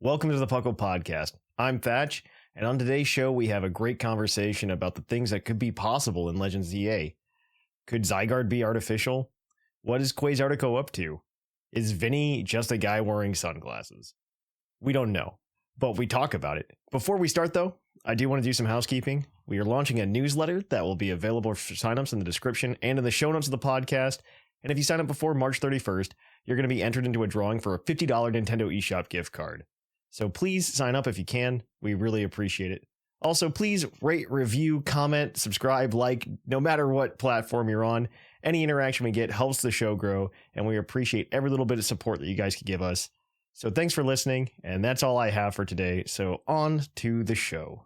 Welcome to the PuCL Podcast. I'm Thatch, and on today's show, we have a great conversation about the things that could be possible in Legends EA. Could Zygarde be artificial? What is Quasartico up to? Is Vinnie just a guy wearing sunglasses? We don't know, but we talk about it. Before we start, though, I do want to do some housekeeping. We are launching a newsletter that will be available for signups in the description and in the show notes of the podcast. And if you sign up before March 31st, you're going to be entered into a drawing for a $50 Nintendo eShop gift card. So please sign up if you can. We really appreciate it. Also, please rate, review, comment, subscribe, like, no matter what platform you're on. Any interaction we get helps the show grow, and we appreciate every little bit of support that you guys can give us. So thanks for listening, and that's all I have for today. So on to the show.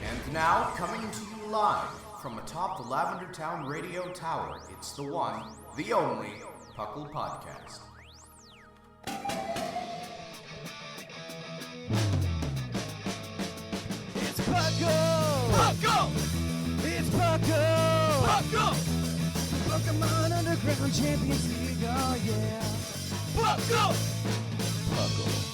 And now, coming to you live from atop the Lavender Town Radio Tower, it's the one, the only, PuCL Podcast. It's PuCL! PuCL! It's PuCL! PuCL! Pokémon Underground Champions League, oh yeah! PuCL! PuCL.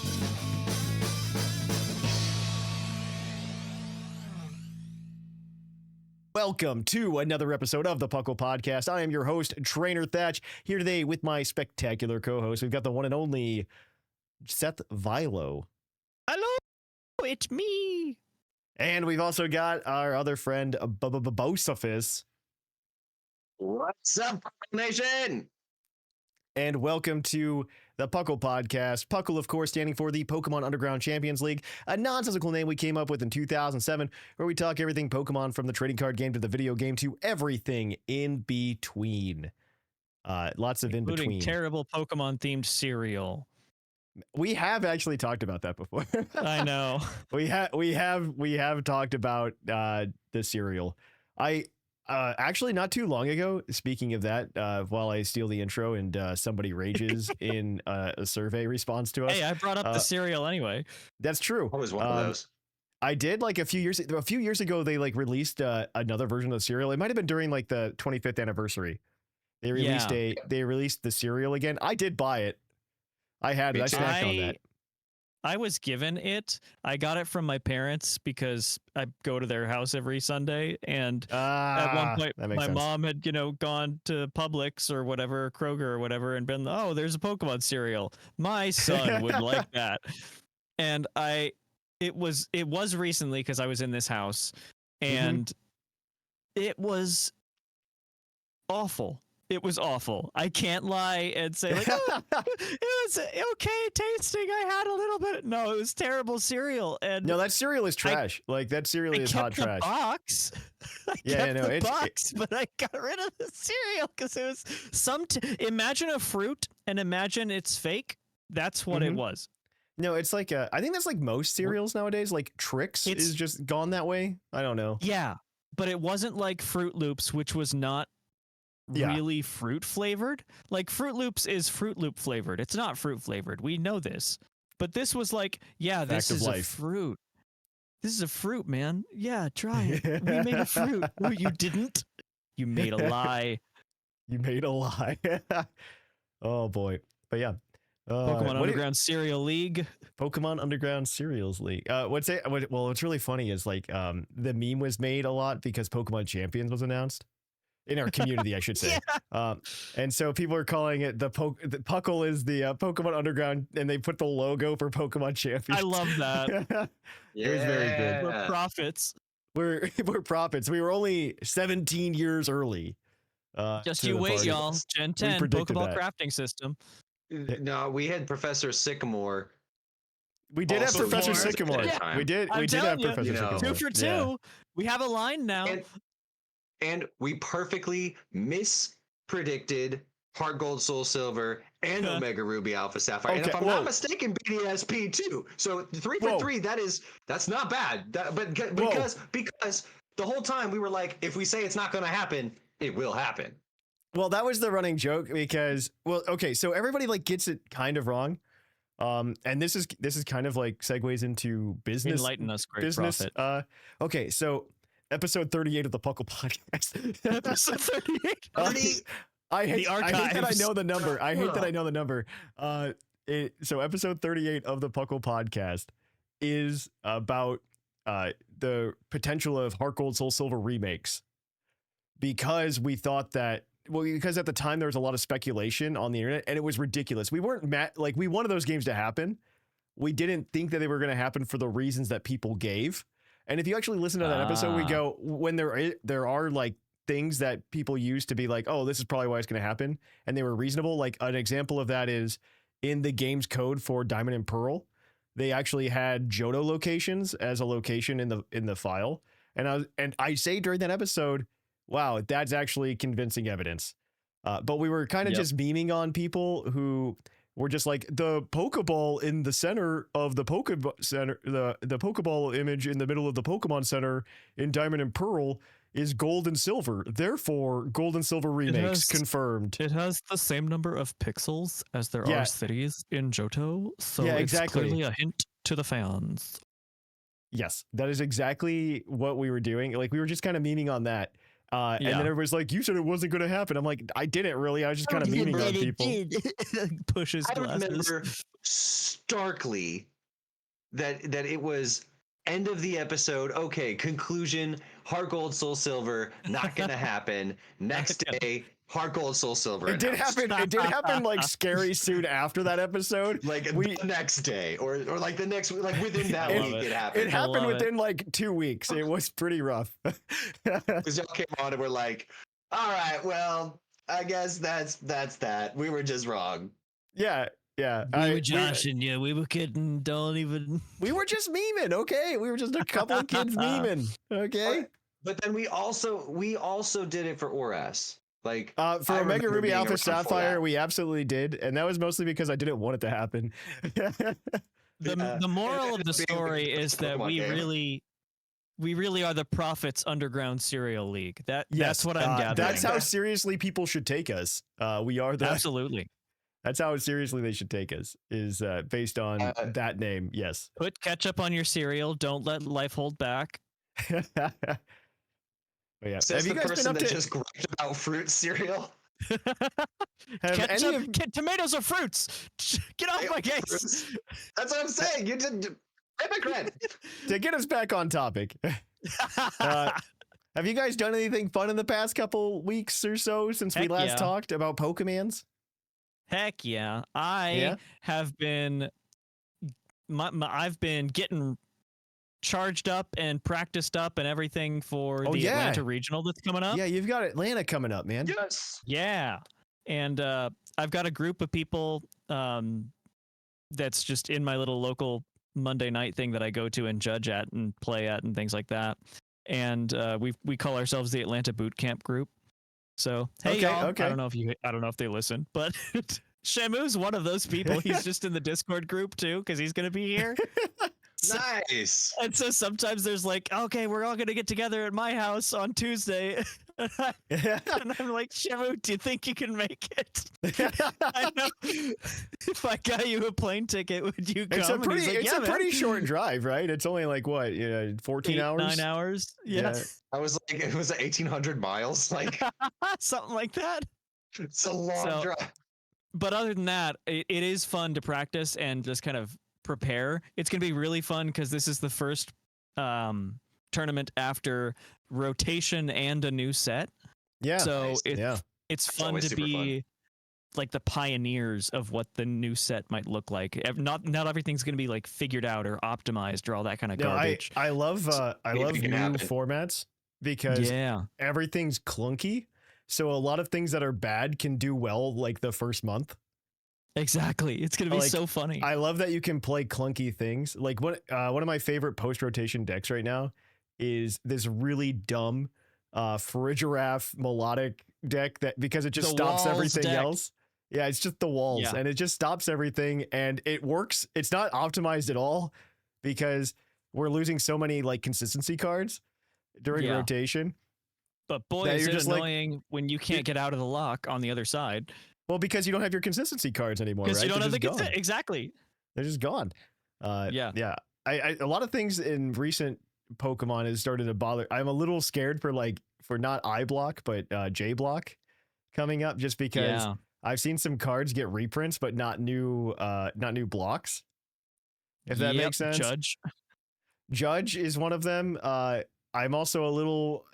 Welcome to another episode of the PuCL Podcast. I am your host, Trainer Thatch, here today with my spectacular co-host. We've got the one and only Seth Vilo. Hello, it's me. And we've also got our other friend, Bocefus. What's up, Nation? And welcome to the PuCL Podcast. PuCL, of course, standing for the Pokemon Underground Champions League, a nonsensical name we came up with in 2007, where we talk everything Pokemon from the trading card game to the video game to everything in between. Lots of in between. Including terrible Pokemon-themed cereal. We have actually talked about that before. I know. We have talked about the cereal. Actually, not too long ago, speaking of that, while I steal the intro and somebody rages in a survey response to us. Hey, I brought up the cereal anyway. That's true. I was one of those. I did like a few years ago. They like released another version of the cereal. It might have been during like the 25th anniversary. They released the cereal again. I did buy it. I had it. I snacked on that. I was given it. I got it from my parents because I go to their house every Sunday. And at one point, my mom had, gone to Publix or whatever, Kroger or whatever, and been, oh, there's a Pokemon cereal. My son would like that. And it was recently because I was in this house, and it was awful. It was awful. I can't lie and say like, oh, it was okay tasting. I had a little bit. No, it was terrible cereal. And no, that cereal is trash. That cereal is hot trash. Box. I kept the box, but I got rid of the cereal because it was imagine a fruit and imagine it's fake. That's what it was. No, it's like I think that's like most cereals nowadays. Like Trix is just gone that way. I don't know. Yeah, but it wasn't like Fruit Loops, which was not really fruit flavored. Like Fruit Loops is Fruit Loop flavored. It's not fruit flavored. We know this. But this was like, yeah, this is a fruit. This is a fruit, man. Yeah, try it. We made a fruit. Oh, you didn't? You made a lie. You made a lie. Oh boy. But yeah. Pokemon Underground Cereal League. Pokemon Underground Cereals League. What's really funny is like the meme was made a lot because Pokemon Champions was announced. In our community, I should say. Yeah. And so people are calling it the PuCL is the Pokemon Underground, and they put the logo for Pokemon Champions. I love that. It was very good. We're prophets. We're prophets. We were only 17 years early. Just you wait, y'all. Gen 10 Pokeball crafting system. No, we had Professor Sycamore. We did have Professor Sycamore. Yeah. We did have Professor Sycamore. 2 for 2. Yeah. We have a line now. And we perfectly mispredicted Heart Gold, Soul Silver, and Omega Ruby, Alpha Sapphire. Okay, and if I'm not mistaken, BDSP too. So 3 for 3. That's not bad. Because the whole time we were like, if we say it's not going to happen, it will happen. Well, that was the running joke because so everybody like gets it kind of wrong. And this is kind of like segues into business. Enlighten us, great business. Prophet. Okay, so. Episode 38 of the PuCL Podcast. Episode 38. I hate that I know the number. I hate that I know the number. So episode 38 of the Puckle podcast is about the potential of Heart Gold Soul Silver remakes, because we thought that, well, because at the time there was a lot of speculation on the internet and it was ridiculous. We weren't we wanted those games to happen. We didn't think that they were going to happen for the reasons that people gave. And if you actually listen to that episode, we go, when there are like things that people use to be like, oh, this is probably why it's going to happen, and they were reasonable. Like an example of that is in the game's code for Diamond and Pearl, they actually had Johto locations as a location in the file. And I say during that episode, wow, that's actually convincing evidence. But we were kind of just memeing on people who were just like, the Pokeball in the center of the Pokeball Center, the Pokeball image in the middle of the Pokemon Center in Diamond and Pearl is gold and silver. Therefore, gold and silver remakes confirmed. It has the same number of pixels as there are cities in Johto. So it's clearly a hint to the fans. Yes, that is exactly what we were doing. Like, we were just kind of memeing on that. And then everybody's like, you said it wasn't going to happen. I'm like, I didn't really. I was just kind of memeing on people. Pushes I glasses. remember starkly that it was end of the episode. Okay, conclusion, Heart Gold Soul Silver, not going to happen. Next day, Heart Gold Soul Silver. It did happen. It did happen like scary soon after that epised. Like the next day or like the next, like within that week it happened. It happened within like 2 weeks. It was pretty rough. Because y'all came on and we're like, all right, well, I guess that's that. We were just wrong. Yeah. Yeah. We were joshing you. We were kidding. Don't even. We were just memeing. Okay. We were just a couple of kids memeing. Okay. But then we also did it for ORAS. Like for Omega Ruby Alpha Sapphire, we absolutely did, and that was mostly because I didn't want it to happen. The moral of the story is that we really are the Prophet's Underground Cereal League. That's what I'm gathering. That's how seriously people should take us. We are the absolutely. That's how seriously they should take us. Is based on that name. Yes. Put ketchup on your cereal. Don't let life hold back. But yeah. Have you guys been up to just griped about fruit cereal? Tomatoes are fruits. Get off my case. That's what I'm saying. You did hypocrite. To get us back on topic. Have you guys done anything fun in the past couple weeks or so since we last talked about Pokemans? Heck yeah. I have been I've been getting charged up and practiced up and everything for the Atlanta Regional that's coming up. Yeah, you've got Atlanta coming up, man. Yes. Yeah. And I've got a group of people that's just in my little local Monday night thing that I go to and judge at and play at and things like that. And we call ourselves the Atlanta Boot Camp Group. So hey, y'all. I don't know if they listen, but Shamu's one of those people. He's just in the Discord group too, because he's gonna be here. Nice. And so sometimes there's like, okay, we're all gonna get together at my house on Tuesday. And I'm like, Shamu, do you think you can make it? I know. If I got you a plane ticket, would you come? It's a pretty short drive, right? It's only like what, 14 hours? 9 hours. Yeah. I was like, it was 1,800 miles, like something like that. It's a long drive. But other than that, it is fun to practice and just kind of prepare. It's going to be really fun because this is the first tournament after rotation and a new set. Yeah. So it's fun to be like the pioneers of what the new set might look like. Not everything's going to be like figured out or optimized or all that kind of garbage. I love new formats because everything's clunky. So a lot of things that are bad can do well like the first month. Exactly. It's going to be so funny. I love that you can play clunky things. Like one of my favorite post-rotation decks right now is this really dumb Farigiraf melodic deck that because it just stops everything else. Yeah, it's just the walls and it just stops everything and it works. It's not optimized at all because we're losing so many like consistency cards during rotation. But boy, is it annoying when you can't get out of the lock on the other side. Well, because you don't have your consistency cards anymore, right? Because you don't have the exactly. They're just gone. Yeah. A lot of things in recent Pokemon has started to bother. I'm a little scared for not I block, but J block, coming up, just because I've seen some cards get reprints, but not new blocks. If that makes sense. Judge is one of them. I'm also a little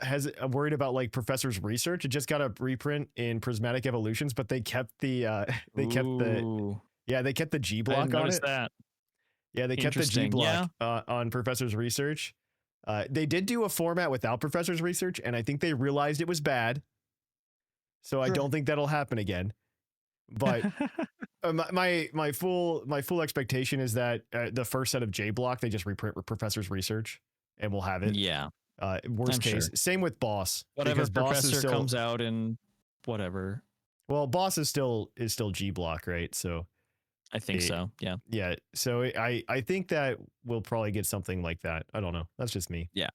worried about like Professor's Research. It just got a reprint in Prismatic Evolutions, but they kept the G block on it. That. Yeah, they kept the G block on Professor's Research. They did do a format without Professor's Research, and I think they realized it was bad. So I don't think that'll happen again. But my full expectation is that the first set of J block they just reprint Professor's Research, and we'll have it. Yeah. Worst case, same with Boss. Whatever Professor comes out in whatever. Well, Boss is still G block, right? So I think so. Yeah. Yeah. So I think that we'll probably get something like that. I don't know. That's just me. Yeah.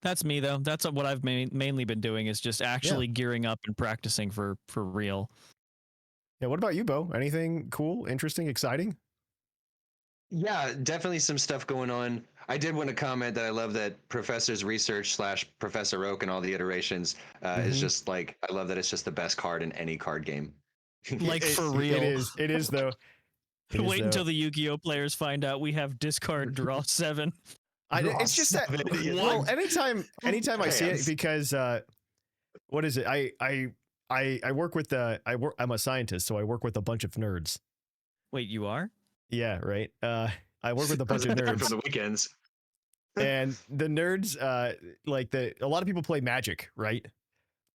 That's me though. That's what I've mainly been doing is just actually gearing up and practicing for real. Yeah. What about you, Bo? Anything cool, interesting, exciting? Yeah, definitely some stuff going on. I did want to comment that I love that Professor's Research / Professor Oak and all the iterations is just like, I love that it's just the best card in any card game. Like for real. It is though. Wait until the Yu-Gi-Oh players find out we have discard draw 7. It's just that. Well, anytime I see it, because what is it? I work with I'm a scientist, so I work with a bunch of nerds. Wait, you are? Yeah, right. I work with a bunch of nerds for the weekends, and the nerds, a lot of people play Magic, right?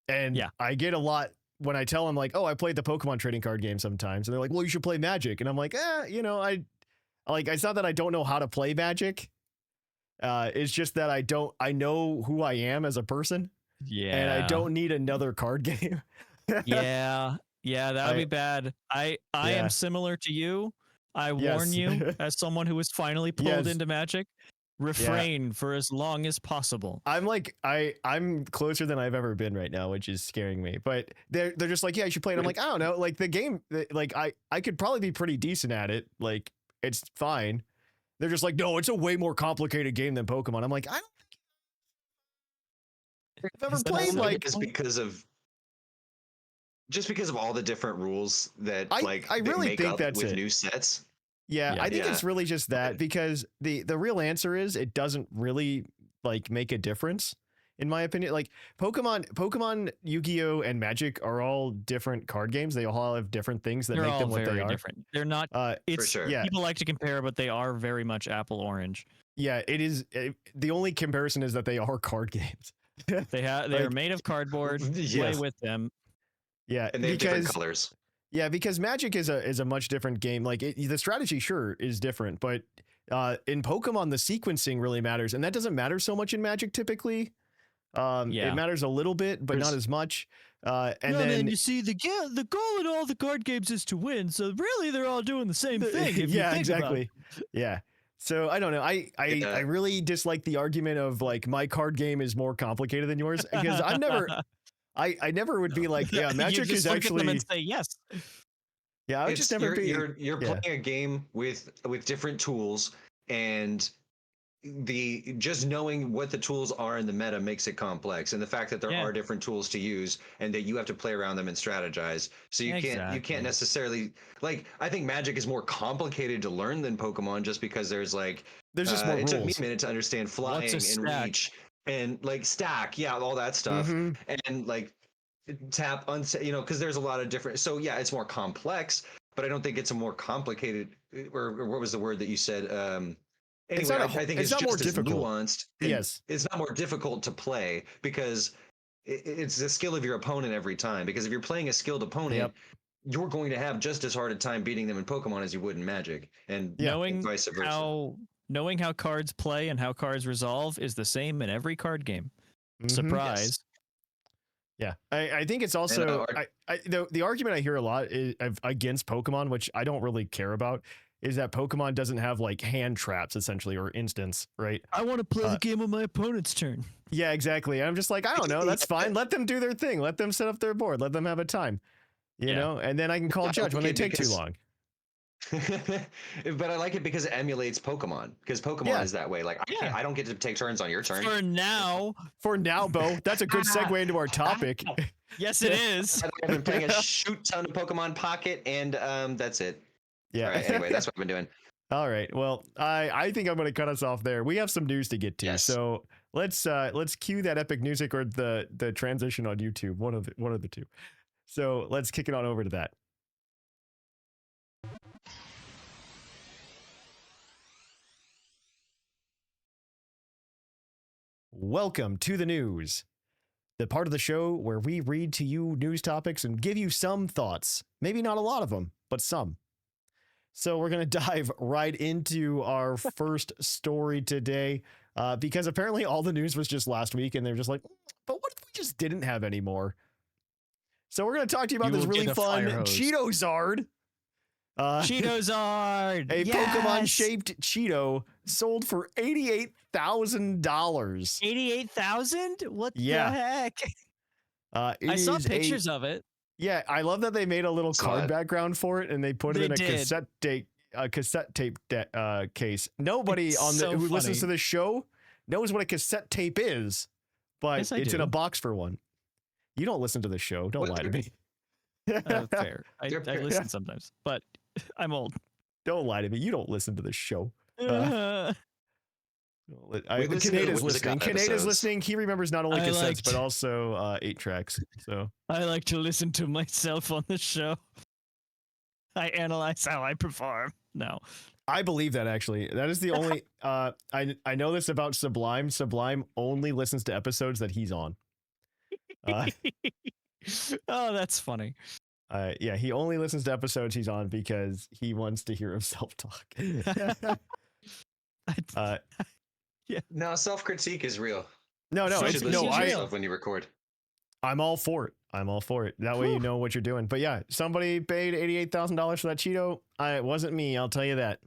And I get a lot when I tell them like, oh, I played the Pokemon trading card game sometimes, and they're like, well, you should play Magic, and I'm like, it's not that I don't know how to play Magic. It's just that I know who I am as a person. Yeah, and I don't need another card game. Yeah, that would be bad. I am similar to you. I warn you, as someone who was finally pulled into Magic, refrain for as long as possible. I'm closer than I've ever been right now, which is scaring me. But they're just like, yeah, you should play it. I'm like, I don't know, like the game, like I could probably be pretty decent at it. Like it's fine. They're just like, no, it's a way more complicated game than Pokemon. I'm like, I don't think I've ever played like it's because of all the different rules that I really make think up that's with it. new sets. Yeah, I think it's really just that, because the real answer is it doesn't really like make a difference, in my opinion. Like Pokemon, Yu-Gi-Oh, and Magic are all different card games. They all have different things that make them what they are. Different. They're not. It's for sure. People like to compare, but they are very much apple orange. Yeah, it is. The only comparison is that they are card games. They are made of cardboard. Play with them. Yeah, and they have different colors. Yeah, because Magic is a much different game. Like the strategy, sure, is different, but in Pokemon, the sequencing really matters, and that doesn't matter so much in Magic typically. It matters a little bit, but not as much. Man, you see, the goal in all the card games is to win, so really they're all doing the same thing. Yeah, exactly. Yeah. So I don't know. I really dislike the argument of like my card game is more complicated than yours, because I've never. I never would be like, yeah, Magic is actually. Them and say yes. Yeah, I would just never be. You're playing a game with different tools, and just knowing what the tools are in the meta makes it complex, and the fact that there are different tools to use, and that you have to play around them and strategize. So you can't necessarily like. I think Magic is more complicated to learn than Pokemon, just because there's just more rules. It took me a minute to understand flying and reach. And like stack, all that stuff, and like tap, because there's a lot of different. So yeah, it's more complex, but I don't think it's a more complicated. Or what was the word that you said? Anyway, I think it's not just more difficult. Nuanced. Yes, it's not more difficult to play because it's the skill of your opponent every time. Because if you're playing a skilled opponent, you're going to have just as hard a time beating them in Pokemon as you would in Magic, and vice versa. Knowing how cards play and how cards resolve is the same in every card game. Surprise. Yes. Yeah, I think it's also the argument I hear a lot is against Pokemon, which I don't really care about, is that Pokemon doesn't have like hand traps essentially, or instants, right? I want to play the game on my opponent's turn. Yeah, exactly. I'm just like, I don't know, that's fine. Let them do their thing. Let them set up their board. Let them have a time, you know, and then I can call judge when they take too long. But I like it because it emulates Pokemon, because Pokemon is that way. Like I don't get to take turns on your turn. For now, Bo, that's a good segue into our topic. Yes, it is. I've been playing a shoot ton of Pokemon Pocket, and that's it. Yeah. All right, anyway, that's what I've been doing. All right. Well, I think I'm going to cut us off there. We have some news to get to, Yes. so let's cue that epic music or the transition on YouTube. One of the two. So let's kick it on over to that. Welcome to the news, the part of the show where we read to you news topics and give you some thoughts. Maybe not a lot of them, but some. So we're going to dive right into our first story today because apparently all the news was just last week and they're just like, but what if we just didn't have any more? So we're going to talk to you about this really fun Cheeto-Zard. Cheeto-Zard! A Pokemon-shaped Cheeto sold for $88,000. $88,000? What the heck? I saw pictures of it. Yeah, I love that they made a little card background for it, and they put it in a cassette tape case. Nobody who listens to this show knows what a cassette tape is, but it's in a box for one. You don't listen to the show. Don't lie to me. Fair. I listen sometimes, but I'm old. Don't lie to me. You don't listen to the show. Kaneda's listening. Kaneda's listening. He remembers not only cassettes, but also 8-tracks. So I like to listen to myself on the show. I analyze how I perform. No. I believe that, actually. That is the only... I know this about Sublime. Sublime only listens to episodes that he's on. Oh, that's funny. Yeah, he only listens to episodes he's on because he wants to hear himself talk. Yeah. No, self-critique is real. No, when you record. I'm all for it. That way you know what you're doing. But yeah, somebody paid $88,000 for that Cheeto. It wasn't me, I'll tell you that.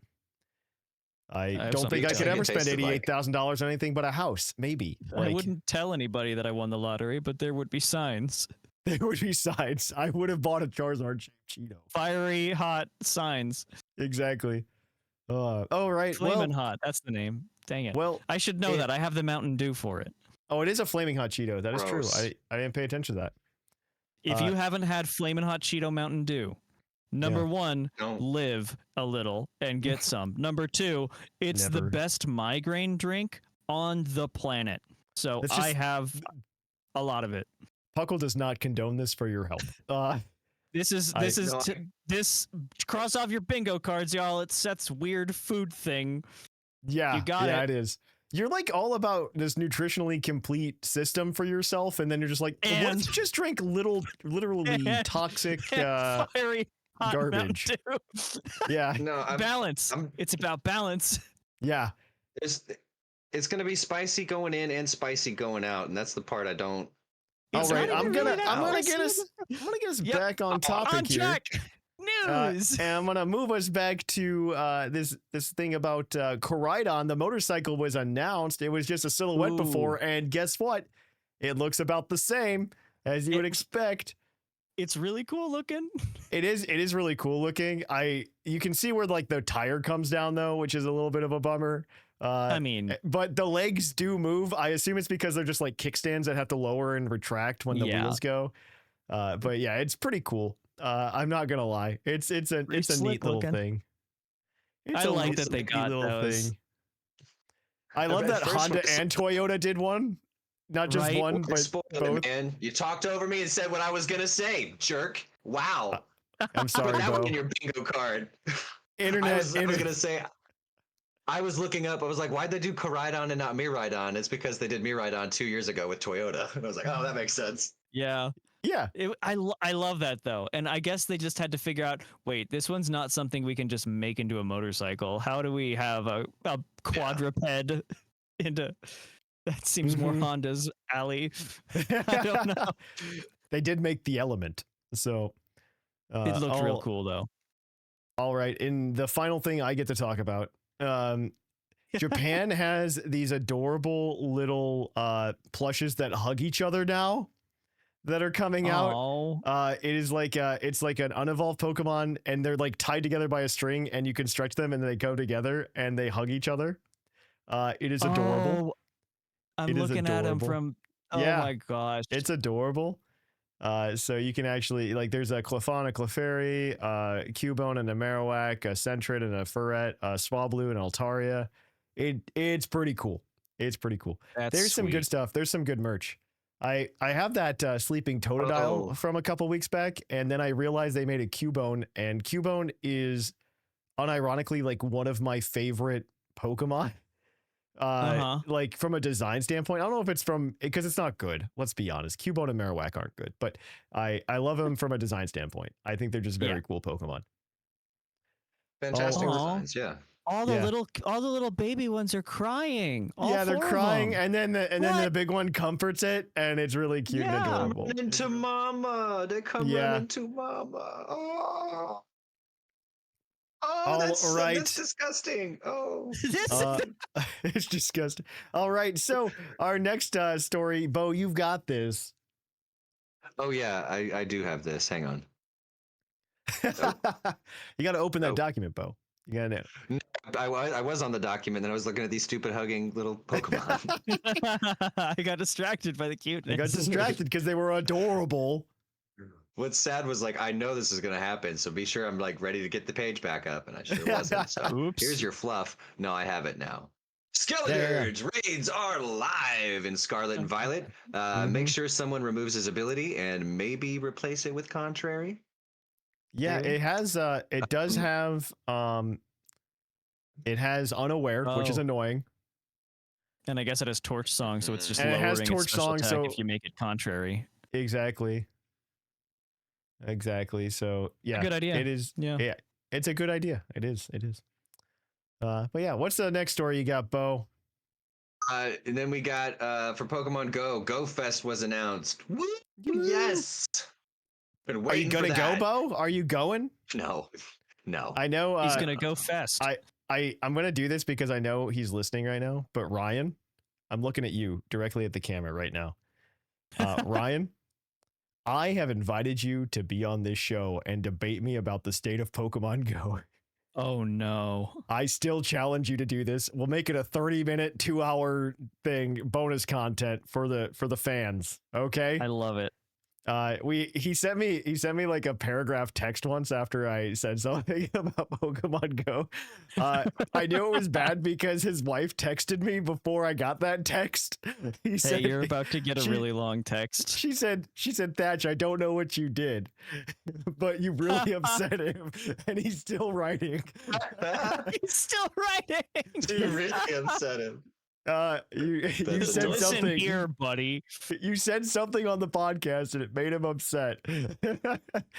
I don't think I could ever spend $88,000 on anything but a house, maybe. I wouldn't tell anybody that I won the lottery, but there would be signs. There would be signs. I would have bought a Charizard Cheeto. Fiery hot signs. Exactly. Oh, right. Flamin' hot. That's the name. Dang it. Well, I should know that. I have the Mountain Dew for it. Oh, it is a Flaming Hot Cheeto. That is true. I didn't pay attention to that. If you haven't had Flamin' Hot Cheeto Mountain Dew, number one, live a little and get some. Number two, it's the best migraine drink on the planet. So I have a lot of it. Puckle does not condone this for your health. This cross off your bingo cards, y'all. It's Seth's weird food thing. Yeah, it is. You're like all about this nutritionally complete system for yourself, and then you're just like, what if you just drink literally toxic fiery hot garbage? Yeah, no, balance. It's about balance. Yeah, it's gonna be spicy going in and spicy going out, and that's the part I don't. All right, I'm gonna get us back on topic on track. Here. News. And I'm gonna move us back to this thing about Koraidon. The motorcycle was announced. It was just a silhouette before, and guess what? It looks about the same as you would expect. It's really cool looking. It is really cool looking. You can see where like the tire comes down though, which is a little bit of a bummer. But the legs do move. I assume it's because they're just like kickstands that have to lower and retract when the wheels go. But yeah, it's pretty cool. I'm not gonna lie. It's a neat little thing. I like that they got those. I love that Honda and Toyota did one. Not just one, but both. Man, you talked over me and said what I was gonna say, jerk. Wow. I'm sorry, put that Bo. one in your bingo card. I was gonna say. I was looking up. I was like, why'd they do Koraidon and not Miraidon? It's because they did Miraidon 2 years ago with Toyota. And I was like, oh, that makes sense. Yeah. Yeah. I love that, though. And I guess they just had to figure out, wait, this one's not something we can just make into a motorcycle. How do we have a quadruped into... That seems more Honda's alley. I don't know. They did make the Element. So... it looked real cool, though. All right. And the final thing I get to talk about... Japan has these adorable little plushes that hug each other now that are coming out. It is like it's like an unevolved Pokemon, and they're like tied together by a string, and you can stretch them and they go together and they hug each other. It is adorable. I'm looking at them from my gosh. It's adorable. So you can actually, like, there's a Clefairy, a Clefairy, Cubone, and a Marowak, a Sentret, and a Furret, a Swablu, and Altaria. It's pretty cool. It's pretty cool. There's some good stuff. There's some good merch. I have that Sleeping Totodile from a couple weeks back, and then I realized they made a Cubone, and Cubone is unironically like one of my favorite Pokemon. Like from a design standpoint, I don't know if it's because it's not good. Let's be honest. Cubone and Marowak aren't good, but I love them from a design standpoint. I think they're just very cool Pokemon. Fantastic designs, yeah. All the little baby ones are crying. They're crying, and then the big one comforts it, and it's really cute and adorable. Into mama, they come running to mama. Oh, that's disgusting. Oh, it's disgusting. All right, so our next story, Bo, you've got this. Oh yeah, I do have this. Hang on. You got to open that document, Bo. You got to know. I was on the document, and I was looking at these stupid hugging little Pokemon. I got distracted by the cuteness. I got distracted because they were adorable. What's sad was, like, I know this is gonna happen, so be sure I'm like ready to get the page back up, and I sure wasn't. So here's your fluff. No, I have it now. Skeleturge raids are live in Scarlet and Violet. Make sure someone removes his ability and maybe replace it with Contrary. Yeah, it has. It does have. It has Unaware, which is annoying. And I guess it has Torch Song, so it's just and lowering it has Torch its special Song, attack so if you make it Contrary. Exactly. So yeah, good idea. It is. Yeah, it's a good idea. It is. But yeah, what's the next story you got, Bo? And then we got for Pokemon Go Fest was announced. Woo! Yes. Are you gonna go, Bo? Are you going? No. I know he's gonna go fest. I'm gonna do this because I know he's listening right now. But Ryan, I'm looking at you directly at the camera right now. Ryan, I have invited you to be on this show and debate me about the state of Pokemon Go. Oh no. I still challenge you to do this. We'll make it a 30-minute, 2-hour thing, bonus content for the fans. Okay? I love it. He sent me like a paragraph text once after I said something about Pokemon Go. I knew it was bad because his wife texted me before I got that text. He said, you're about to get a really long text. She said, Thatch, I don't know what you did, but you really upset him, and he's still writing. He's still writing. You really upset him. You said something here, buddy. You said something on the podcast and it made him upset.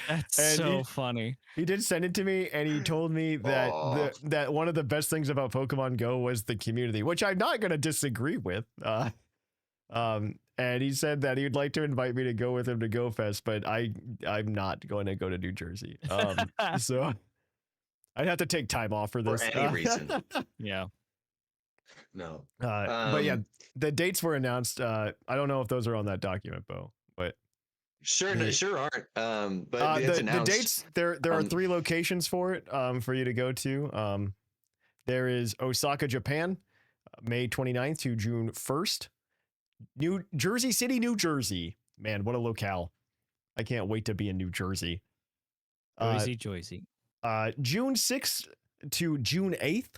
That's so funny. He did send it to me, and he told me that that one of the best things about Pokemon Go was the community, which I'm not going to disagree with. And he said that he'd like to invite me to go with him to Go Fest, but I'm not going to go to New Jersey. So I'd have to take time off for this. For any reason. Yeah. No. But yeah, the dates were announced. I don't know if those are on that document, Bo, but sure aren't. But it's announced. The dates, there are 3 locations for it, for you to go to. There is Osaka, Japan, May 29th to June 1st. New Jersey City, New Jersey. Man, what a locale. I can't wait to be in New Jersey. Joyzy. June 6th to June 8th.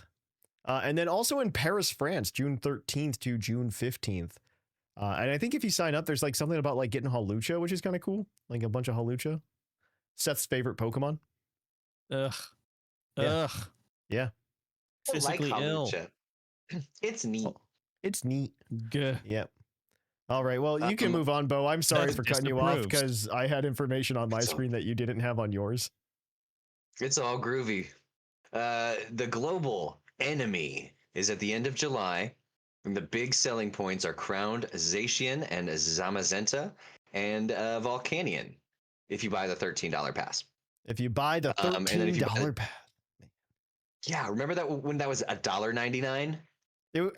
And then also in Paris, France, June 13th to June 15th. And I think if you sign up, there's like something about like getting Hawlucha, which is kind of cool. Like a bunch of Hawlucha. Seth's favorite Pokemon. Ugh. Yeah. Physically ill. It's neat. It's neat. Good. Yep. All right. Well, you can move on, Bo. I'm sorry for cutting you off because I had information on my screen that you didn't have on yours. It's all groovy. The global enemy is at the end of July, and the big selling points are Crowned Zacian and Zamazenta and Volcanion if you buy the $13 pass. If you buy the $13 pass. Yeah, remember that when that was $1.99?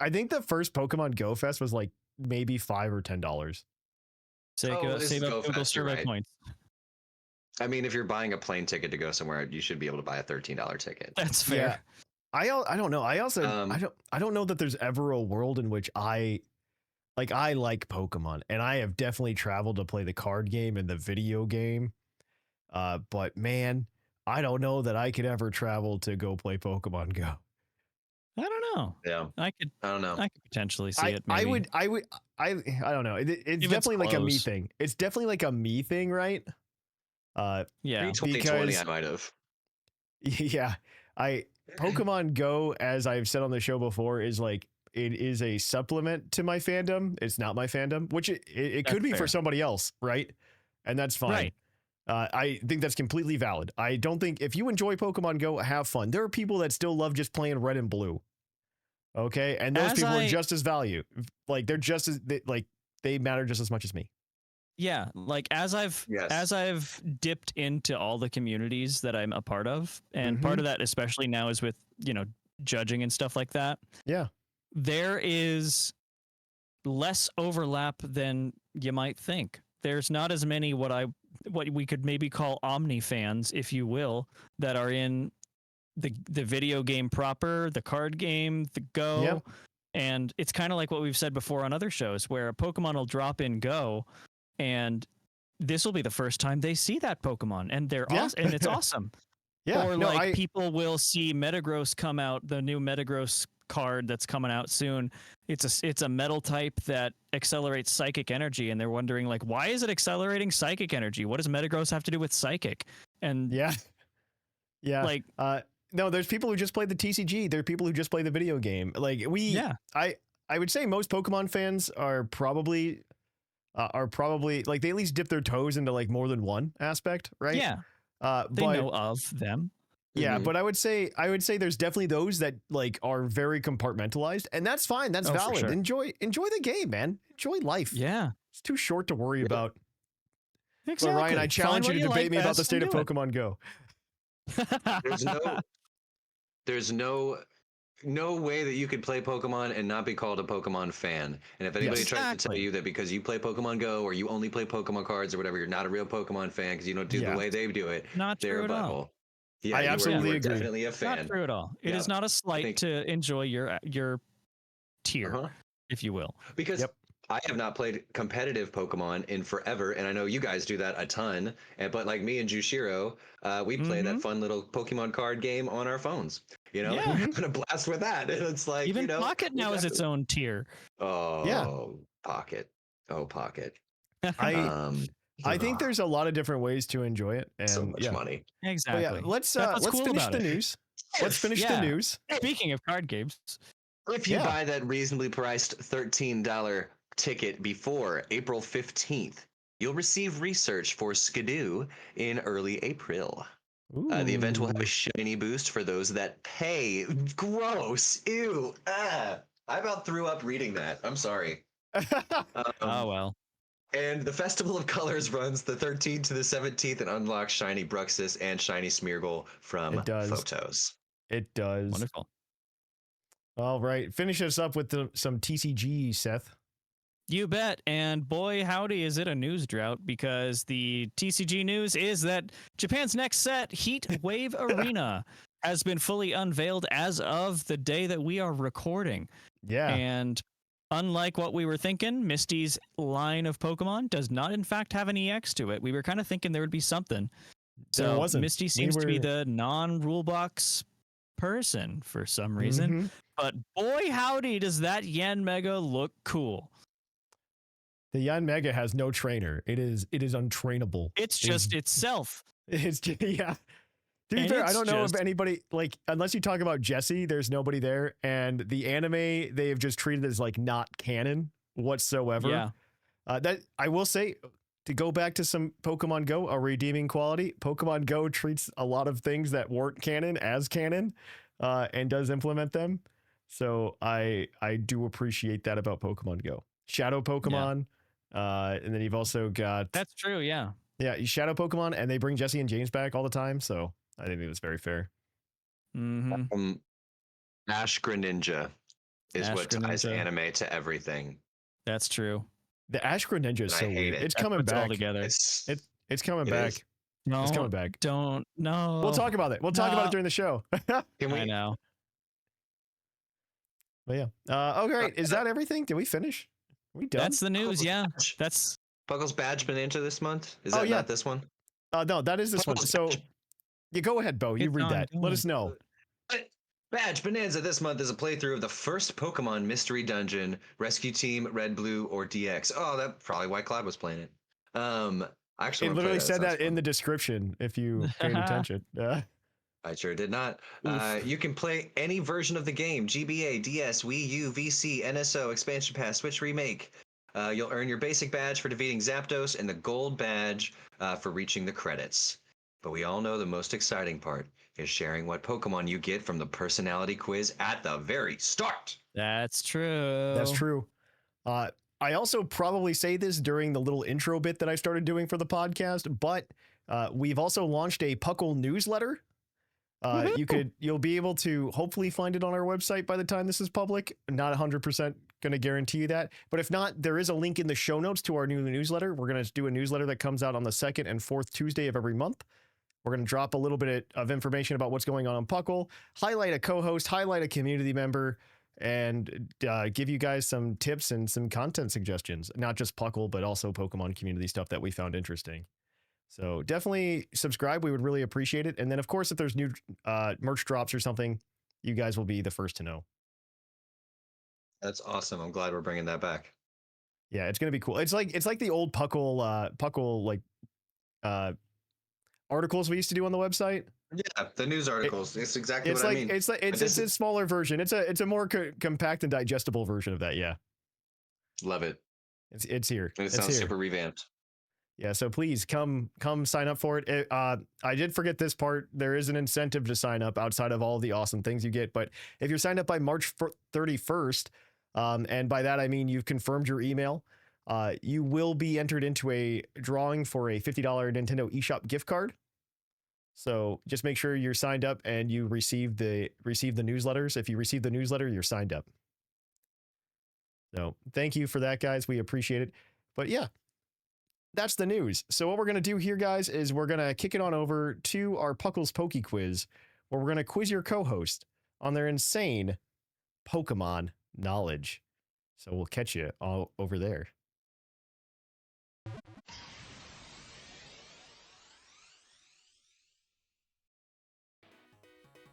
I think the first Pokemon Go Fest was like maybe $5 or $10. Save up Google survey points. I mean, if you're buying a plane ticket to go somewhere, you should be able to buy a $13 ticket. That's fair. Yeah. I don't know. I also I don't know that there's ever a world in which I like I like Pokemon, and I have definitely traveled to play the card game and the video game. But man, I don't know that I could ever travel to go play Pokemon Go. I don't know. Yeah, I don't know. could potentially see it. Maybe. I don't know. It's definitely like a me thing. It's definitely like a me thing, right? Yeah. 2020, I might have. Yeah, Pokemon Go, as I've said on the show before, is like it is a supplement to my fandom. It's not my fandom, which it could be fair. for somebody else, right? And that's fine. Right. I think that's completely valid. I don't think if you enjoy Pokemon Go, have fun. There are people that still love just playing red and blue. Okay, and those people are just as value. Like they're just as they matter just as much as me. Yeah, like as I've dipped into all the communities that I'm a part of, and part of that especially now is with, judging and stuff like that. Yeah. There is less overlap than you might think. There's not as many what we could maybe call Omni fans, if you will, that are in the video game proper, the card game, the Go. Yep. And it's kind of like what we've said before on other shows, where a Pokemon will drop in Go, and this will be the first time they see that Pokemon, and they're awesome, and it's awesome. Yeah. Or people will see Metagross come out, the new Metagross card that's coming out soon. It's a metal type that accelerates psychic energy, and they're wondering like, why is it accelerating psychic energy? What does Metagross have to do with psychic? And yeah, like no, there's people who just play the TCG. There are people who just play the video game. Like I would say most Pokemon fans are probably like they at least dip their toes into like more than one aspect, right? Yeah. They know of them. Yeah, but I would say there's definitely those that like are very compartmentalized, and that's fine. That's valid. Sure. Enjoy the game, man. Enjoy life. Yeah. It's too short to worry about. Exactly. But Ryan, I challenge you to debate me about the state of Pokemon Go. There's no way that you could play Pokemon and not be called a Pokemon fan. And if anybody tries to tell you that because you play Pokemon Go or you only play Pokemon cards or whatever, you're not a real Pokemon fan because you don't do the way they do it, not they're true a at butthole. all. Yeah, I absolutely agree. Definitely a fan. Not true at all. It is not a slight to enjoy your tier, if you will. Because I have not played competitive Pokemon in forever, and I know you guys do that a ton. But like me and Jushiro, we play that fun little Pokemon card game on our phones. We're having a blast with that. And it's like even Pocket now is its own tier. Oh, yeah. Pocket. Oh, Pocket. I think there's a lot of different ways to enjoy it, and so much money. Exactly. Yeah, let's cool finish the news. Let's finish the news. Speaking of card games, if you buy that reasonably priced $13 ticket before April 15th, you'll receive research for Skidoo in early April. The event will have a shiny boost for those that pay. Gross. Ew. I about threw up reading that. I'm sorry. Oh well. And the Festival of Colors runs the 13th to the 17th and unlocks shiny Bruxus and shiny Smeargle from photos. It does. Wonderful. All right. Finish us up with some TCG, Seth. You bet. And boy, howdy, is it a news drought, because the TCG news is that Japan's next set, Heat Wave Arena, has been fully unveiled as of the day that we are recording. Yeah. And unlike what we were thinking, Misty's line of Pokemon does not, in fact, have an EX to it. We were kind of thinking there would be something. So Misty seems to be the non-rule box person for some reason. But boy, howdy, does that Yanmega look cool. The Yanmega has no trainer. It is untrainable. It's just itself. It's just, yeah. To be fair, I don't know if anybody, like, unless you talk about Jessie, there's nobody there. And the anime, they have just treated as like not canon whatsoever. Yeah. That I will say, to go back to some Pokemon Go, a redeeming quality. Pokemon Go treats a lot of things that weren't canon as canon, and does implement them. So I do appreciate that about Pokemon Go. Shadow Pokemon, and then you've also got... That's true, yeah. Yeah, you Shadow Pokemon, and they bring Jessie and James back all the time, so I think that's very fair. Ash Greninja is what ties anime to everything. That's true. The Ash Greninja is so weird. It's coming back. All together. It's coming back. No, it's coming back. Don't. No. We'll talk about it. We'll talk about it during the show. I know. But yeah. Oh, great. Is that everything? Did we finish? We done? That's the news. Puckle's Yeah, badge. that's Puckle's badge been into this month. Is that not this one? No, that is this one. So, you go ahead, Bo. You read that. Let us know. Badge Bonanza this month is a playthrough of the first Pokemon Mystery Dungeon, Rescue Team, Red, Blue, or DX. Oh, that's probably why Cloud was playing it. Actually, it literally said that in the description if you paid attention. I sure did not. You can play any version of the game: GBA, DS, Wii U, VC, NSO, Expansion Pass, Switch Remake. You'll earn your basic badge for defeating Zapdos and the gold badge for reaching the credits. But we all know the most exciting part is sharing what Pokemon you get from the personality quiz at the very start. That's true. That's true. I also probably say this during the little intro bit that I started doing for the podcast, but we've also launched a PUCL newsletter. You'll be able to hopefully find it on our website by the time this is public. Not 100% going to guarantee you that, but if not, there is a link in the show notes to our new newsletter. We're going to do a newsletter that comes out on the second and fourth Tuesday of every month. We're going to drop a little bit of information about what's going on PUCL, highlight a co-host, highlight a community member, and give you guys some tips and some content suggestions. Not just PUCL, but also Pokemon community stuff that we found interesting. So definitely subscribe. We would really appreciate it. And then, of course, if there's new merch drops or something, you guys will be the first to know. That's awesome. I'm glad we're bringing that back. Yeah, it's going to be cool. It's like the old PUCL like articles we used to do on the website. Yeah, the news articles. It's exactly what I mean. It's a smaller version. It's a more compact and digestible version of that. Yeah, love it. It's here. It sounds super revamped. Yeah, so please come sign up for it. I did forget this part. There is an incentive to sign up outside of all the awesome things you get. But if you're signed up by March 31st, and by that I mean you've confirmed your email, you will be entered into a drawing for a $50 Nintendo eShop gift card. So just make sure you're signed up and you receive the newsletters. If you receive the newsletter, you're signed up. So thank you for that, guys. We appreciate it. But yeah, that's the news. So what we're going to do here, guys, is we're going to kick it on over to our Puckle's Poke Quiz, where we're going to quiz your co-host on their insane Pokemon knowledge. So we'll catch you all over there.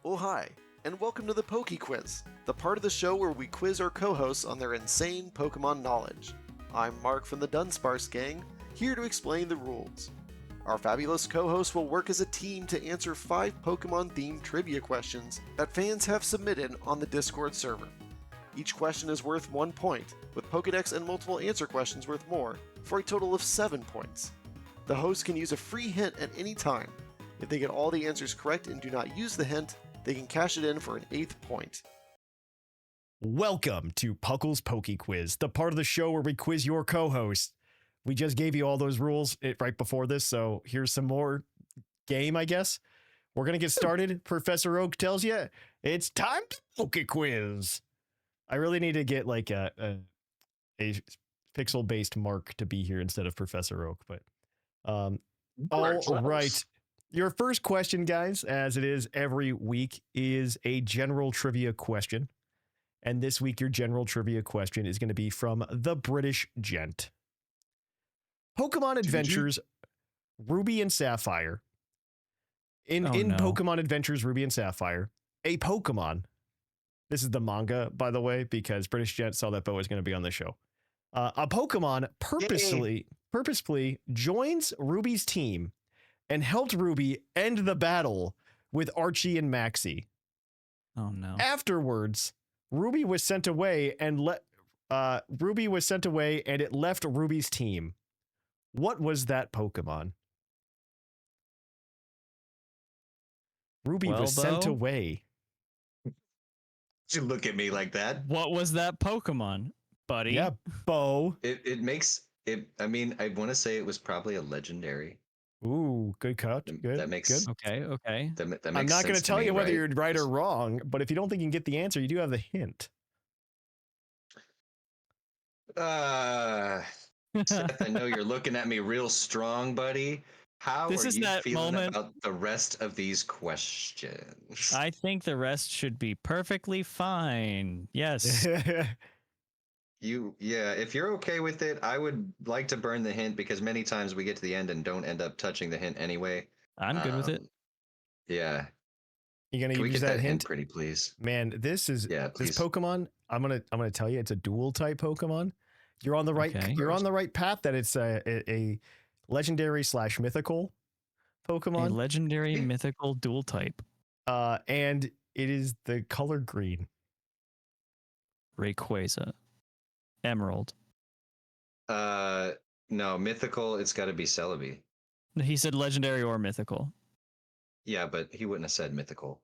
Oh hi, and welcome to the Poke Quiz, the part of the show where we quiz our co-hosts on their insane Pokemon knowledge. I'm Mark from the Dunsparce gang, here to explain the rules. Our fabulous co-hosts will work as a team to answer 5 Pokemon-themed trivia questions that fans have submitted on the Discord server. Each question is worth 1 point, with Pokedex and multiple answer questions worth more, for a total of 7 points. The host can use a free hint at any time. If they get all the answers correct and do not use the hint, they can cash it in for an 8th point. Welcome to Puckle's Poke Quiz, the part of the show where we quiz your co-host. We just gave you all those rules right before this, so here's some more game, I guess. We're going to get started. Professor Oak tells you it's time to Poke Quiz. I really need to get like a pixel-based Mark to be here instead of Professor Oak, but all right. Your first question, guys, as it is every week, is a general trivia question. And this week, your general trivia question is going to be from the British Gent. Pokemon Adventures Ruby and Sapphire. In Pokemon Adventures Ruby and Sapphire, a Pokemon. This is the manga, by the way, because British Gent saw that Bo was going to be on the show. A Pokemon purposefully joins Ruby's team and helped Ruby end the battle with Archie and Maxie. Oh no. Afterwards, Ruby was sent away and it left Ruby's team. What was that Pokemon? Ruby was sent away. You look at me like that. What was that Pokemon, buddy? Yeah, Bo. It makes it. I mean, I want to say it was probably a legendary. Ooh, good cut. Good. That makes good. Okay. That makes I'm not going to tell you whether right? you're right or wrong, but if you don't think you can get the answer, you do have the hint. Seth, I know you're looking at me real strong, buddy. How are you feeling about the rest of these questions? I think the rest should be perfectly fine. Yes. If you're okay with it, I would like to burn the hint because many times we get to the end and don't end up touching the hint anyway. I'm good with it. Yeah. You gonna Can we use get that hint? pretty please? Man, this please. Pokemon. I'm gonna tell you, it's a dual type Pokemon. You're on the right. Okay. You're on the right path. That it's a legendary / mythical Pokemon. A legendary mythical dual type. And it is the color green. Rayquaza. Emerald. No, mythical. It's got to be Celebi. He said legendary or mythical. Yeah, but he wouldn't have said mythical.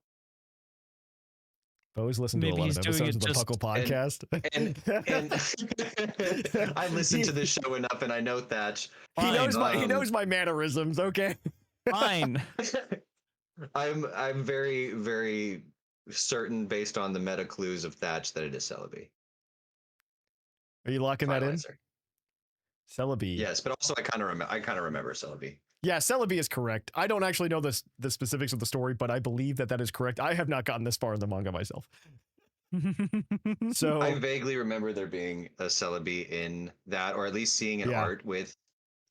Bo's listened to a lot of episodes of the Puckle podcast. And I listen to this show enough, and I know Thatch. He knows my mannerisms. Okay, fine. I'm very, very certain, based on the meta clues of Thatch, that it is Celebi. Are you locking that in? Celebi. Yes, but also I kind of remember Celebi. Yeah, Celebi is correct. I don't actually know the specifics of the story, but I believe that is correct. I have not gotten this far in the manga myself. So I vaguely remember there being a Celebi in that, or at least seeing an art with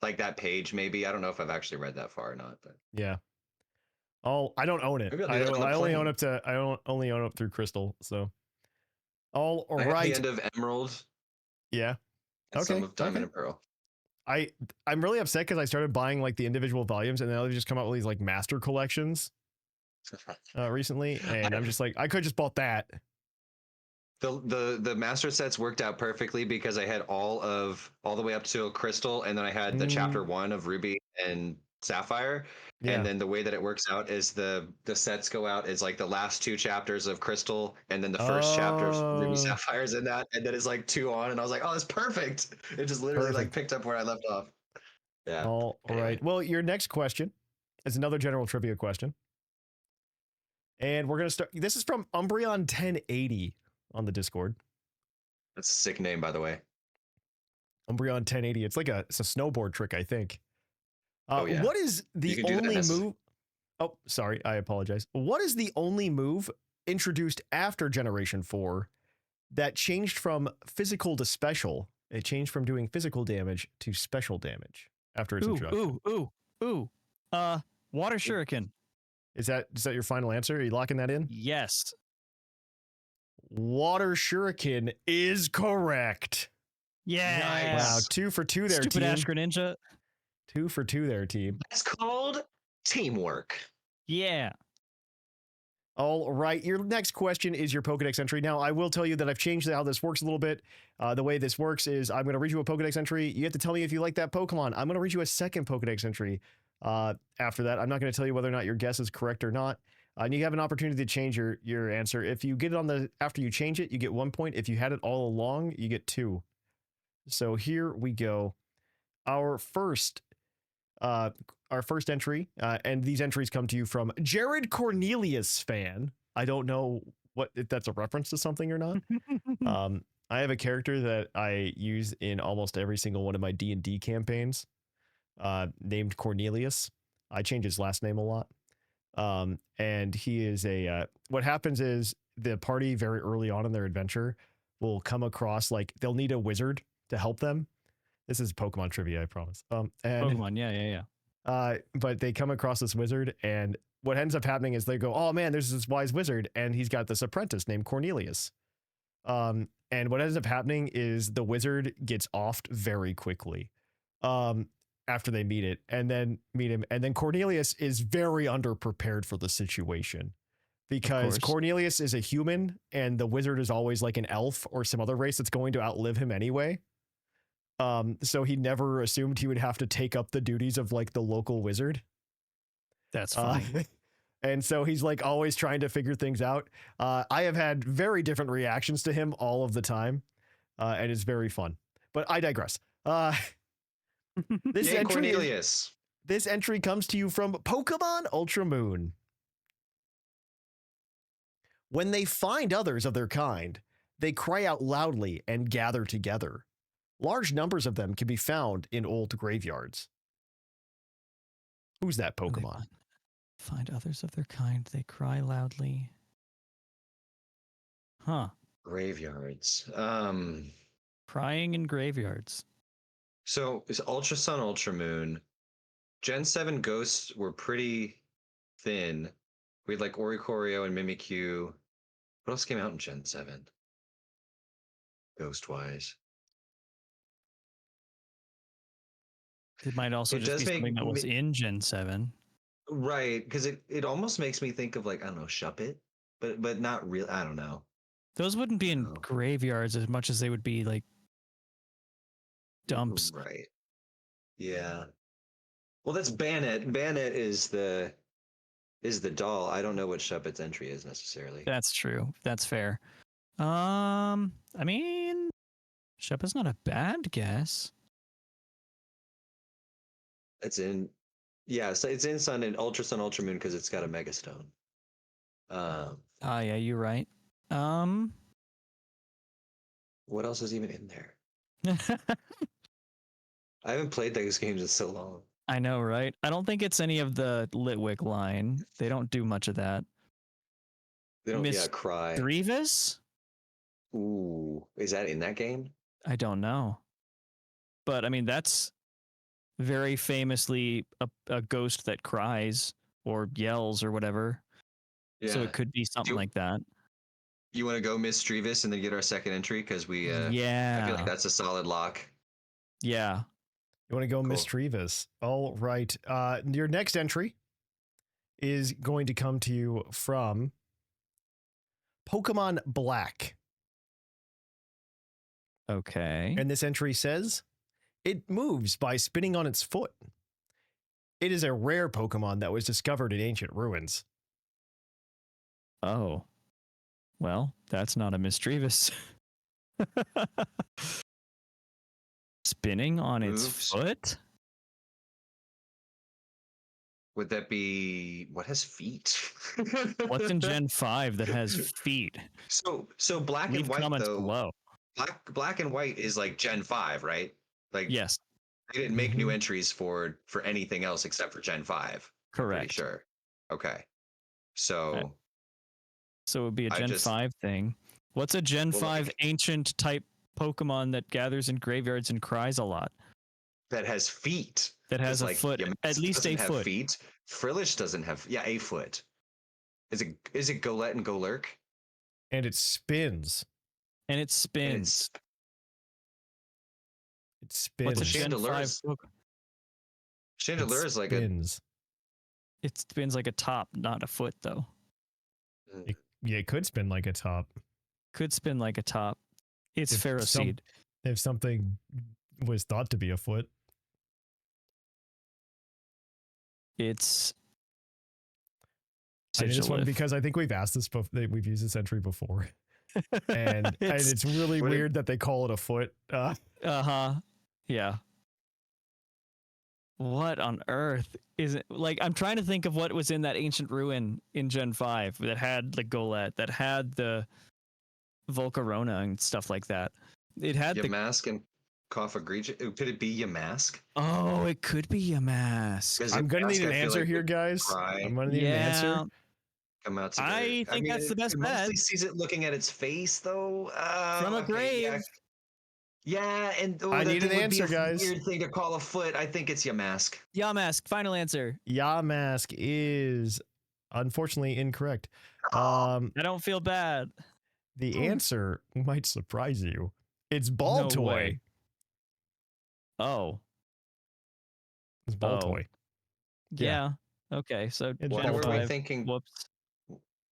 like that page. Maybe I don't know if I've actually read that far or not. But yeah. I don't own it. I only own up through Crystal. So all right. At the end of Emerald. Yeah. And some of Diamond and Pearl. I'm really upset because I started buying like the individual volumes, and now they just come out with these like master collections recently, and I'm just like, I could just bought that. The master sets worked out perfectly because I had all the way up to Crystal, and then I had the chapter 1 of Ruby and Sapphire. Yeah. And then the way that it works out is the sets go out as like the last 2 chapters of Crystal, and then the first chapter of Ruby Sapphire's in that, and then it's like 2 on, and I was like, oh, that's perfect. It just literally like picked up where I left off. Yeah. All right. Well, your next question is another general trivia question. And we're gonna start. This is from Umbreon 1080 on the Discord. That's a sick name, by the way. Umbreon 1080. It's a snowboard trick, I think. What is the only move? Oh, sorry. I apologize. What is the only move introduced after Generation 4 that changed from physical to special? It changed from doing physical damage to special damage after its introduction. Water Shuriken. Is that your final answer? Are you locking that in? Yes. Water Shuriken is correct. Yeah. Nice. Wow. 2 for 2 there, Stupid team. Ash Greninja. 2 for 2 there, team. That's called teamwork. Yeah. All right. Your next question is your Pokedex entry. Now, I will tell you that I've changed how this works a little bit. The way this works is I'm going to read you a Pokedex entry. You have to tell me if you like that Pokemon. I'm going to read you a second Pokedex entry after that. I'm not going to tell you whether or not your guess is correct or not. And you have an opportunity to change your answer. If you get it after you change it, you get 1 point. If you had it all along, you get 2. So here we go. Our first entry, and these entries come to you from Jared Cornelius fan. I don't know if that's a reference to something or not. I have a character that I use in almost every single one of my D&D campaigns, named Cornelius. I change his last name a lot. And he is what happens is the party very early on in their adventure will come across, they'll need a wizard to help them. This is Pokemon trivia, I promise. Pokemon, yeah. But they come across this wizard, and what ends up happening is they go, oh man, there's this wise wizard, and he's got this apprentice named Cornelius. And what ends up happening is the wizard gets offed very quickly after they meet him. And then Cornelius is very underprepared for the situation because Cornelius is a human, and the wizard is always like an elf or some other race that's going to outlive him anyway. So he never assumed he would have to take up the duties of the local wizard. That's fine. And so he's always trying to figure things out. I have had very different reactions to him all of the time. And it's very fun, but I digress. This entry comes to you from Pokemon Ultra Moon. When they find others of their kind, they cry out loudly and gather together. Large numbers of them can be found in old graveyards. Who's that Pokemon? Find others of their kind, they cry loudly. Huh. Graveyards. Crying in graveyards. So it's Ultra Sun, Ultra Moon. Gen 7 ghosts were pretty thin. We had like Oricorio and Mimikyu. What else came out in Gen 7? Ghost wise. It might also just be something that was in Gen 7. Right, because it almost makes me think of like, I don't know, Shuppet, but not real. I don't know. Those wouldn't be in graveyards as much as they would be like dumps. Right. Yeah. Well, that's Bannet. Bannet is the doll. I don't know what Shuppet's entry is necessarily. That's true. That's fair. I mean, Shuppet's not a bad guess. It's in, yeah, so it's in Sun and Ultra Sun, Ultra Moon because it's got a Mega Stone. Yeah, you're right. What else is even in there? I haven't played those games in so long. I know, right? I don't think it's any of the Litwick line. They don't do much of that. They don't, cry. Misdreavus? Ooh, is that in that game? I don't know. But, I mean, that's very famously a ghost that cries or yells or whatever. Yeah. So it could be something like that. You want to go Misdreavus and then get our second entry? Because we, I feel like that's a solid lock. Yeah. You want to go Misdreavus? All right. Your next entry is going to come to you from Pokemon Black. Okay. And this entry says, it moves by spinning on its foot. It is a rare Pokemon that was discovered in ancient ruins. Oh. Well, that's not a Misdreavus. Spinning on its foot? Would that be what has feet? What's in Gen 5 that has feet? So black and white though. Below. Black and white is like Gen 5, right? Like yes. They didn't make new entries for anything else except for Gen 5. Correct. Pretty sure. Okay. So it would be a Gen 5 thing. What's a Gen 5 ancient type Pokemon that gathers in graveyards and cries a lot? That has feet. That has a foot. At least a foot. Feet. Frillish doesn't have a foot. Is it Golett and Golurk? And it spins. It spins. What's a Gen 5 Chandelure is like It spins like a top, not a foot, though. It could spin like a top. Could spin like a top. It's Ferroseed. If something was thought to be a foot. It's I just one because I think we've asked this we've used this entry before. and it's really weird that they call it a foot. Yeah. What on earth is it? Like, I'm trying to think of what was in that ancient ruin in Gen 5 that had the Golett, that had the Volcarona and stuff like that. It had Yamask and Cough-a-Great. Could it be Yamask? Oh, it could be Yamask. I'm going to need an answer here, guys. I'm going to need an answer. Come out I think that's the best bet. Mostly sees it looking at its face, though. From a grave. Yeah, and I need an answer, guys. Weird thing to call a foot. I think it's Yamask. Yamask. Final answer. Yamask is unfortunately incorrect. I don't feel bad. The answer might surprise you. It's Baltoy. Oh. It's Baltoy. Yeah. Okay. So why were we thinking? Whoops.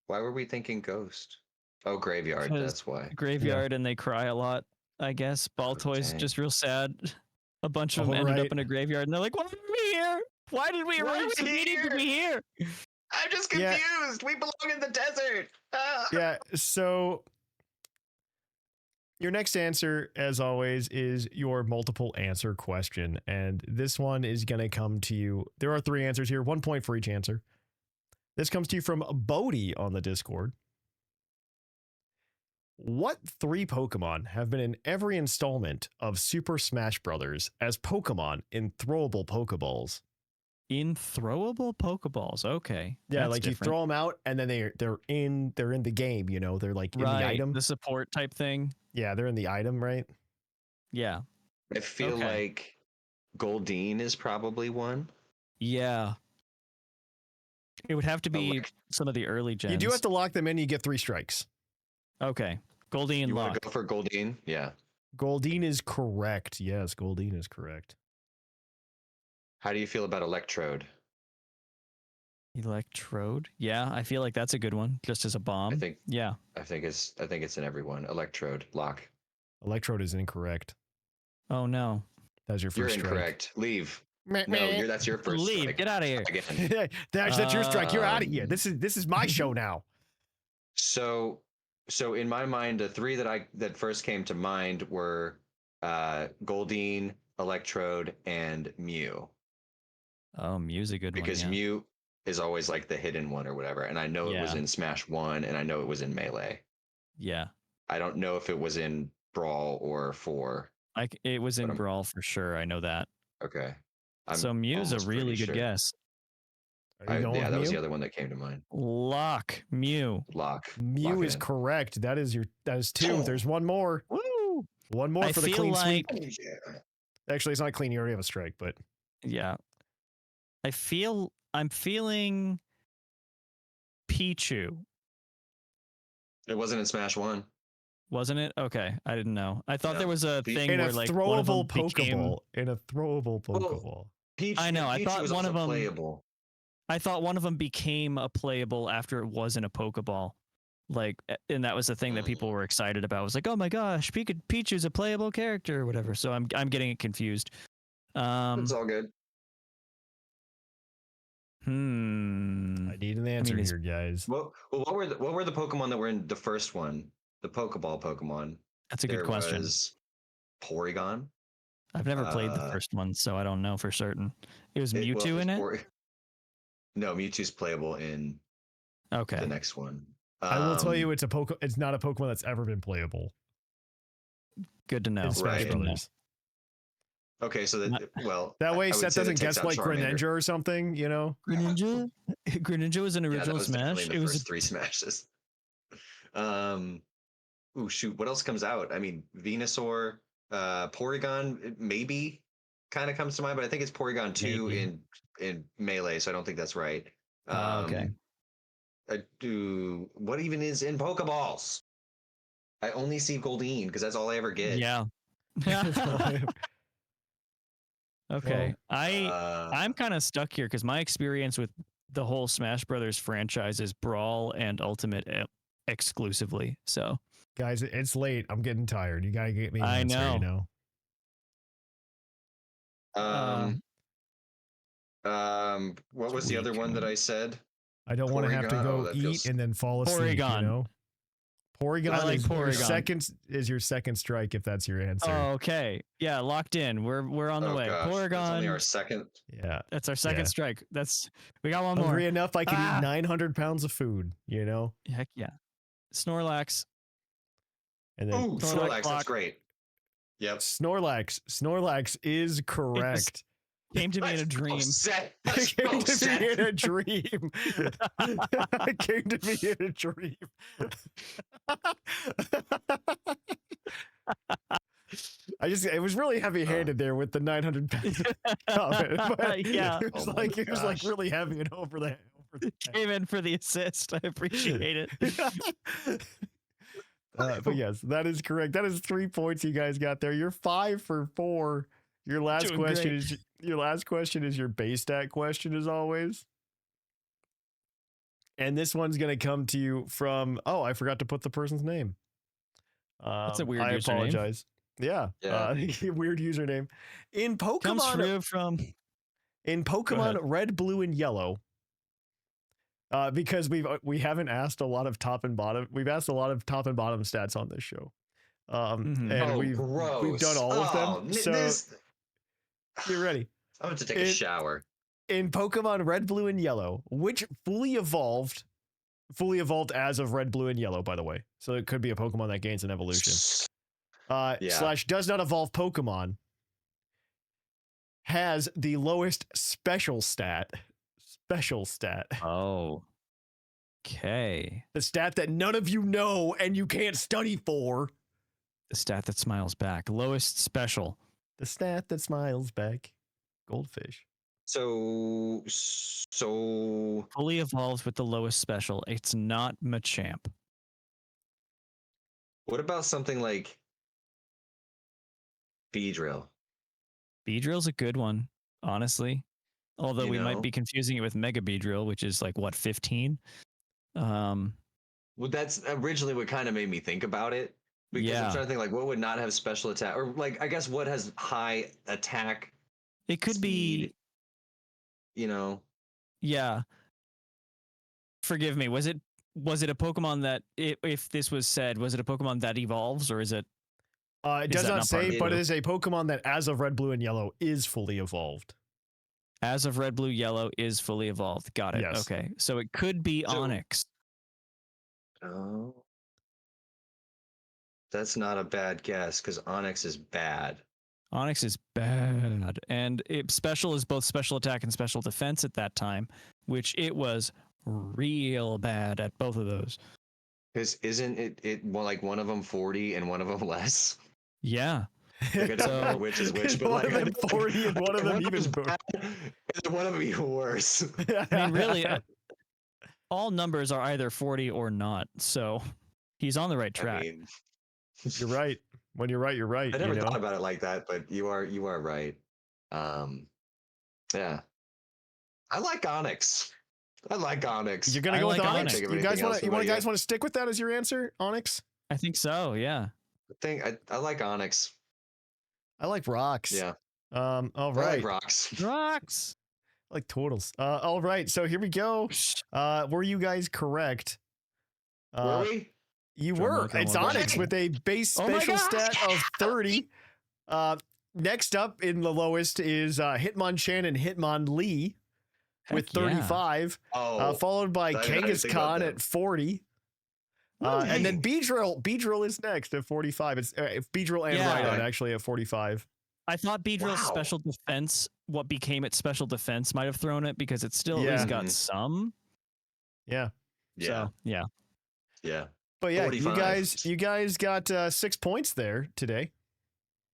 Why were we thinking ghost? Oh, graveyard. That's why. Graveyard, and they cry a lot. I guess Baltoy's just real sad. A bunch of them ended up in a graveyard, and they're like, "Why are we here? Why did we arrange the meeting to be here?" I'm just confused. Yeah. We belong in the desert. Yeah. So your next answer, as always, is your multiple answer question, and this one is going to come to you. There are 3 answers here, 1 point for each answer. This comes to you from Bodhi on the Discord. What 3 Pokemon have been in every installment of Super Smash Bros. As Pokemon in throwable Pokeballs? In throwable Pokeballs, okay. Yeah, that's like different. You throw them out, and then they're in the game. You know, they're like in the item, the support type thing. Yeah, they're in the item, right? Yeah. I feel like Goldeen is probably one. Yeah. It would have to be some of the early gens. You do have to lock them in. You get 3 strikes. Okay. Goldeen You lock. want to go for Goldeen? Yeah. Goldeen is correct. Yes, Goldeen is correct. How do you feel about Electrode? Electrode? Yeah, I feel like that's a good one, just as a bomb. I think it's in everyone. Electrode lock. Electrode is incorrect. Oh no. That's your 1st You're strike. Incorrect. Leave. No, that's your first Leave. strike. Get out of here. Again. That's your strike. You're out of here. This is my show now. So in my mind, the 3 that first came to mind were Goldeen, Electrode, and Mew. Oh, Mew's a good Because one. Mew is always like the hidden one or whatever, and I know it was in Smash 1, and I know it was in Melee. Yeah. I don't know if it was in Brawl or 4. It was in Brawl for sure. I know that. Okay. So Mew's a really good guess. Yeah, that was the other one that came to mind. Lock. Mew. Lock. Mew is correct. That is 2. There's one more. Woo! One more for the clean sweep. Yeah. Actually, it's not clean. You already have a strike, but yeah. I'm feeling Pichu. It wasn't in Smash 1. Wasn't it? Okay, I didn't know. I thought there was a thing in where a like throwable Pokeball. In a throwable Pokeball. I know. I thought one of them playable. I thought one of them became a playable after it wasn't a Pokeball. Like, and that was the thing that people were excited about. It was like, oh my gosh, Pichu's a playable character or whatever. So I'm getting it confused. It's all good. I need an answer here, guys. Well, what were the Pokemon that were in the first one? The Pokeball Pokemon. That's a good question. Was Porygon. I've never played the first one, so I don't know for certain. It was Mewtwo in it? No, Mewtwo's playable in the next one. I will tell you, it's not a Pokemon that's ever been playable. Good to know. Right. Okay, so that way Seth doesn't guess like Greninja or something, you know? Greninja was an original Smash. It was 3 Smashes. Oh shoot, what else comes out? I mean, Venusaur, Porygon maybe kind of comes to mind, but I think it's Porygon 2 in Melee, so I don't think that's right. Okay. What even is in Pokeballs? I only see Goldeen because that's all I ever get. Yeah. Okay. I'm kind of stuck here because my experience with the whole Smash Brothers franchise is Brawl and Ultimate exclusively. So, guys, it's late. I'm getting tired. You gotta get me an answer, know. You know. What was the other one that I said? I don't want to have to go eat and then fall asleep. Porygon. You know? Porygon, Porygon. Is your second strike if that's your answer. Oh, okay. Yeah, locked in. We're on the way. Gosh, Porygon. that's only our second. Yeah. That's our second strike. We got one more. Hungry enough I can eat 900 pounds of food, you know? Heck yeah. Snorlax. And then Snorlax, that's great. Yep. Snorlax is correct. Came to me in a dream. It came to me in a dream. It came to me in a dream. It was really heavy-handed there with the 900 pounds comment, but yeah. It was like really heavy and over the head. Came in for the assist. I appreciate it. But yes, that is correct. That is 3 points you guys got there. You're 5 for 4. Your last question is your base stat question, as always. And this one's going to come to you from, I forgot to put the person's name. That's a weird username. I apologize. Yeah. Weird username. In Pokemon, in Pokemon Red, Blue, and Yellow, because we haven't asked a lot of top and bottom. We've asked a lot of top and bottom stats on this show. And we've done all of them. So get ready. I'm going to take a shower. In Pokemon Red, Blue, and Yellow, which fully evolved as of Red, Blue, and Yellow, by the way. So it could be a Pokemon that gains an evolution. / does not evolve Pokemon has the lowest special stat. Oh. Okay. The stat that none of you know and you can't study for. The stat that smiles back. Lowest special. The stat that smiles back. Goldfish. So fully evolved with the lowest special. It's not Machamp. What about something like Beedrill? Beedrill's a good one, honestly. Although we might be confusing it with Mega Beedrill, which is like what, 15? Well, that's originally what kind of made me think about it. Because I'm trying to think like what would not have special attack, or like I guess what has high attack. It could speed, be, you know. Yeah. Forgive me. Was it a Pokemon that, if this was said, was it a Pokemon that evolves, or is it? It does not say, but it is a Pokemon that, as of Red, Blue, and Yellow, is fully evolved. As of Red, Blue, Yellow is fully evolved. Got it. Yes. Okay. So it could be Onix. Oh. That's not a bad guess, because Onix is bad. Onix is bad. And special is both special attack and special defense at that time, which it was real bad at both of those. Because isn't it well, like one of them 40 and one of them less? Yeah. Like I don't know which is which, but one like, of them 40 and one of them even bad, and one of them even worse. I mean, really, all numbers are either 40 or not. So he's on the right track. I mean, you're right. When you're right, you're right. I never thought about it like that, but you are right. Yeah. I like Onix. You're gonna go with Onix. You guys want to stick with that as your answer, Onix? I think so. Yeah. I like Onix. I like rocks. Yeah. All right. I like rocks. Rocks. I like turtles. All right. So here we go. Were you guys correct? Were we? You were. It's Onix with a base special stat of 30. Next up in the lowest is Hitmonchan and Hitmonlee with 35. Followed by Kangaskhan at 40. And then Beedrill is next at 45. It's Beedrill and Rhydon actually at 45. I thought Beedrill's special defense, what became its special defense, might have thrown it because it's still at least got some. Yeah. So, yeah. Yeah. But yeah, 45. you guys got 6 points there today.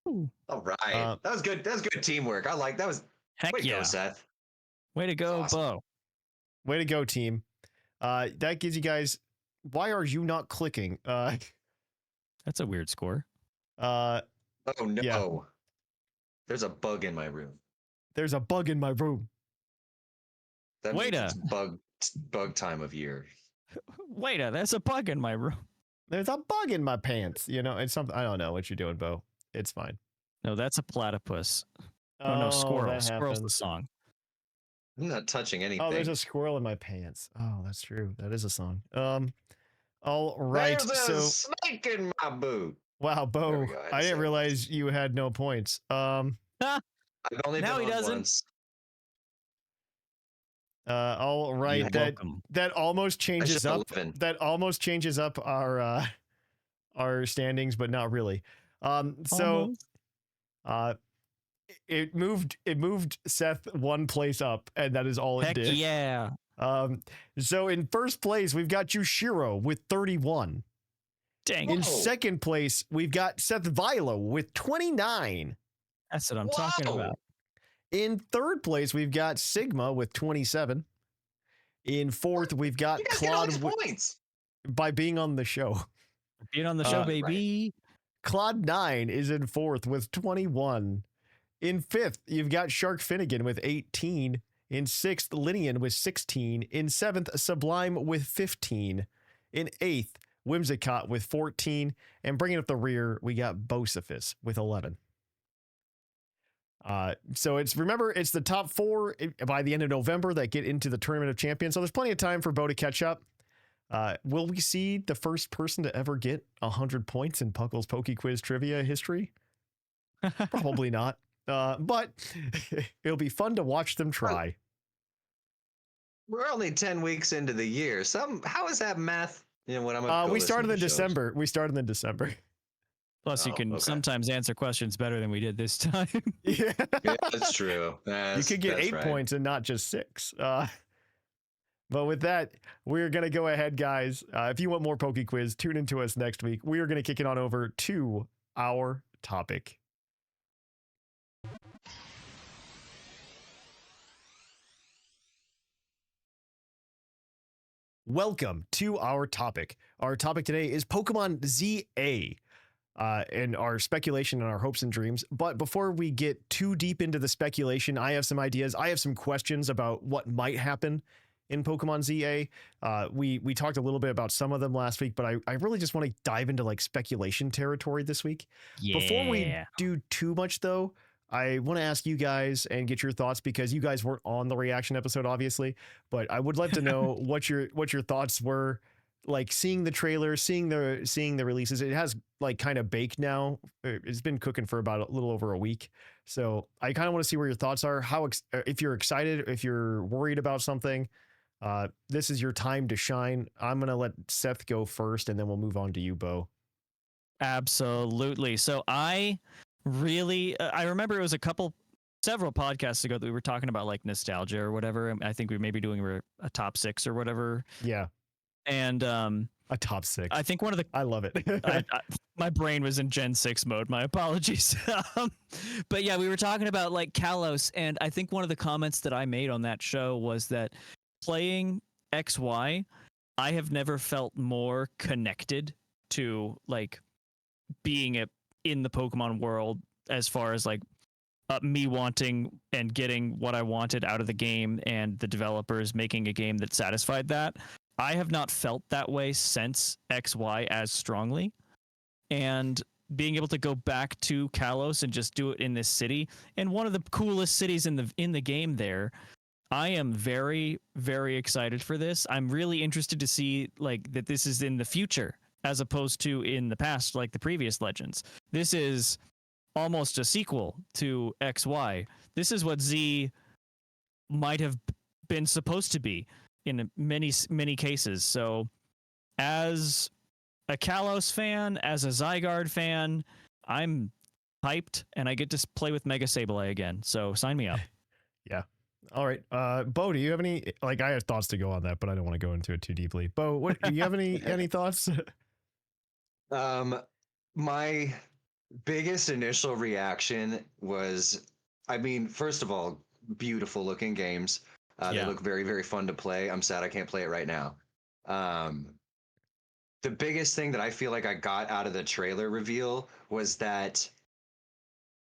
Ooh. All right. That was good. That was good teamwork. I like that. Was heck way to yeah, go, Seth. Way to go, awesome. Bo. Way to go, team. That gives you guys. Why are you not clicking? That's a weird score. Oh no. Yeah. There's a bug in my room. There's a bug in my room. That means it's bug time of year. Wait, there's a bug in my room. There's a bug in my pants. You know, it's something. I don't know what you're doing, Bo. It's fine. No, that's a platypus. Oh no, squirrel. Squirrel's the song. I'm not touching anything. Oh, there's a squirrel in my pants. Oh, that's true. That is a song. All right. There's a snake in my boot. Wow, Bo. I didn't realize you had no points. I've only now been he on doesn't. Once. All right. That almost changes up. 11. That almost changes up our standings, but not really. So it moved Seth one place up, and that is all it did. Yeah. So in first place we've got Yushiro with 31. Dang. In second place we've got Seth Vilo with 29. That's what I'm talking about. In third place we've got Sigma with 27. In fourth we've got Claude points by being on the show. Being on the show, baby. Right. Claude 9 is in fourth with 21. In fifth, you've got Shark Finnegan with 18. In sixth, Linian with 16. In seventh, Sublime with 15. In eighth, Whimsicott with 14. And bringing up the rear, we got Bocefus with 11. So it's the top 4 by the end of November that get into the Tournament of Champions. So there's plenty of time for Bo to catch up. Will we see the first person to ever get 100 points in Puckle's Poke Quiz trivia history? Probably not. But it'll be fun to watch them try. We're only 10 weeks into the year. How is that math? You know what I'm. We started in December. Plus, you can sometimes answer questions better than we did this time. Yeah, that's true. You could get 8 points and not just 6. But with that, we're going to go ahead, guys. If you want more Poke Quiz, tune into us next week. We are going to kick it on over to our topic. Welcome to our topic. Our topic today is Pokemon ZA. And our speculation and our hopes and dreams. But before we get too deep into the speculation, I have some ideas. I have some questions about what might happen in Pokemon ZA. We talked a little bit about some of them last week, but I really just want to dive into like speculation territory this week. Yeah. Before we do too much, though, I want to ask you guys and get your thoughts, because you guys weren't on the reaction episode, obviously. But I would love to know what your thoughts were. Like seeing the trailer, seeing the releases. It has like kind of baked now. It's been cooking for about a little over a week. So I kind of want to see where your thoughts are. If you're excited, if you're worried about something, this is your time to shine. I'm going to let Seth go first, and then we'll move on to you, Bo. Absolutely. So I remember it was several podcasts ago that we were talking about like nostalgia or whatever. I think we may be doing a top 6 or whatever. Yeah. And a top 6. I think one of the I love it. my brain was in Gen 6 mode. My apologies. But yeah, we were talking about like Kalos, and I think one of the comments that I made on that show was that playing XY, I have never felt more connected to like being in the Pokemon world, as far as like me wanting and getting what I wanted out of the game, and the developers making a game that satisfied that. I have not felt that way since XY as strongly, and being able to go back to Kalos and just do it in this city, and one of the coolest cities in the game there. I am very, very excited for this. I'm really interested to see like that this is in the future as opposed to in the past, like the previous Legends. This is almost a sequel to XY. This is what Z might have been supposed to be in many, many cases. So as a Kalos fan, as a Zygarde fan, I'm hyped, and I get to play with Mega Sableye again. So sign me up. Yeah. All right. Bo, do you have any, like, I have thoughts to go on that, but I don't want to go into it too deeply. Bo, do you have any thoughts? My biggest initial reaction was, I mean, first of all, beautiful looking games. They look very, very fun to play. I'm sad I can't play it right now. The biggest thing that I feel like I got out of the trailer reveal was that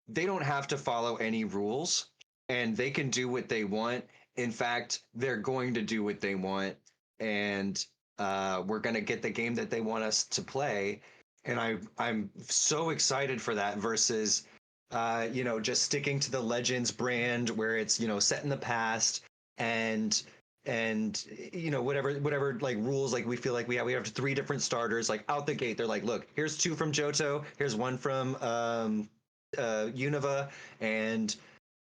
they don't have to follow any rules, and they can do what they want. In fact, they're going to do what they want, and we're going to get the game that they want us to play. And I'm so excited for that versus, just sticking to the Legends brand where it's, set in the past and whatever like rules, like we feel like we have 3 different starters, like out the gate. They're like, look, here's 2 from Johto, here's 1 from Unova, and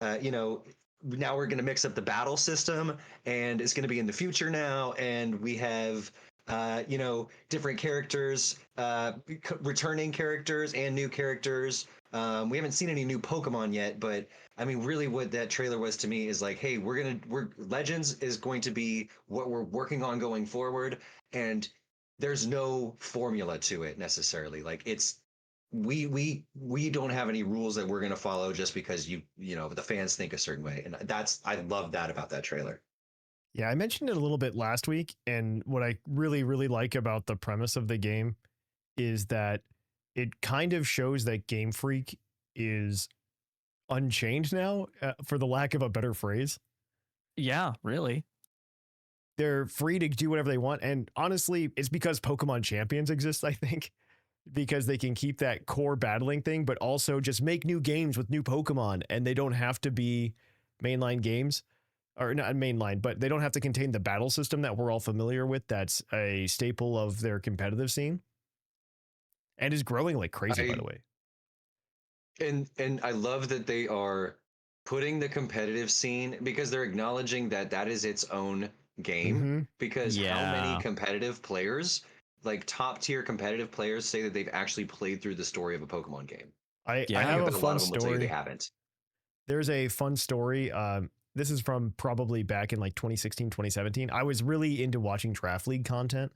now we're going to mix up the battle system, and it's going to be in the future now, and we have different characters, returning characters and new characters. We haven't seen any new Pokemon yet, but I mean, really what that trailer was to me is like, hey, Legends is going to be what we're working on going forward, and there's no formula to it necessarily. Like we don't have any rules that we're going to follow just because the fans think a certain way. And I love that about that trailer. Yeah, I mentioned it a little bit last week, and what I really, really like about the premise of the game is that it kind of shows that Game Freak is unchained now, for the lack of a better phrase. Yeah, really. They're free to do whatever they want, and honestly, it's because Pokemon Champions exist, I think, because they can keep that core battling thing, but also just make new games with new Pokemon, and they don't have to be mainline games. Or not mainline, but they don't have to contain the battle system that we're all familiar with. That's a staple of their competitive scene, and is growing like crazy, by the way. And I love that they are putting the competitive scene, because they're acknowledging that is its own game. Mm-hmm. Because how many competitive players, like top tier competitive players, say that they've actually played through the story of a Pokemon game? I have a fun story. They haven't. There's a fun story. This is from probably back in like 2016, 2017. I was really into watching Draft League content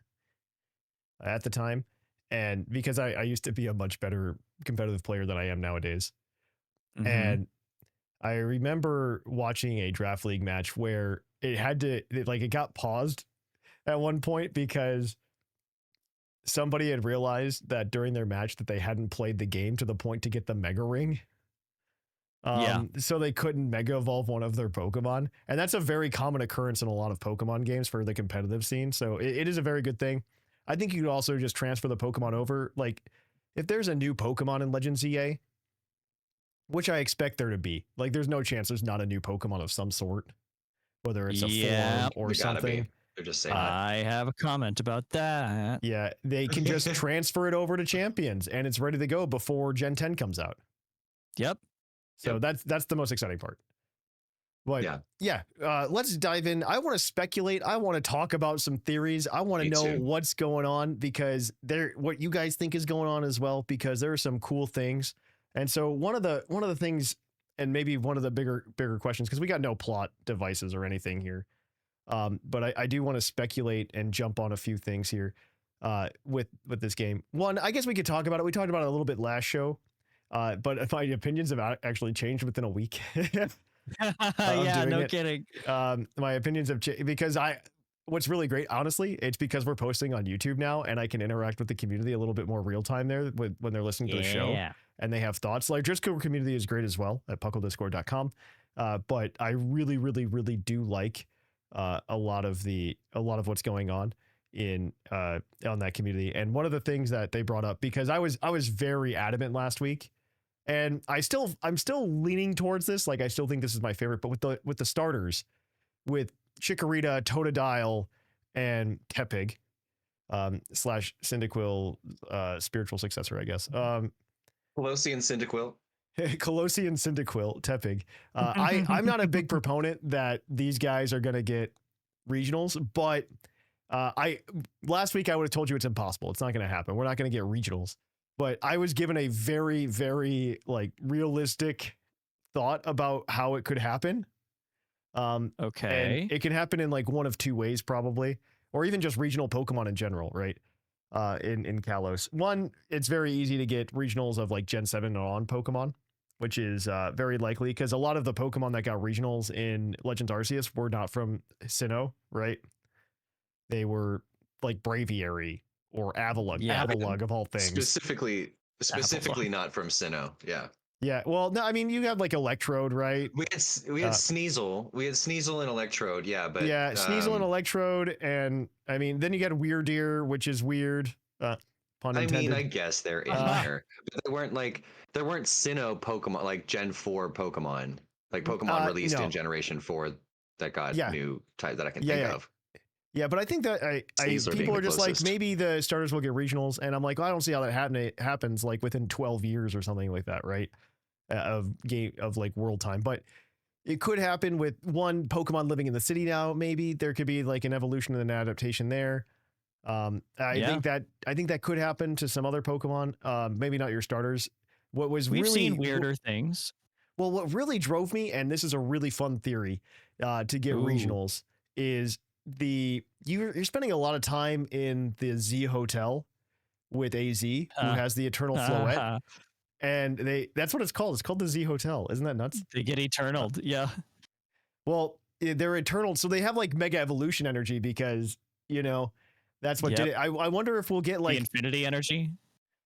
at the time. And because I used to be a much better competitive player than I am nowadays. Mhm. And I remember watching a draft league match where it got paused at one point because somebody had realized that during their match that they hadn't played the game to the point to get the Mega Ring. So they couldn't Mega Evolve one of their Pokemon. And that's a very common occurrence in a lot of Pokemon games for the competitive scene. So it is a very good thing. I think you could also just transfer the Pokemon over. Like, if there's a new Pokemon in Legends EA, which I expect there to be, like, there's no chance there's not a new Pokemon of some sort, whether it's a form or something. They're just saying I have a comment about that. Yeah, they can just transfer it over to Champions and it's ready to go before Gen 10 comes out. Yep. So that's the most exciting part. But let's dive in. I want to speculate. I want to talk about some theories. I want to know what's going on because what you guys think is going on as well, because there are some cool things. And so one of the things, and maybe one of the bigger questions, because we got no plot devices or anything here. But I do want to speculate and jump on a few things here with this game. One, I guess we could talk about it. We talked about it a little bit last show, but my opinions have actually changed within a week. Yeah, no kidding. My opinions have changed because what's really great, honestly, it's because we're posting on YouTube now and I can interact with the community a little bit more real time there when they're listening to the show and they have thoughts. Like, Discord community is great as well at puclpodcast.com. But I really, really, really do like a lot of what's going on on that community. And one of the things that they brought up, because I was very adamant last week, and I'm still leaning towards this. Like, I still think this is my favorite, but with the starters, with Chikorita, Totodile, and Tepig, slash Cyndaquil, spiritual successor, I guess. Colossean Cyndaquil. Colossean Cyndaquil, Tepig. I'm not a big proponent that these guys are going to get regionals, but last week I would have told you it's impossible. It's not going to happen. We're not going to get regionals. But I was given a very, very realistic thought about how it could happen. Okay. And it can happen in one of two ways, probably, or even just regional Pokemon in general, right? In Kalos. One, it's very easy to get regionals of Gen 7 and on Pokemon, which is very likely because a lot of the Pokemon that got regionals in Legends Arceus were not from Sinnoh, right? They were Braviary or Avalugg of all things. Specifically not from Sinnoh. Yeah. Yeah. Well, no, I mean, you have Electrode, right? We had Sneasel. We had Sneasel and Electrode. Yeah, but Sneasel and Electrode, and I mean, then you got Weirdeer, which is weird. Pun intended. I mean, I guess they're in there, but they weren't Sinnoh Pokemon, Gen 4 Pokemon, Pokemon released in Generation 4 that got new type that I can think of. Yeah, but I think that people are just maybe the starters will get regionals, and I'm I don't see how that happens within 12 years or something like that, right? Of world time, but it could happen with one Pokemon living in the city now. Maybe there could be an evolution and an adaptation there. I think that could happen to some other Pokemon. Maybe not your starters. We've seen weirder things. Well, what really drove me, and this is a really fun theory, to get regionals is you're spending a lot of time in the Z Hotel with AZ, who has the Eternal Floette, and that's what it's called. It's called the Z Hotel. Isn't that nuts? They get eternal. Yeah. Well, they're eternal, so they have Mega Evolution energy because that's what did it. I wonder if we'll get the Infinity energy.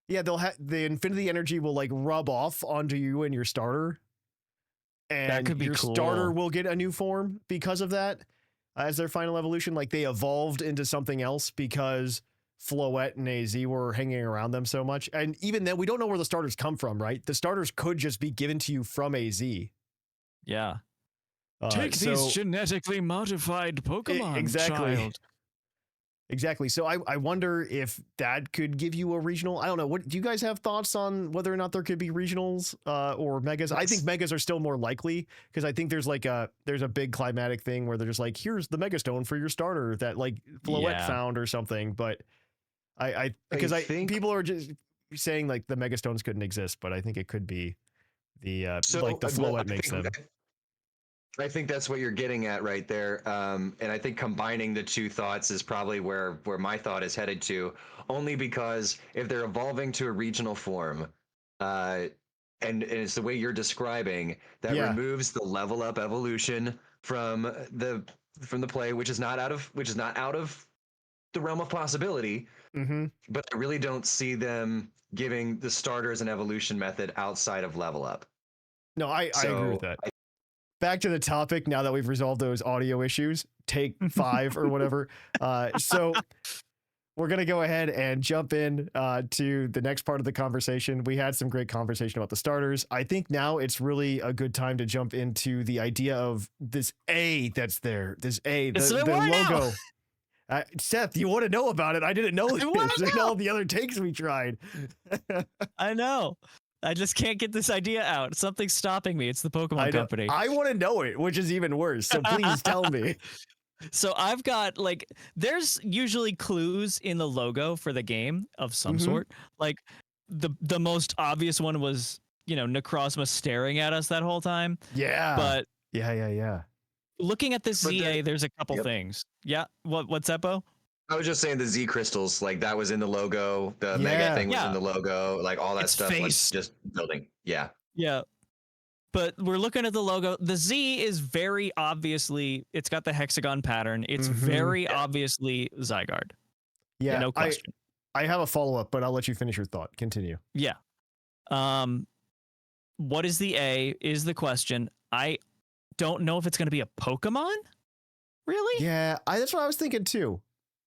Yeah, they'll have the Infinity energy will rub off onto you and your starter, and that could be your cool. starter will get a new form because of that. As their final evolution, they evolved into something else because Floette and AZ were hanging around them so much. And even then, we don't know where the starters come from, right? The starters could just be given to you from AZ. Yeah. Take these genetically modified Pokemon, exactly. child. Exactly. So I wonder if that could give you a regional. I don't know. What do you guys have thoughts on whether or not there could be regionals or megas? I think megas are still more likely because I think there's a big climatic thing where they're just here's the Mega Stone for your starter that Floette found or something. But I think people are just saying the Mega Stones couldn't exist, but I think it could be the Floette makes them. I think that's what you're getting at right there. And I think combining the two thoughts is probably where my thought is headed to, only because if they're evolving to a regional form, and it's the way you're describing that removes the level up evolution from the play, which is not out of the realm of possibility. Mm-hmm. But I really don't see them giving the starters an evolution method outside of level up. No, I agree with that. Back to the topic now that we've resolved those audio issues, take 5 or whatever. So we're going to go ahead and jump in to the next part of the conversation. We had some great conversation about the starters. I think now it's really a good time to jump into the idea of this A that's there. This A, the logo. Seth, you want to know about it? I didn't know this and all the other takes we tried. I know. I just can't get this idea out. Something's stopping me. It's the Pokemon Company. I want to know it, which is even worse. So please tell me. So I've got there's usually clues in the logo for the game of some sort. Like the most obvious one was, Necrozma staring at us that whole time. Yeah. But yeah. Looking at this ZA, there's a couple things. Yeah. What's that, Bo? I was just saying the Z crystals, like that was in the logo. The mega thing was in the logo. Like all that stuff was just building. Yeah. Yeah. But we're looking at the logo. The Z is very obviously, it's got the hexagon pattern. It's very obviously Zygarde. Yeah. No question. I have a follow-up, but I'll let you finish your thought. Continue. Yeah. What is the A is the question. I don't know if it's going to be a Pokemon. Really? Yeah, that's what I was thinking too.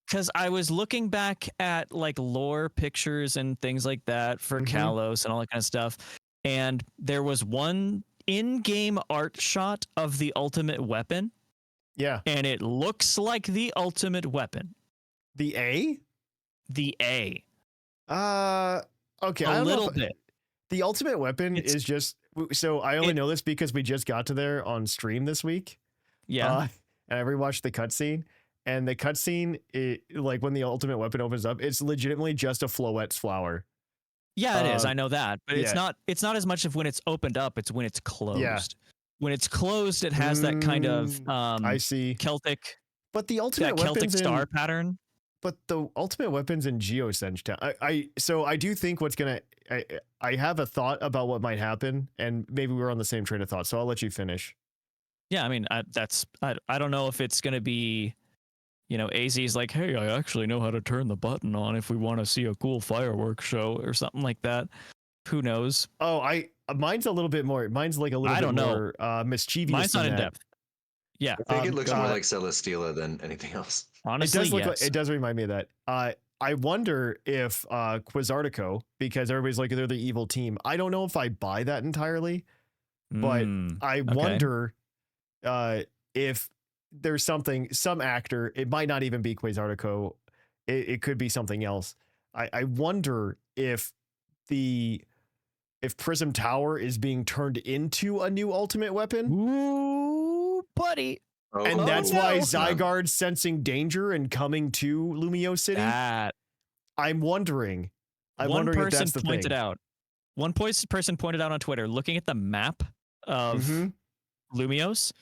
Because I was looking back at lore pictures and things like that for Kalos and all that kind of stuff. And there was one in-game art shot of the ultimate weapon. Yeah. And it looks like the ultimate weapon. The A? The A. Okay. A little bit. The ultimate weapon is just... So I only know this because we just got to there on stream this week. Yeah. And I rewatched the cutscene. And the cutscene, when the ultimate weapon opens up, it's legitimately just a Floette's flower. Yeah, it is. I know that. But it's not as much of when it's opened up, it's when it's closed. Yeah. When it's closed, it has that kind of I see. Celtic. But the ultimate Celtic star pattern. But the ultimate weapon's in Geosenge Town. So I do think what's gonna I have a thought about what might happen, and maybe we're on the same train of thought, so I'll let you finish. Yeah, I mean I don't know if it's gonna be, AZ's like, hey, I actually know how to turn the button on if we want to see a cool fireworks show or something like that. Who knows? Oh, mine's a little bit more. Mine's like a little bit more mischievous. Mine's not in depth. Yeah, I think it looks more like Celesteela than anything else. Honestly, it does remind me of that. I wonder if Quizartico, because everybody's like they're the evil team. I don't know if I buy that entirely, but I wonder if there's some actor. It might not even be Quizartico. It could be something else. I wonder if Prism Tower is being turned into a new ultimate weapon. Ooh, buddy. And that's why Zygarde's sensing danger and coming to Lumio City. I'm wondering. One person pointed out on Twitter, looking at the map of Lumios,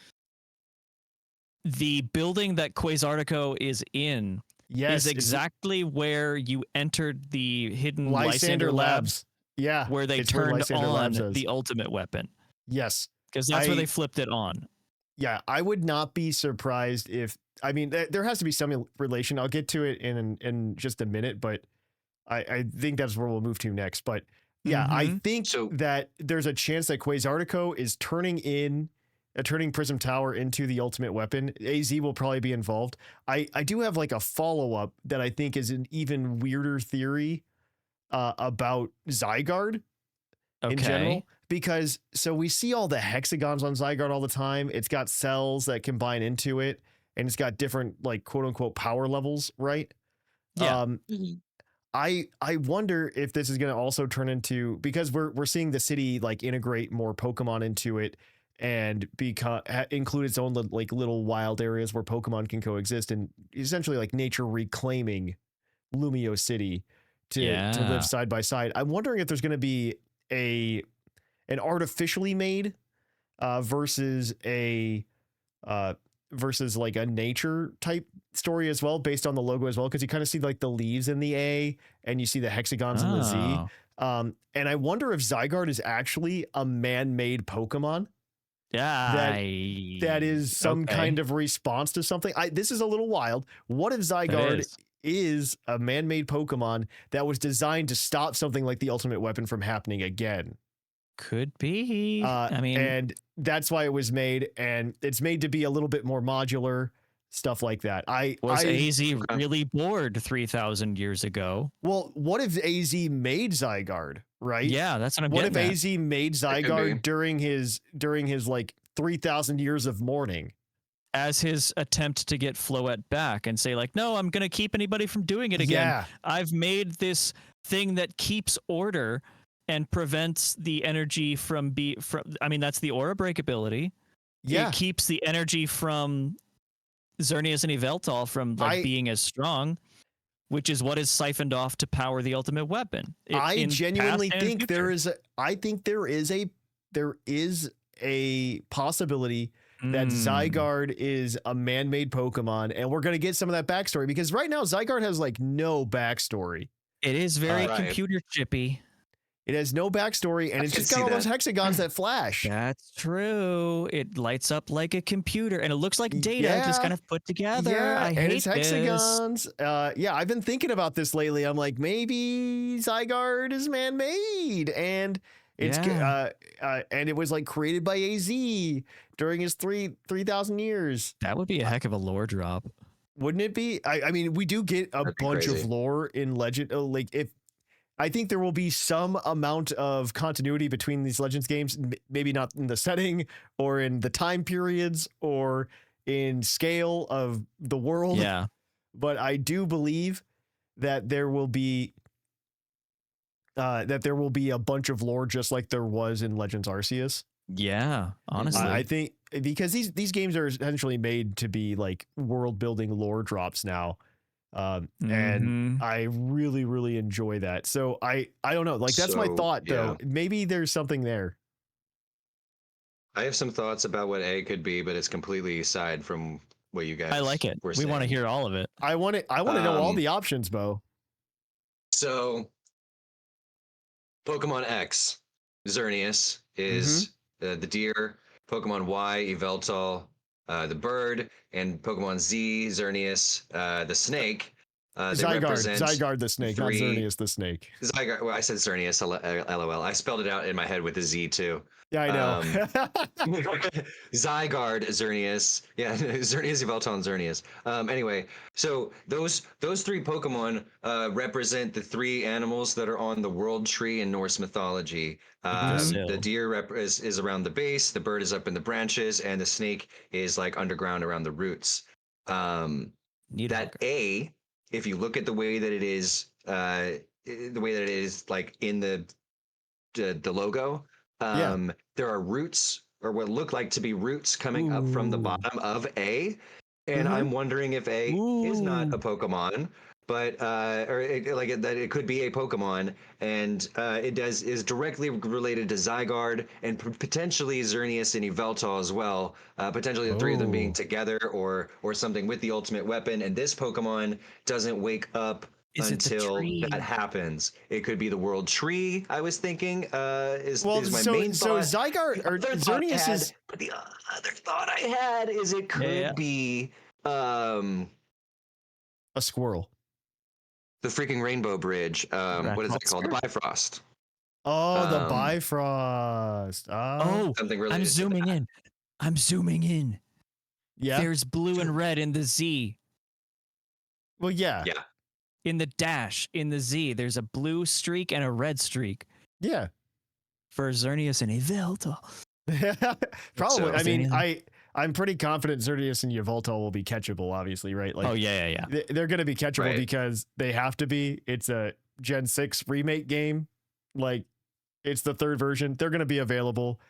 the building that Quizartico is in is exactly where you entered the hidden Lysandre Labs. Yeah. Where they turned on the ultimate weapon. Yes. Because that's where they flipped it on. Yeah, I would not be surprised if... I mean, there has to be some relation. I'll get to it in just a minute, but I think that's where we'll move to next. But yeah, I think that there's a chance that Quizartico is turning Prism Tower into the ultimate weapon. AZ will probably be involved. I do have a follow-up that I think is an even weirder theory about Zygarde in general. Because we see all the hexagons on Zygarde all the time. It's got cells that combine into it, and it's got different quote unquote power levels, right? Yeah. I wonder if this is going to also turn into, because we're seeing the city integrate more Pokemon into it and include its own little wild areas where Pokemon can coexist, and essentially nature reclaiming Lumio City to live side by side. I'm wondering if there's going to be an artificially made versus a versus like a nature type story as well, based on the logo as well, because you kind of see like the leaves in the A and you see the hexagons in the Z. And I wonder if Zygarde is actually a man-made Pokemon. Yeah, that is some kind of response to something. This is a little wild. What if Zygarde is a man-made Pokemon that was designed to stop something like the Ultimate Weapon from happening again? Could be. And that's why it was made, and it's made to be a little bit more modular, stuff like that. Was AZ really bored 3,000 years ago? Well, what if AZ made Zygarde, right? Yeah, that's what I'm What getting if AZ made Zygarde during his like 3,000 years of mourning? As his attempt to get Floette back and say like, no, I'm going to keep anybody from doing it again. Yeah. I've made this thing that keeps order and prevents the energy from that's the aura break ability. Yeah. It keeps the energy from Xerneas and Yveltal from being as strong, which is what is siphoned off to power the ultimate weapon. I genuinely think there is a possibility that Zygarde is a man-made Pokemon, and we're going to get some of that backstory, because right now Zygarde has like no backstory. It is very computer chippy. It has no backstory, and it's just got all those hexagons that flash. That's true. It lights up like a computer, and it looks like data just kind of put together. Yeah, I hate it's hexagons. Yeah, I've been thinking about this lately. I'm like, maybe Zygarde is man-made, and it's and it was like created by AZ during his 3,000 years. That would be a heck of a lore drop, wouldn't it be? I mean, we do get a bunch of lore in Legend. I think there will be some amount of continuity between these Legends games, maybe not in the setting or in the time periods or in scale of the world. Yeah. But I do believe that there will be a bunch of lore just like there was in Legends Arceus. Yeah, honestly. I think because these games are essentially made to be like world building lore drops now. And I really, really enjoy that. So I don't know, like that's my thought though. Maybe there's something there. I have some thoughts about what A could be, but it's completely aside from what you guys. I like it. We want to hear all of it. I want to know all the options, Bo. So Pokemon X, Xerneas is the deer. Pokemon Y, Yveltal, the bird, and Pokemon Z, Xerneas, the snake. Zygarde the snake, not Xerneas the snake. Zygarde. Well, I said Xerneas. LOL. I spelled it out in my head with a Z too. Yeah, I know. Zygarde, Xerneas. Yeah, Xerneas, Yveltal, and Xerneas. Anyway, so those three Pokemon represent the three animals that are on the world tree in Norse mythology. The deer is around the base, the bird is up in the branches, and the snake is like underground around the roots. That A, if you look at the way that it is, like in the logo, there are roots, or what look like to be roots, coming up from the bottom of A, and I'm wondering if A is not a Pokemon, but it could be a Pokemon, and is directly related to Zygarde and potentially Xerneas and Yveltal as well. Potentially the three of them being together, or something with the ultimate weapon. And this Pokemon doesn't wake up until that happens. It could be the world tree. I was thinking is my main thought. So Zygarde or Xerneas is. But the other thought I had is it could be a squirrel. The freaking Rainbow Bridge. What is it called? The Bifrost. Oh, the Bifrost. Something related. I'm zooming in. Yeah. There's blue and red in the Z. Well, yeah. Yeah. In the dash, in the Z, there's a blue streak and a red streak. Yeah. For Xerneas and Yveltal. Probably. I mean, I'm pretty confident Xerneas and Yveltal will be catchable, obviously, right? Like, yeah. They're going to be catchable because they have to be. It's a Gen 6 remake game. Like, it's the third version. They're going to be available.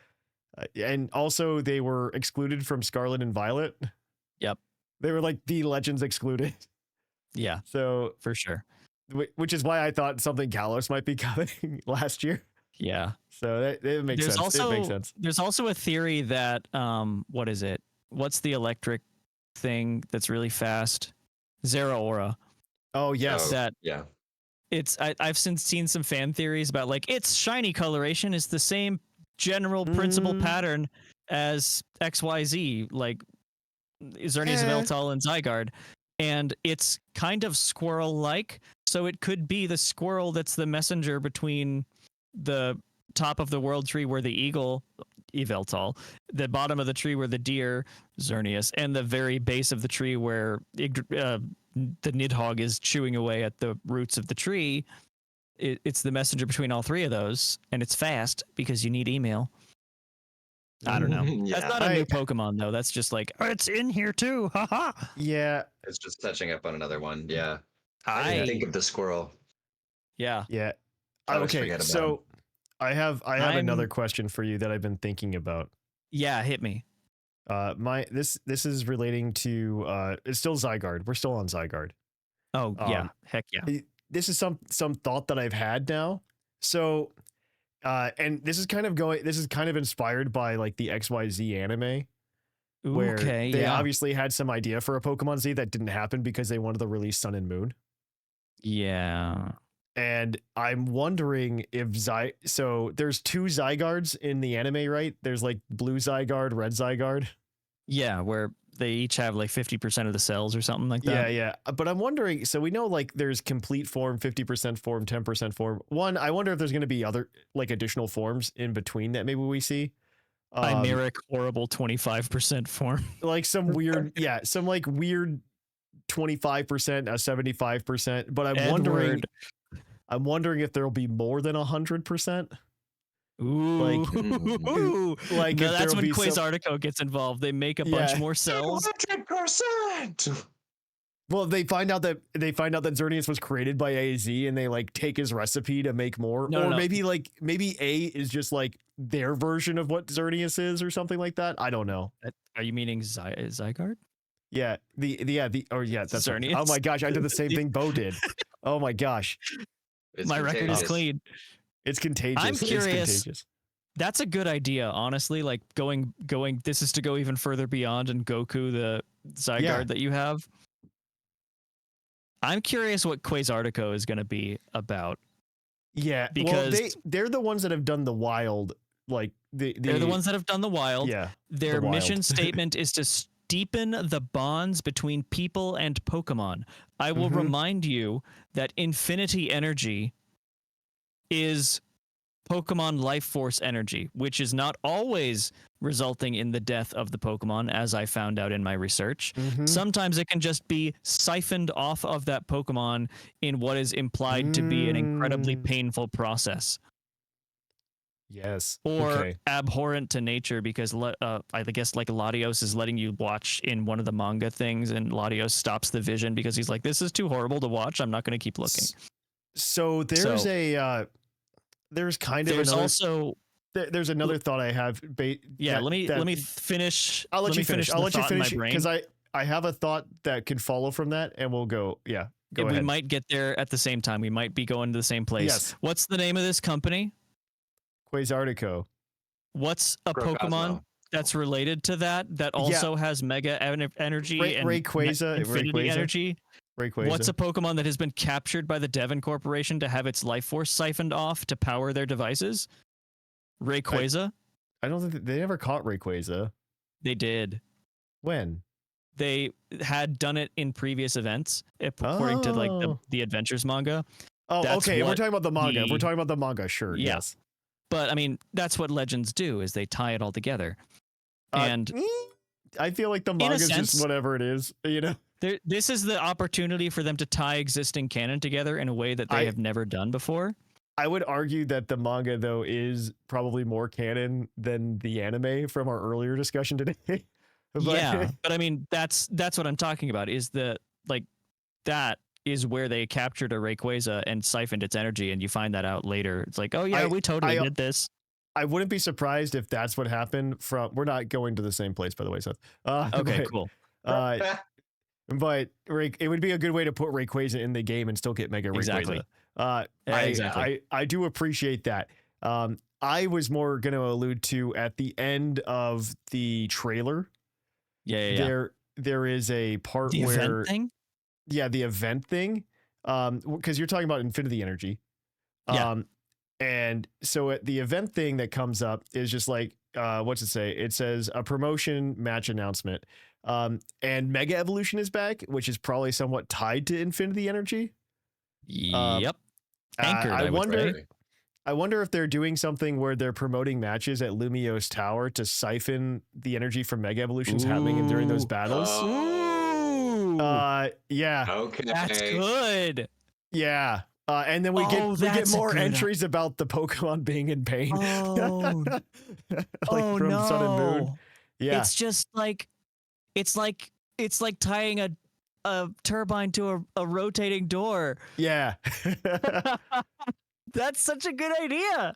And also, they were excluded from Scarlet and Violet. Yep. They were like the Legends excluded. Yeah. So, for sure. Which is why I thought something Kalos might be coming last year. Yeah. So it makes sense. It makes sense. There's also a theory that what is it? What's the electric thing that's really fast, Zeraora. Oh yes, yeah. I've since seen some fan theories about like its shiny coloration is the same general principal pattern as XYZ, like Xerneas, Yveltal, and Zygarde, and it's kind of squirrel-like, so it could be the squirrel that's the messenger between the top of the world tree where the eagle, Yveltal, the bottom of the tree where the deer, Xerneas, and the very base of the tree where the Nidhogg is chewing away at the roots of the tree. It's the messenger between all three of those, and it's fast because you need email. I don't know. Yeah. That's not a new Pokemon though. That's just like, oh, it's in here too. Haha. Yeah. It's just touching up on another one. Yeah. I didn't think of the squirrel. Yeah. Yeah. I always Okay. forget about So him. I have another question for you that I've been thinking about. Yeah, hit me. This is relating to it's still Zygarde. We're still on Zygarde. Oh yeah. Heck yeah. This is some thought that I've had now. So and this is kind of inspired by like the XYZ anime. Where they obviously had some idea for a Pokemon Z that didn't happen because they wanted to release Sun and Moon. Yeah. And I'm wondering if so there's 2 Zygardes in the anime, right? There's like blue Zygarde, red Zygarde. Yeah, where they each have like 50% of the cells or something like that. Yeah. But I'm wondering, so we know like there's complete form, 50% form, 10% form. One, I wonder if there's going to be other like additional forms in between that maybe we see. Chimeric, horrible 25% form. Like some weird, some like weird 25%, 75%. But I'm wondering if there'll be more than 100%. Ooh, like no, that's when Quasartico gets involved. They make a bunch more cells. 100%. Well, they find out that Xerneas was created by AZ, and they like take his recipe to make more. Maybe A is just like their version of what Xerneas is, or something like that. I don't know. Are you meaning Zygarde? Yeah, that's Xerneas. Oh my gosh, I did the same thing Bo did. Oh my gosh, my record is clean. It's contagious. I'm curious. It's contagious. That's a good idea, honestly. Like going. This is to go even further beyond and Goku the Zygarde that you have. I'm curious what Quasartico is going to be about. Yeah, because they're the ones that have done the wild. Like they're the ones that have done the wild. Yeah, their mission statement is to deepen the bonds between people and Pokemon. I will remind you that infinity energy is Pokemon life force energy, which is not always resulting in the death of the Pokemon, as I found out in my research. Sometimes it can just be siphoned off of that Pokemon in what is implied to be an incredibly painful process. Yes. Or abhorrent to nature, because I guess like Latios is letting you watch in one of the manga things, and Latios stops the vision because he's like, this is too horrible to watch. I'm not going to keep looking. So there's there's another thought I have. Let me finish. I'll let you finish. I'll let you finish because I have a thought that could follow from that, and we'll go. Yeah, go ahead. We might get there at the same time. We might be going to the same place. Yes. What's the name of this company? Quasartico. What's a Pokemon that's related to that also has mega energy and infinity energy? Rayquaza. What's a Pokemon that has been captured by the Devon Corporation to have its life force siphoned off to power their devices? Rayquaza? I don't think they ever caught Rayquaza. They did. When? They had done it in previous events, according to like the Adventures manga. Oh, okay. We're talking about the manga. We're talking about the manga. Sure. Yeah. Yes. But I mean, that's what Legends do, is they tie it all together. And I feel like the manga is just whatever it is, you know? This is the opportunity for them to tie existing canon together in a way that they have never done before. I would argue that the manga, though, is probably more canon than the anime from our earlier discussion today. But I mean, that's what I'm talking about, is that is where they captured a Rayquaza and siphoned its energy, and you find that out later. It's like, oh yeah, we totally did this. I wouldn't be surprised if that's what happened we're not going to the same place, by the way, Seth. Okay, cool. But it would be a good way to put Rayquaza in the game and still get Mega Rayquaza. Exactly. I do appreciate that. I was more going to allude to at the end of the trailer. Yeah. there is a part The where event thing? Yeah, the event thing. Because you're talking about infinity energy. Yeah. And so at the event thing that comes up is just like, what's it say? It says a promotion match announcement. And Mega Evolution is back, which is probably somewhat tied to infinity energy. Yep. Anchored, I wonder if they're doing something where they're promoting matches at Lumiose Tower to siphon the energy from Mega Evolutions happening during those battles. Yeah. Okay. That's good. Yeah. And then we get more entries about the Pokemon being in pain. Oh, from no. Sun and Moon. Yeah. It's just like it's like tying a turbine to a rotating door. Yeah. That's such a good idea.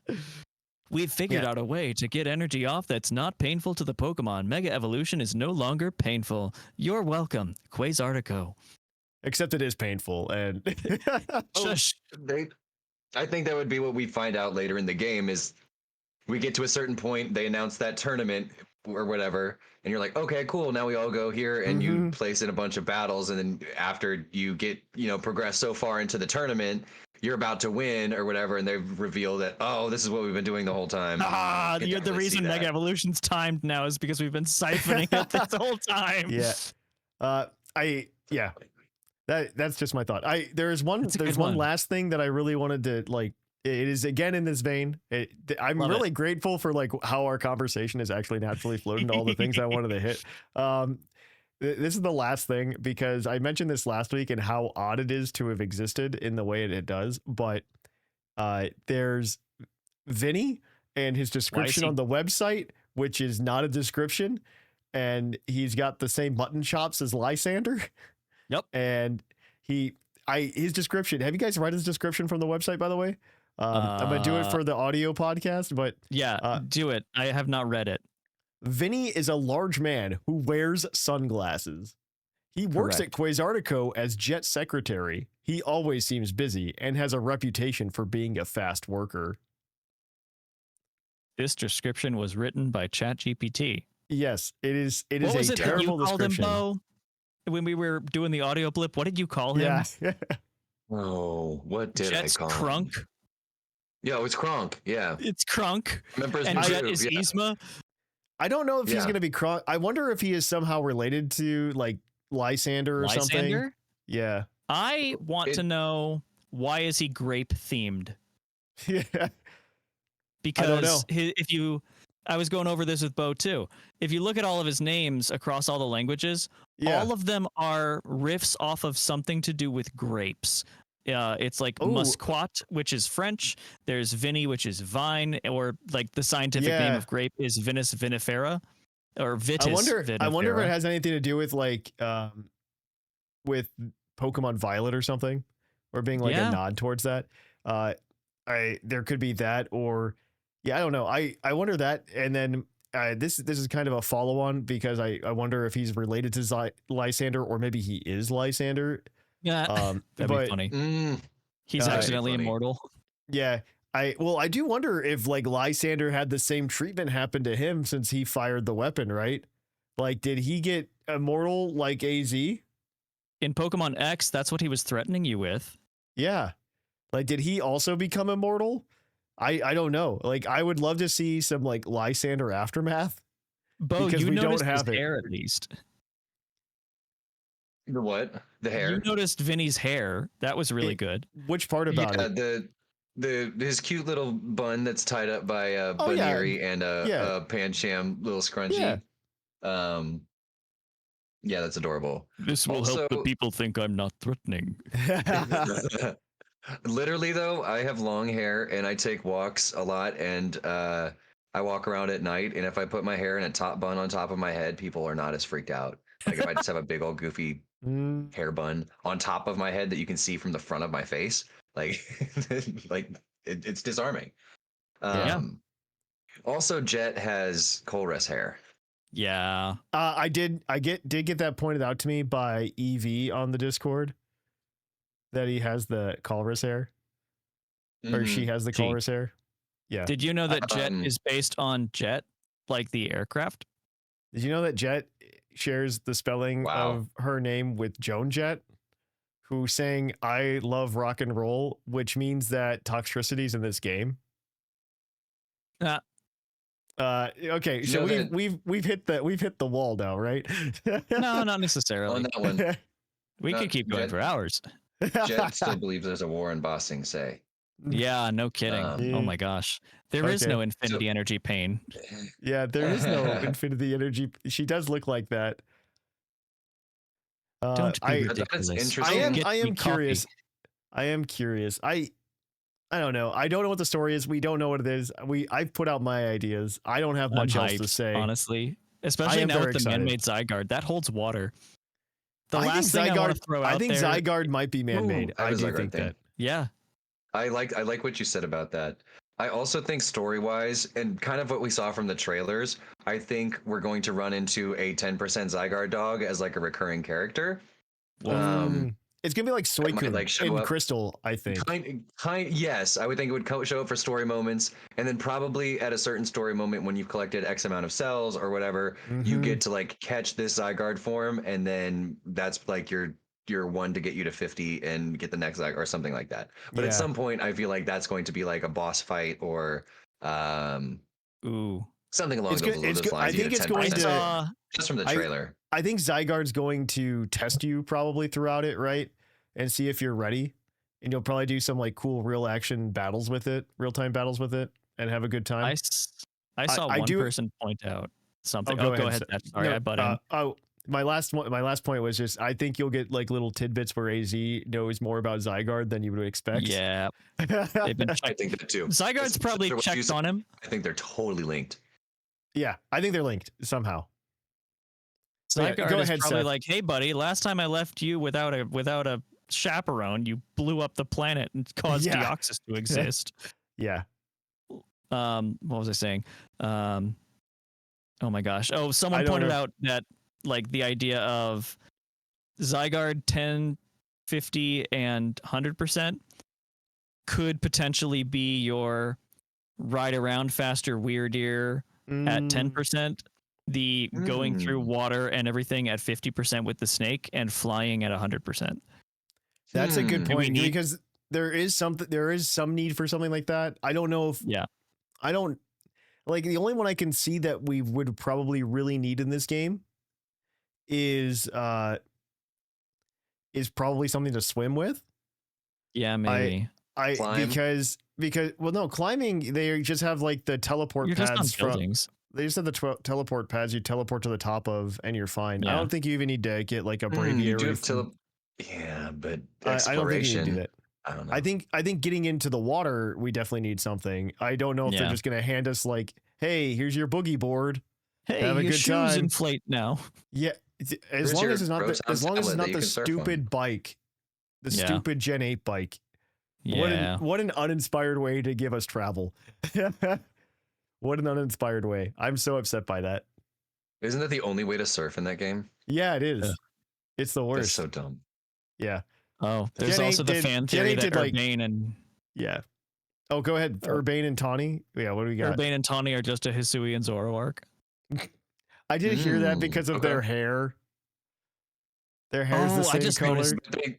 We've figured out a way to get energy off that's not painful to the Pokemon. Mega Evolution is no longer painful. You're welcome, Quasartico. Except it is painful, and Shush. I think that would be what we find out later in the game is we get to a certain point, they announce that tournament or whatever, and you're like, okay, cool, now we all go here, and you place in a bunch of battles, and then after you get, progress so far into the tournament, you're about to win or whatever, and they reveal that, oh, this is what we've been doing the whole time. You're the reason Mega Evolution's timed now is because we've been siphoning it this whole time. Yeah. That's just my thought. There's one last thing that I really wanted to like. It is again in this vein. I'm really grateful for like how our conversation is actually naturally flowed into all the things I wanted to hit. This is the last thing because I mentioned this last week and how odd it is to have existed in the way it does. But there's Vinnie and his description on the website, which is not a description, and he's got the same mutton chops as Lysandre. Yep. And his description. Have you guys read his description from the website, by the way? I'm gonna do it for the audio podcast, but do it. I have not read it. Vinnie is a large man who wears sunglasses. He works at Quasartico as Jet secretary. He always seems busy and has a reputation for being a fast worker. This description was written by ChatGPT. Yes, it is. It what is was a it terrible that you description. Called him, Bo, when we were doing the audio blip, what did you call him? Yeah. Oh, what did Jet's I call Crunk? him? Yeah, it's Kronk. Yeah. It's Crunk. And Jet is Yzma. I don't know if he's going to be Kronk. I wonder if he is somehow related to like Lysandre or something. Yeah. I want to know, why is he grape themed? Yeah. Because I don't know. I was going over this with Bo too. If you look at all of his names across all the languages, all of them are riffs off of something to do with grapes. It's like Musquat, which is French. There's Vinnie, which is vine, or like the scientific name of grape is Vinus vinifera, or Vitis vinifera. I wonder if it has anything to do with like with Pokemon Violet or something, or being like a nod towards that. There could be that, or I don't know. I wonder that, and then this is kind of a follow on because I wonder if he's related to Lysandre, or maybe he is Lysandre. Yeah, that'd be funny. He's accidentally immortal. Yeah, I do wonder if like Lysandre had the same treatment happen to him since he fired the weapon, right? Like, did he get immortal like AZ? In Pokemon X, that's what he was threatening you with. Yeah, like did he also become immortal? I don't know. Like, I would love to see some like Lysandre aftermath. Bo, because we don't have his hair at least. The what? The hair? You noticed Vinnie's hair. That was really good. Which part about it? His cute little bun that's tied up by a Baneri and a Pancham little scrunchie. Yeah, that's adorable. This will help the people think I'm not threatening. Literally, though, I have long hair and I take walks a lot, and I walk around at night, and if I put my hair in a top bun on top of my head, people are not as freaked out. Like if I just have a big old goofy hair bun on top of my head that you can see from the front of my face, like it's disarming. Also, Jet has Colress hair. Yeah. I did get that pointed out to me by EV on the Discord, that he has the Colress hair, or she has the Colress hair. Yeah. Did you know that Jet is based on Jet, like the aircraft? Did you know that Jet, shares the spelling of her name with Joan Jett, who sang "I love rock and roll," which means that Toxtricity's in this game. Okay, so we've hit the wall now, right? No, not necessarily. On that one, we could keep going for hours. Jed still believes there's a war in Ba Sing Se. Yeah, no kidding. Oh my gosh, there is no infinity energy pain. Yeah, there is no infinity energy. She does look like that. Don't be ridiculous. That's interesting. I am curious. I am curious. I don't know. I don't know what the story is. We don't know what it is. I've put out my ideas. I don't have much else to say, honestly. Especially now with the man-made Zygarde, that holds water. The last thing I want to throw out I think Zygarde might be man-made. I do think that. Yeah. I like what you said about that. I also think story-wise, and kind of what we saw from the trailers, I think we're going to run into a 10% Zygarde dog as like a recurring character. It's gonna be like Suicune in Crystal, I think. Yes, I would think it would show up for story moments, and then probably at a certain story moment when you've collected X amount of cells or whatever, you get to like catch this Zygarde form, and then that's like your one to get you to 50 and get the next Zygarde or something like that. But at some point, I feel like that's going to be like a boss fight or something along those lines. I think it's going to just from the trailer. I think Zygarde's going to test you probably throughout it, right? And see if you're ready. And you'll probably do some like cool real action battles with it, real-time battles with it, and have a good time. I saw one person point out something. Go ahead. Sorry, I butt in. My last point was just I think you'll get like little tidbits where AZ knows more about Zygarde than you would expect. Yeah. They've been I think that too. Zygarde's probably checked on him. I think they're totally linked. Yeah, I think they're linked somehow. Zygarde is probably like, hey buddy, last time I left you without a chaperone, you blew up the planet and caused Deoxys to exist. Yeah. What was I saying? Oh my gosh. Oh, someone pointed out that like the idea of Zygarde 10, 50, and 100% could potentially be your ride around faster Weirdeer at 10%. The going through water and everything at 50% with the snake and flying at 100%. That's a good point because there is some need for something like that. I don't know if I don't like the only one I can see that we would probably really need in this game is probably something to swim with. Yeah, maybe. Because well no, climbing they just have like the teleport pads from they just have the teleport pads you teleport to the top of and you're fine. I don't think you even need to get like a braviary. But I don't think you need to do that. I don't know. I think getting into the water, we definitely need something. I don't know if they're just gonna hand us like, hey, here's your boogie board. Hey, have a good time. Inflate now. Yeah, as long as it's not the stupid bike, the stupid Gen 8 bike. Yeah. What an uninspired way to give us travel. What an uninspired way. I'm so upset by that. Isn't that the only way to surf in that game? Yeah, it is. It's the worst. That's so dumb. Yeah. Oh, there's also the fan theory that Urbane and... Yeah. Oh, go ahead. Urbane and Tawny. Yeah, what do we got? Urbane and Tawny are just a Hisui and Zoroark. I did hear that because of their hair. Their hair is the same color.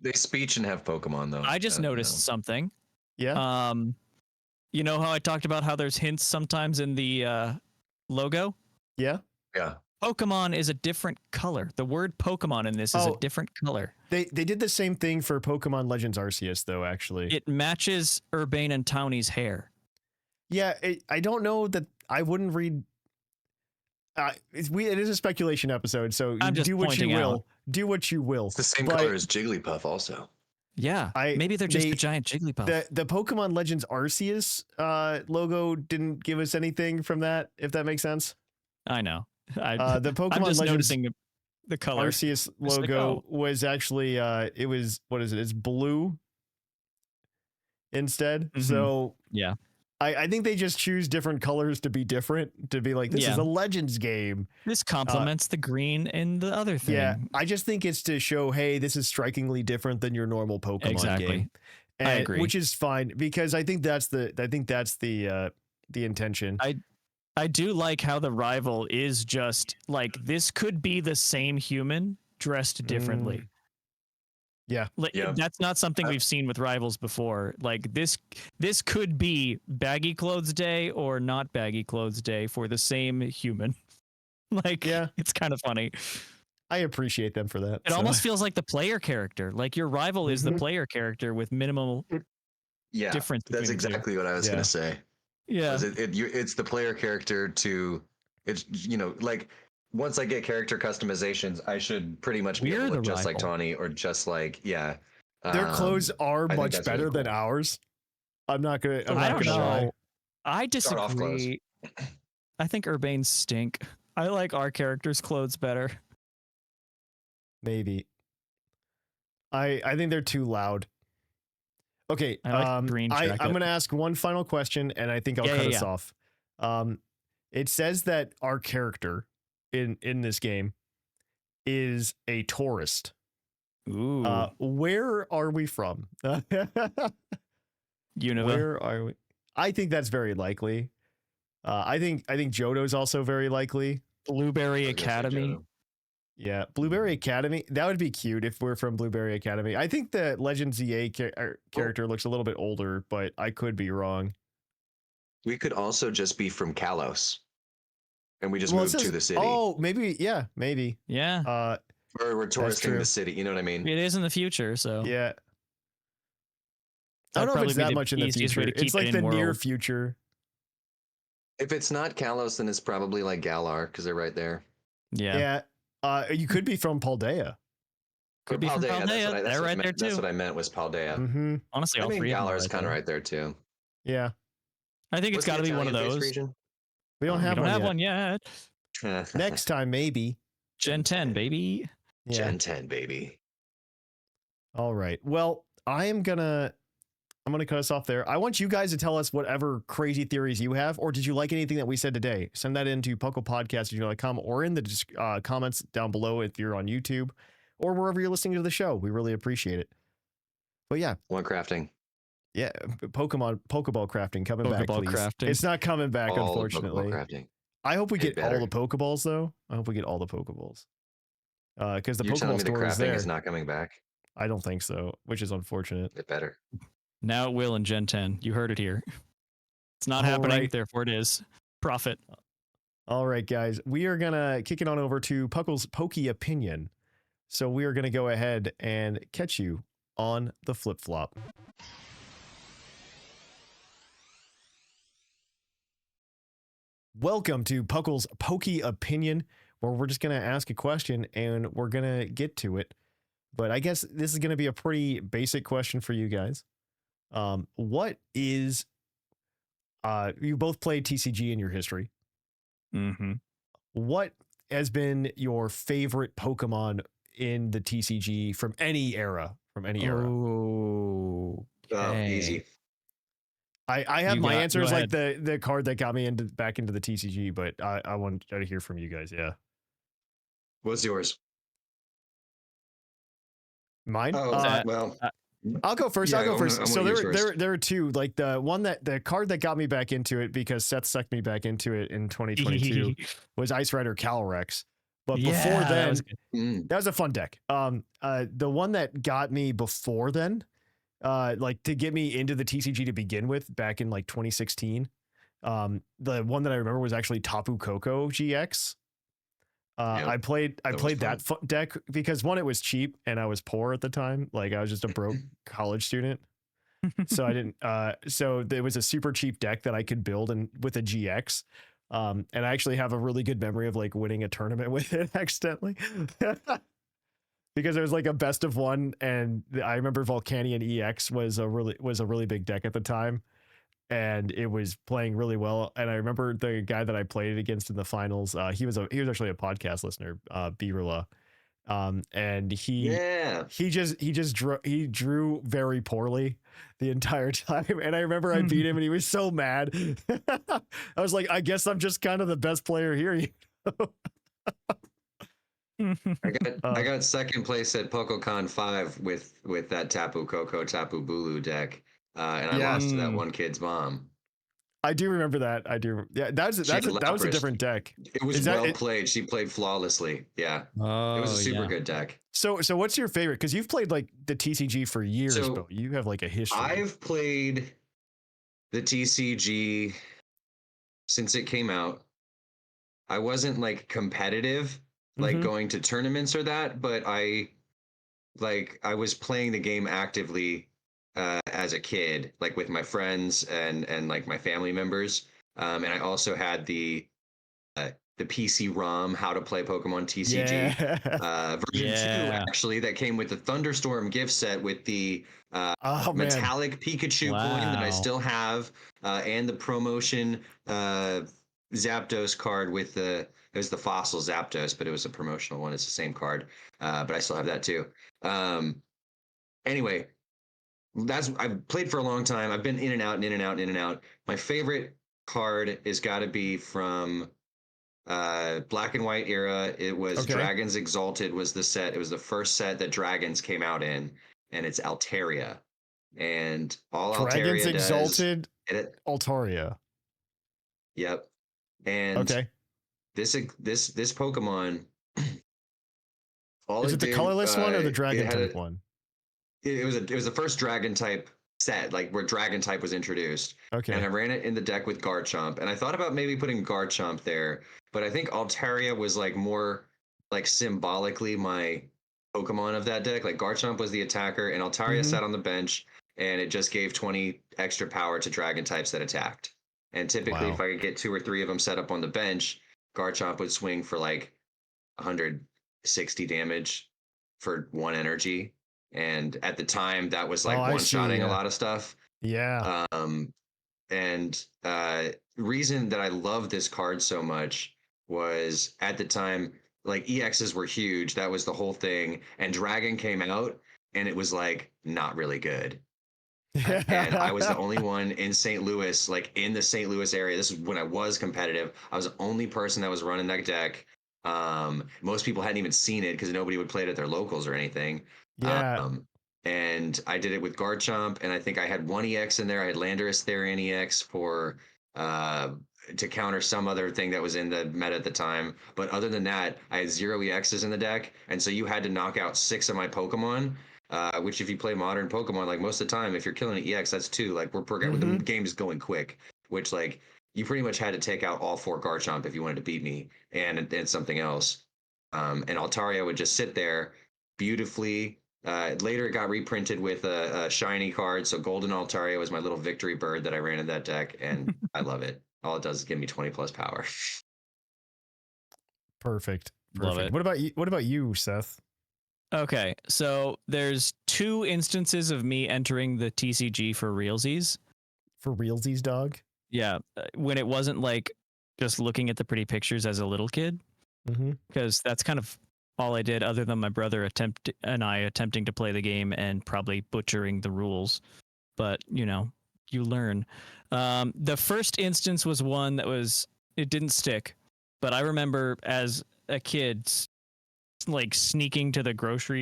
They speech and have Pokemon, though. I just noticed something. Yeah. You know how I talked about how there's hints sometimes in the logo? Yeah. Yeah. Pokemon is a different color. The word Pokemon in this is a different color. They did the same thing for Pokemon Legends Arceus, though, actually. It matches Urbane and Tawny's hair. Yeah, I don't know that I wouldn't read... it is a speculation episode, so do what you will. Do what you will. It's the same color as Jigglypuff, also. Yeah, maybe they're just a giant Jigglypuff. The Pokemon Legends Arceus logo didn't give us anything from that, if that makes sense. I know. The Pokemon I'm just Legends noticing the color. Arceus logo was actually it was it's blue instead. So yeah. I think they just choose different colors to be different, to be like, this is a Legends game. This complements the green and the other thing. Yeah, I just think it's to show, hey, this is strikingly different than your normal Pokemon game. And, I agree. Which is fine, because I think that's the intention. I do like how the rival is just like this could be the same human dressed differently. Yeah. Like, that's not something we've seen with rivals before. Like this could be baggy clothes day or not baggy clothes day for the same human. Like, it's kind of funny. I appreciate them for that. It almost feels like the player character. Like your rival is the player character with minimal difference. That's exactly what I was going to say. Yeah. It's the player character to, it's, like once I get character customizations, I should pretty much be able to look just like Tawny or just like, their clothes are much better than ours. I'm not going to lie. I disagree. I think Urbanes stink. I like our characters' clothes better. Maybe. I think they're too loud. Okay, I'm going to ask one final question, and I think I'll cut us off. It says that our character in this game is a tourist. Ooh. Where are we from? Unova. Where are we? I think that's very likely. I think Johto's also very likely. Blueberry Academy. Yeah, Blueberry Academy. That would be cute if we're from Blueberry Academy. I think the Legend ZA character looks a little bit older, but I could be wrong. We could also just be from Kalos, and we just moved to the city. Oh, maybe. Yeah, maybe. Yeah. Or we're touristing the city. You know what I mean? It is in the future, so. Yeah. I don't know if it's that much in the future. It's like the near future. If it's not Kalos, then it's probably like Galar, because they're right there. Yeah. You could be from Paldea. Could be from Paldea. They're right there too. That's what I meant was Paldea. Mm-hmm. Honestly, all three. Galar is kind of right there too. Yeah. I think it's got to be one of those. Region? We don't have one yet. Next time, maybe. Gen 10, baby. Yeah. Gen 10, baby. All right. Well, I'm gonna cut us off there. I want you guys to tell us whatever crazy theories you have, or did you like anything that we said today? Send that into puclpodcast.com or in the comments down below if you're on YouTube or wherever you're listening to the show. We really appreciate it. But yeah. One crafting. Yeah, Pokeball crafting coming back, please. Crafting. It's not coming back, unfortunately. I hope we get all the Pokeballs, though. I hope we get all the Pokeballs. Because the Pokeball store is there. Crafting is not coming back? I don't think so, which is unfortunate. It better. Now it will in Gen 10. You heard it here. It's not happening, therefore it is. Profit. All right, guys. We are going to kick it on over to Puckle's PokeOpinion. So we are going to go ahead and catch you on the flip-flop. Welcome to Puckle's PokeOpinion, where we're just going to ask a question and we're going to get to it. But I guess this is going to be a pretty basic question for you guys. What is, you both played TCG in your history. Mm-hmm. What has been your favorite Pokemon in the TCG from any era? Oh, easy. I have my answers, like the card that got me back into the TCG, but I want to hear from you guys. Yeah. What's yours? Mine? Well, I'll go first. Yeah, I'll go first. So there are two. Like the card that got me back into it, because Seth sucked me back into it in 2022, was Ice Rider Calyrex. But before then, that was a fun deck. The one that got me before then, like to get me into the TCG to begin with back in like 2016, the one that I remember was actually Tapu Koko GX. I played that deck because one, it was cheap and I was poor at the time. Like I was just a broke college student. So I didn't, so there was a super cheap deck that I could build and with a GX. And I actually have a really good memory of like winning a tournament with it accidentally because it was like a best of one. And I remember Volcanion EX was a really big deck at the time. And it was playing really well. And I remember the guy that I played it against in the finals. He was actually a podcast listener, Birula. And he drew very poorly the entire time. And I remember I beat him and he was so mad. I was like, I guess I'm just kind of the best player here. You know? I got second place at PokeCon 5 with that Tapu Koko Tapu Bulu deck. And I lost to that one kid's mom. I do remember that. I do. Yeah, that was a different deck. It was played. She played flawlessly. Yeah. It was a super good deck. So what's your favorite? Because you've played like the TCG for years, but you have like a history. I've played the TCG since it came out. I wasn't like competitive, like going to tournaments or that, but I was playing the game actively as a kid, like with my friends and like my family members. And I also had the PC ROM, How to Play Pokemon TCG version 2, actually, that came with the Thunderstorm gift set with the metallic Pikachu coin that I still have, and the promotion Zapdos card with it was the Fossil Zapdos, but it was a promotional one. It's the same card, but I still have that too. Anyway, I've played for a long time. I've been in and out and in and out and in and out. My favorite card has got to be from Black and White era. It was Dragons Exalted was the set. It was the first set that Dragons came out in, and it's Altaria. And all Dragons Altaria Exalted Altaria. Yep. And this Pokemon. Is it the colorless one or the dragon type one? It was the first dragon type set, like where dragon type was introduced. Okay. And I ran it in the deck with Garchomp, and I thought about maybe putting Garchomp there, but I think Altaria was like more like symbolically my Pokemon of that deck. Like Garchomp was the attacker, and Altaria sat on the bench, and it just gave 20 extra power to dragon types that attacked. And typically, if I could get 2 or 3 of them set up on the bench, Garchomp would swing for like 160 damage for 1 energy. And at the time, that was like one-shotting a lot of stuff. Yeah. And reason that I love this card so much was at the time, like EXs were huge. That was the whole thing. And Dragon came out, and it was like not really good. And I was the only one in St. Louis, like in the St. Louis area. This is when I was competitive. I was the only person that was running that deck. Most people hadn't even seen it because nobody would play it at their locals or anything. Yeah. And I did it with Garchomp, and I think I had 1 EX in there. I had Landorus Therian EX for to counter some other thing that was in the meta at the time. But other than that, I had 0 EXs in the deck, and so you had to knock out 6 of my Pokemon. Which if you play modern Pokemon, like most of the time, if you're killing an EX, that's 2. Like the game is going quick, which like you pretty much had to take out all 4 Garchomp if you wanted to beat me and something else. And Altaria would just sit there beautifully. Later it got reprinted with a shiny card. So Golden Altaria was my little victory bird that I ran in that deck, and I love it. All it does is give me 20 plus power. Perfect. Love it. What about you, Seth? Okay, so there's 2 instances of me entering the TCG for realsies. For realsies, dog? Yeah, when it wasn't like just looking at the pretty pictures as a little kid, because that's kind of all I did, other than my brother attempting to play the game and probably butchering the rules. But you learn. The first instance was one that it didn't stick, but I remember as a kid, like sneaking to the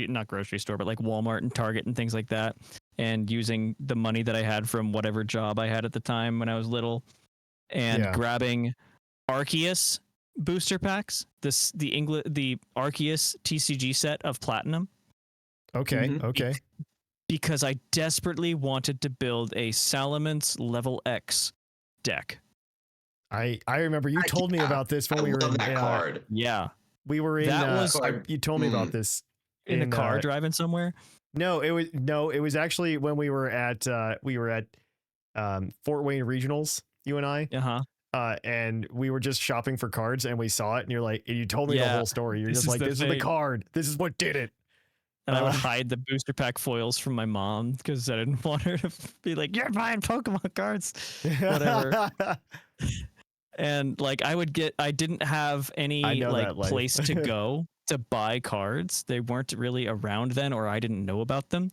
not grocery store, but like Walmart and Target and things like that, and using the money that I had from whatever job I had at the time when I was little, and grabbing Arceus booster packs, the Arceus TCG set of Platinum. Okay. Because I desperately wanted to build a Salamence level X deck. I remember you told me about this when we were in that card. Yeah. We were in. You told me about this in the car driving somewhere. No, it was actually when we were at Fort Wayne Regionals. You and I. And we were just shopping for cards, and we saw it, and you told me the whole story. You're just like, this is the card. This is what did it. And I would hide the booster pack foils from my mom because I didn't want her to be like, you're buying Pokemon cards, whatever. And like I didn't have any place to go to buy cards. They weren't really around then, or I didn't know about them.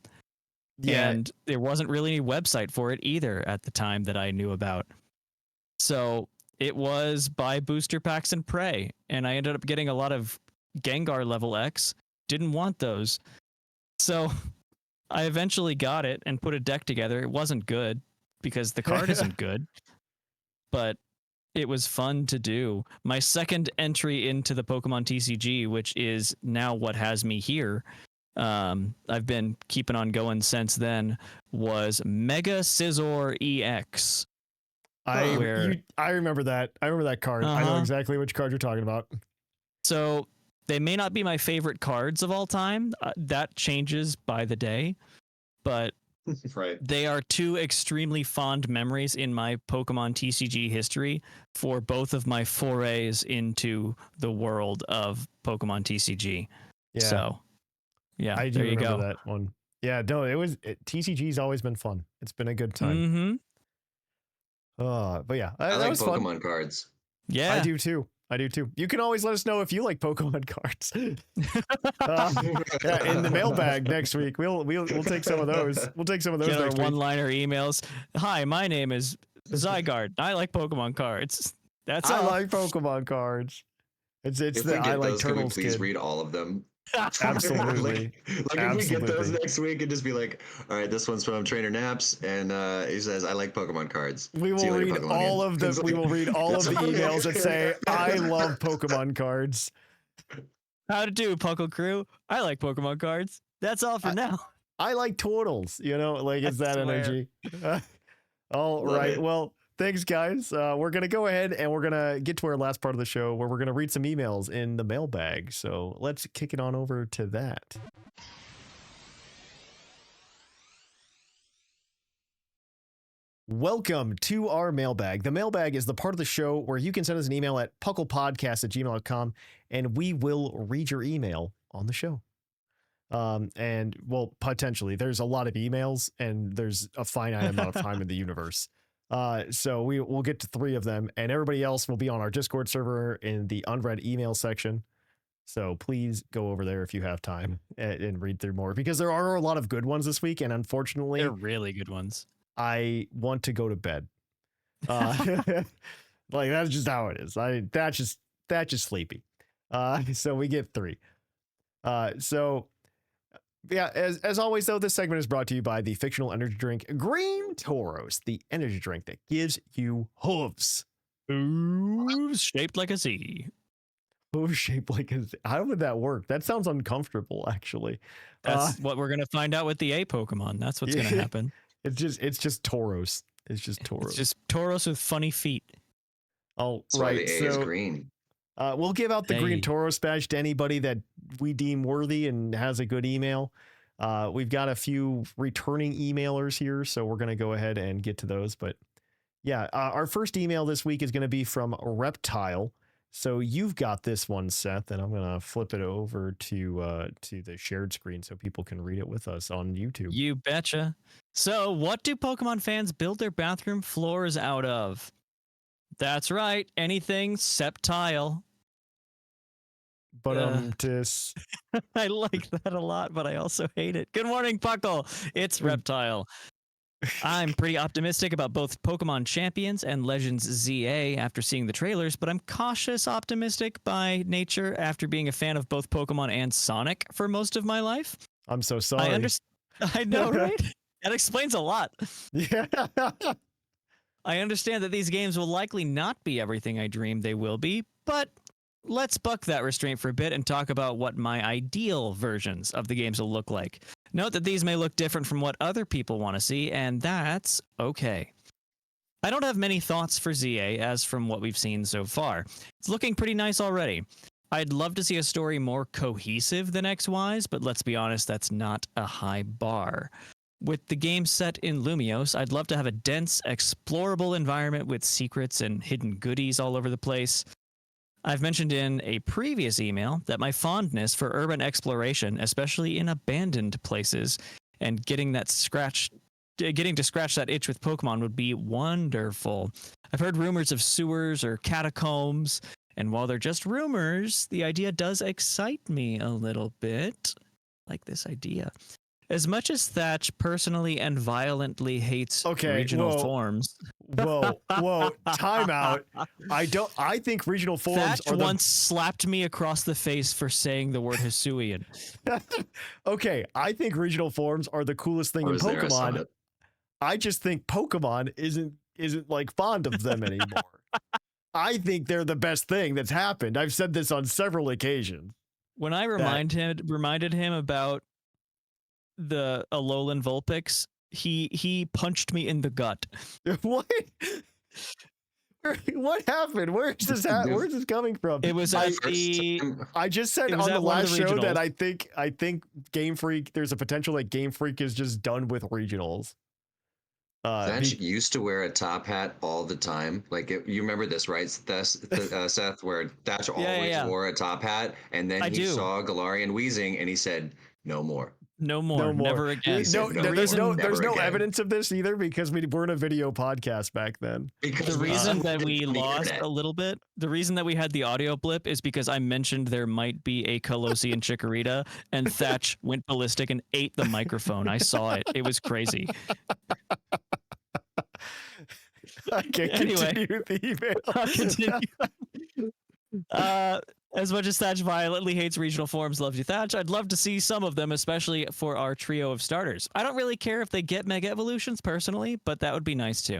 Yeah. And there wasn't really any website for it either at the time that I knew about. So it was buy booster packs and pray. And I ended up getting a lot of Gengar level X. Didn't want those. So I eventually got it and put a deck together. It wasn't good because the card isn't good. but it was fun to do. My second entry into the Pokemon TCG, which is now what has me here, I've been keeping on going since then, was Mega Scizor EX. I remember that. I remember that card. I know exactly which card you're talking about. So they may not be my favorite cards of all time. That changes by the day, but right. They are two extremely fond memories in my Pokemon TCG history for both of my forays into the world of Pokemon TCG. Yeah. So, yeah, I do there you remember go. that one. Yeah, no, TCG's always been fun. It's been a good time. But yeah, I like Pokemon fun. cards. Yeah, I do too. You can always let us know if you like Pokemon cards. Yeah, in the mailbag next week, we'll take some of those. We'll take some of those. Get our next week. one-liner emails. Hi, my name is Zygarde. I like Pokemon cards. That's all. I like Pokemon cards. It's if the we get I like those, Turtles. can we please kid. Read all of them? Absolutely. If we get those next week and just be like, all right, this one's from Trainer Naps, and he says, I like Pokemon cards. We will read all of the emails that say I love Pokemon cards. How to do, Puckle Crew? I like Pokemon cards. That's all for now. I like turtles, it's that energy. All Love right. it. Well, thanks, guys. We're going to go ahead and we're going to get to our last part of the show where we're going to read some emails in the mailbag. So let's kick it on over to that. Welcome to our mailbag. The mailbag is the part of the show where you can send us an email at puclpodcast@gmail.com and we will read your email on the show. And well, potentially there's a lot of emails and there's a finite amount of time in the universe. So we'll get to 3 of them and everybody else will be on our Discord server in the unread email section. So please go over there if you have time and read through more because there are a lot of good ones this week. And unfortunately, They're really good ones. I want to go to bed. Like that's just how it is. That's just sleepy. So we get 3. So yeah, as always though, this segment is brought to you by the fictional energy drink Green Tauros, the energy drink that gives you hooves. Hooves shaped like a Z. Hooves shaped like a Z. How would that work? That sounds uncomfortable, actually. That's what we're gonna find out with the A Pokemon. That's what's gonna happen. It's just Tauros. It's just Tauros. It's just Tauros with funny feet. Oh, That's right. why the A is green. We'll give out the Green Tauros badge to anybody that we deem worthy and has a good email. We've got a few returning emailers here, so we're going to go ahead and get to those. But yeah, our first email this week is going to be from Reptile. So you've got this one, Seth, and I'm going to flip it over to the shared screen so people can read it with us on YouTube. You betcha. So what do Pokemon fans build their bathroom floors out of? That's right. Anything septile. But I like that a lot, but I also hate it. Good morning, Puckle. It's Reptile. I'm pretty optimistic about both Pokemon Champions and Legends ZA after seeing the trailers, but I'm cautious optimistic by nature after being a fan of both Pokemon and Sonic for most of my life. I'm so sorry. I know, right? That explains a lot. Yeah. I understand that these games will likely not be everything I dreamed they will be, but let's buck that restraint for a bit and talk about what my ideal versions of the games will look like. Note that these may look different from what other people want to see, and that's okay. I don't have many thoughts for ZA as from what we've seen so far. It's looking pretty nice already. I'd love to see a story more cohesive than XY's, but let's be honest, that's not a high bar. With the game set in Lumiose, I'd love to have a dense, explorable environment with secrets and hidden goodies all over the place. I've mentioned in a previous email that my fondness for urban exploration, especially in abandoned places, and getting to scratch that itch with Pokemon would be wonderful. I've heard rumors of sewers or catacombs, and while they're just rumors, the idea does excite me a little bit. Like this idea. As much as Thatch personally and violently hates regional forms. Whoa, time out. I think regional forms Thatch once slapped me across the face for saying the word Hisuian. Okay, I think regional forms are the coolest thing in Pokemon. I just think Pokemon isn't isn't like fond of them anymore. I think they're the best thing that's happened. I've said this on several occasions. When I reminded him about the Alolan Vulpix, he punched me in the gut. What? What happened? Where's this coming from? It was I just said on the last show that I think Game Freak, there's a potential that Game Freak is just done with regionals. Thatch used to wear a top hat all the time. Like you remember this, right, Seth? Where Thatch always wore a top hat, and then he saw Galarian wheezing, and he said, "No more." No more. Never again. There's no evidence of this either because we weren't a video podcast back then. Because the reason that we lost a little bit, the reason that we had the audio blip is because I mentioned there might be a Colossian Chikorita, and Thatch went ballistic and ate the microphone. I saw it. It was crazy. I can't continue the email. I'll continue. As much as Thatch violently hates regional forms, loves you, Thatch, I'd love to see some of them, especially for our trio of starters. I don't really care if they get Mega Evolutions personally, but that would be nice too.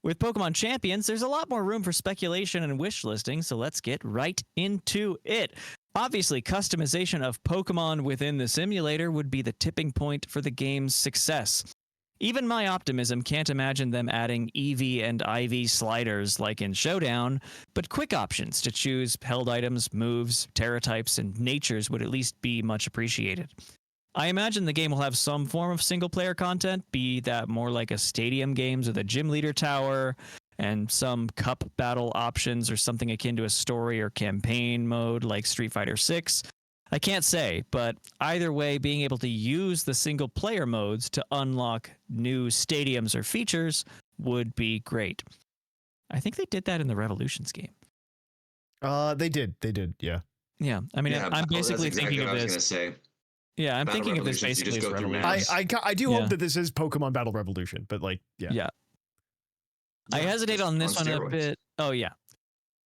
With Pokemon Champions, there's a lot more room for speculation and wish listing, so let's get right into it. Obviously, customization of Pokemon within the simulator would be the tipping point for the game's success. Even my optimism can't imagine them adding EV and IV sliders like in Showdown, but quick options to choose held items, moves, Terra types, and natures would at least be much appreciated. I imagine the game will have some form of single-player content, be that more like a stadium games with a gym leader tower, and some cup battle options or something akin to a story or campaign mode like Street Fighter 6. I can't say, but either way, being able to use the single-player modes to unlock new stadiums or features would be great. I think they did that in the Revolutions game. They did, yeah. Yeah, I mean, I'm basically thinking of this. Yeah, I'm thinking of this basically as Revolution. I do hope that this is Pokemon Battle Revolution, but like, yeah. I hesitate on this one a bit. Oh, yeah.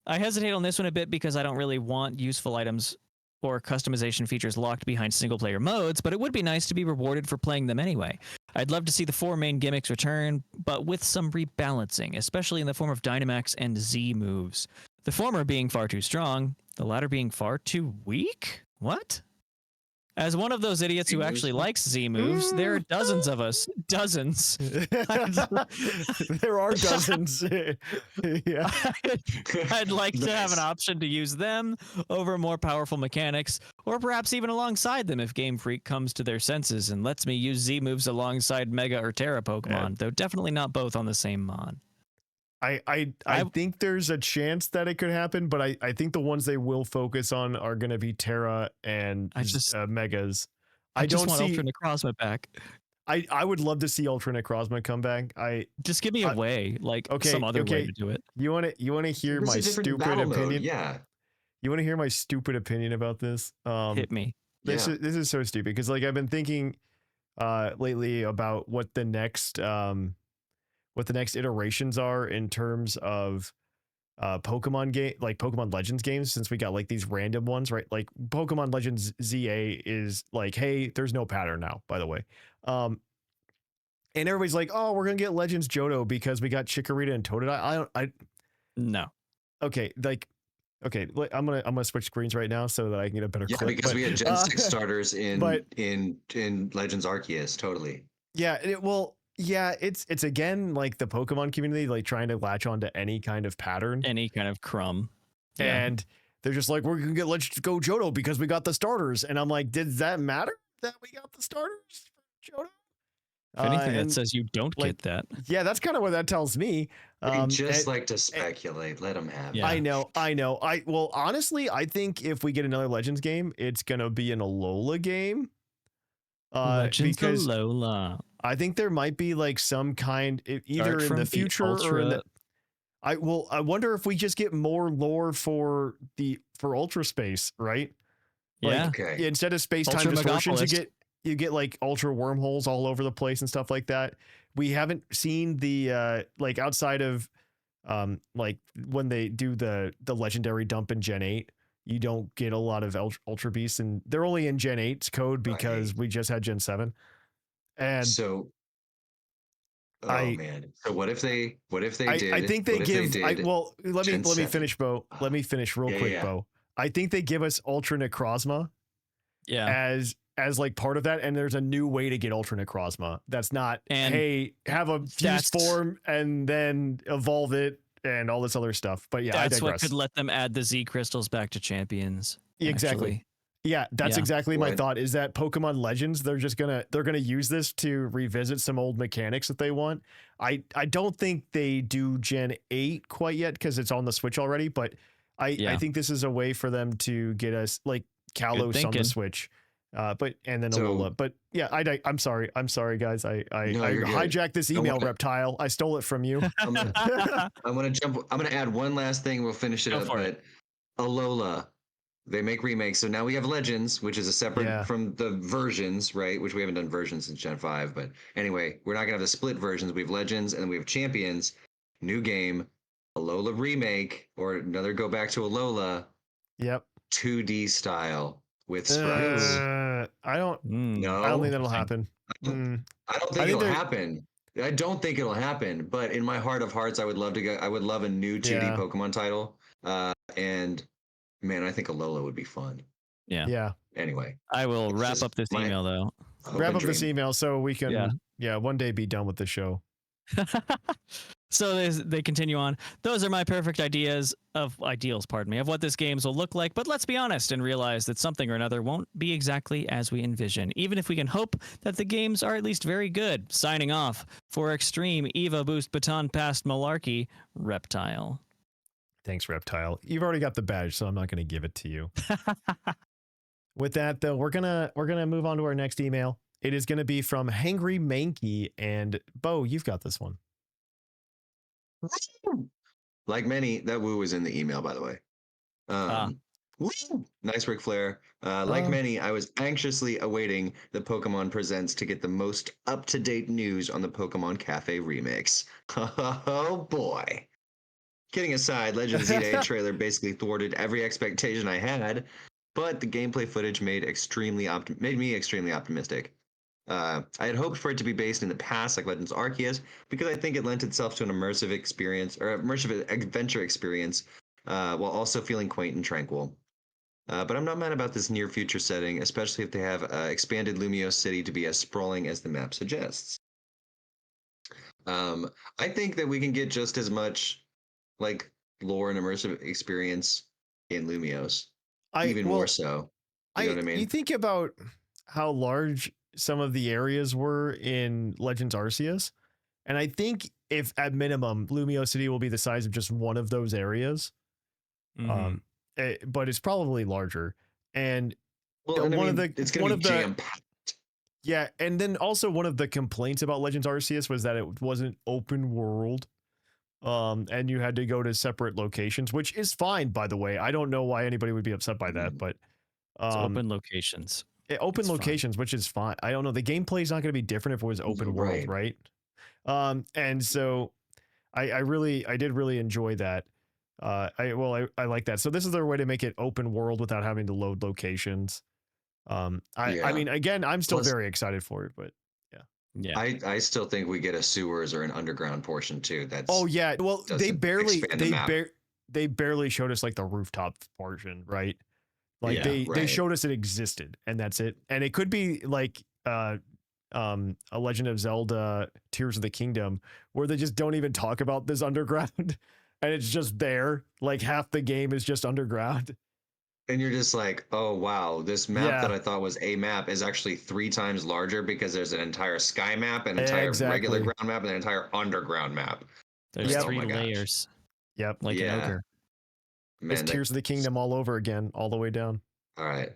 I hesitate on this one a bit because I don't really want useful items or customization features locked behind single-player modes, but it would be nice to be rewarded for playing them anyway. I'd love to see the 4 main gimmicks return, but with some rebalancing, especially in the form of Dynamax and Z moves. The former being far too strong, the latter being far too weak? What? As one of those idiots who actually likes Z moves, there are dozens of us. Dozens. There are dozens. Yeah. I'd like to have an option to use them over more powerful mechanics, or perhaps even alongside them if Game Freak comes to their senses and lets me use Z moves alongside Mega or Terra Pokemon, though definitely not both on the same mon. I think there's a chance that it could happen, but I think the ones they will focus on are going to be Terra and Megas. I don't want Ultra Necrozma back. I would love to see Ultra Necrozma come back. Just give me a way, like some other way to do it. You want to hear my stupid opinion? Yeah. You want to hear my stupid opinion about this? Hit me. This is so stupid because like I've been thinking lately about what the next iterations are in terms of Pokemon game, like Pokemon Legends games, since we got like these random ones, right? Like Pokemon Legends ZA is like, hey, there's no pattern now, by the way. And everybody's like, oh, we're gonna get Legends Johto because we got Chikorita and Totodile. No. Okay, I'm gonna switch screens right now so that I can get a better clip. Because we had Gen 6 starters in Legends Arceus, totally. Yeah, it's again like the Pokemon community like trying to latch onto any kind of pattern, any kind of crumb, and they're just like, we're gonna get Let's Go Johto because we got the starters, and I'm like, did that matter that we got the starters for Johto? If anything, that says you don't get that. Yeah, that's kind of what that tells me. They just like to speculate. Let them have it. I know. Well, honestly, I think if we get another Legends game, it's gonna be an Alola game. Legends because Alola. I think there might be like some kind either in the future or in the. I wonder if we just get more lore for Ultra Space, right? Yeah. Like, okay. Instead of space time distortions, you get like ultra wormholes all over the place and stuff like that. We haven't seen the like outside of like when they do the legendary dump in Gen 8. You don't get a lot of Ultra Beasts, and they're only in Gen 8's code because we just had Gen 7. And so Man. So what if they did? I think they give. Let me finish, Bo. Let me finish real quick, Bo. I think they give us Ultra Necrozma. Yeah. As like part of that, and there's a new way to get Ultra Necrozma. That's not hey, have a fuse form and then evolve it and all this other stuff. But yeah, that's what could let them add the Z crystals back to champions. Exactly. Actually. Yeah, that's exactly my thought. Is that Pokemon Legends? They're gonna use this to revisit some old mechanics that they want. I don't think they do Gen 8 quite yet because it's on the Switch already. But I think this is a way for them to get us like Kalos on the Switch. And then Alola. But yeah, I'm sorry, guys. I hijacked this email, Reptile. I stole it from you. I'm gonna add one last thing. We'll finish it up. But Alola. They make remakes, so now we have Legends, which is a separate from the versions, right? Which we haven't done versions since Gen 5, but anyway, we're not gonna have the split versions. We have Legends, and then we have Champions. New game, Alola remake, or another go back to Alola. Yep. 2D style with sprites. I don't think that'll happen. I don't think it'll happen. I don't think it'll happen. But in my heart of hearts, I would love a new 2D Pokemon title. And man, I think Alola would be fun. Yeah. Anyway, I will wrap up this email though. Wrap up this email so we can, one day be done with the show. So they continue on. Those are my perfect ideals, of what this games will look like. But let's be honest and realize that something or another won't be exactly as we envision, even if we can hope that the games are at least very good. Signing off for Extreme Eva Boost Baton Past Malarkey, Reptile. Thanks, Reptile. You've already got the badge, so I'm not going to give it to you. With that, though, we're gonna move on to our next email. It is going to be from Hangry Mankey, and Bo, you've got this one. Like many, that woo is in the email, by the way. Woo! Nice Ric Flair. Like many, I was anxiously awaiting the Pokemon Presents to get the most up-to-date news on the Pokemon Cafe remix. Oh boy. Kidding aside, Legends Z-Day trailer basically thwarted every expectation I had, but the gameplay footage made me extremely optimistic. I had hoped for it to be based in the past, like Legends Arceus, because I think it lent itself to an immersive adventure experience, while also feeling quaint and tranquil. But I'm not mad about this near future setting, especially if they have expanded Lumiose City to be as sprawling as the map suggests. I think that we can get just as much like lore and immersive experience in Lumiose, more so. You know what I mean? You think about how large some of the areas were in Legends Arceus, and I think if at minimum Lumiose City will be the size of just one of those areas, but it's probably larger. And it's going to be jam-packed. Yeah, and then also one of the complaints about Legends Arceus was that it wasn't open world. And you had to go to separate locations, which is fine, by the way. I don't know why anybody would be upset by that, but it's open locations. Which is fine. I don't know. The gameplay is not going to be different if it was open world, right? And so I did really enjoy that. I like that. So this is their way to make it open world without having to load locations. I mean, again, I'm still very excied for it, but yeah. I still think we get a sewers or an underground portion too. Well, they barely showed us like the rooftop portion, right? Like they showed us it existed, and that's it. And it could be like a Legend of Zelda Tears of the Kingdom, where they just don't even talk about this underground, and it's just there. Like half the game is just underground. And you're just like, oh, wow, this map that I thought was a map is actually 3 times larger because there's an entire sky map, an entire regular ground map, and an entire underground map. There's 3 layers. Yep. Like an ogre. Man, it's Tears of the Kingdom all over again, all the way down. All right.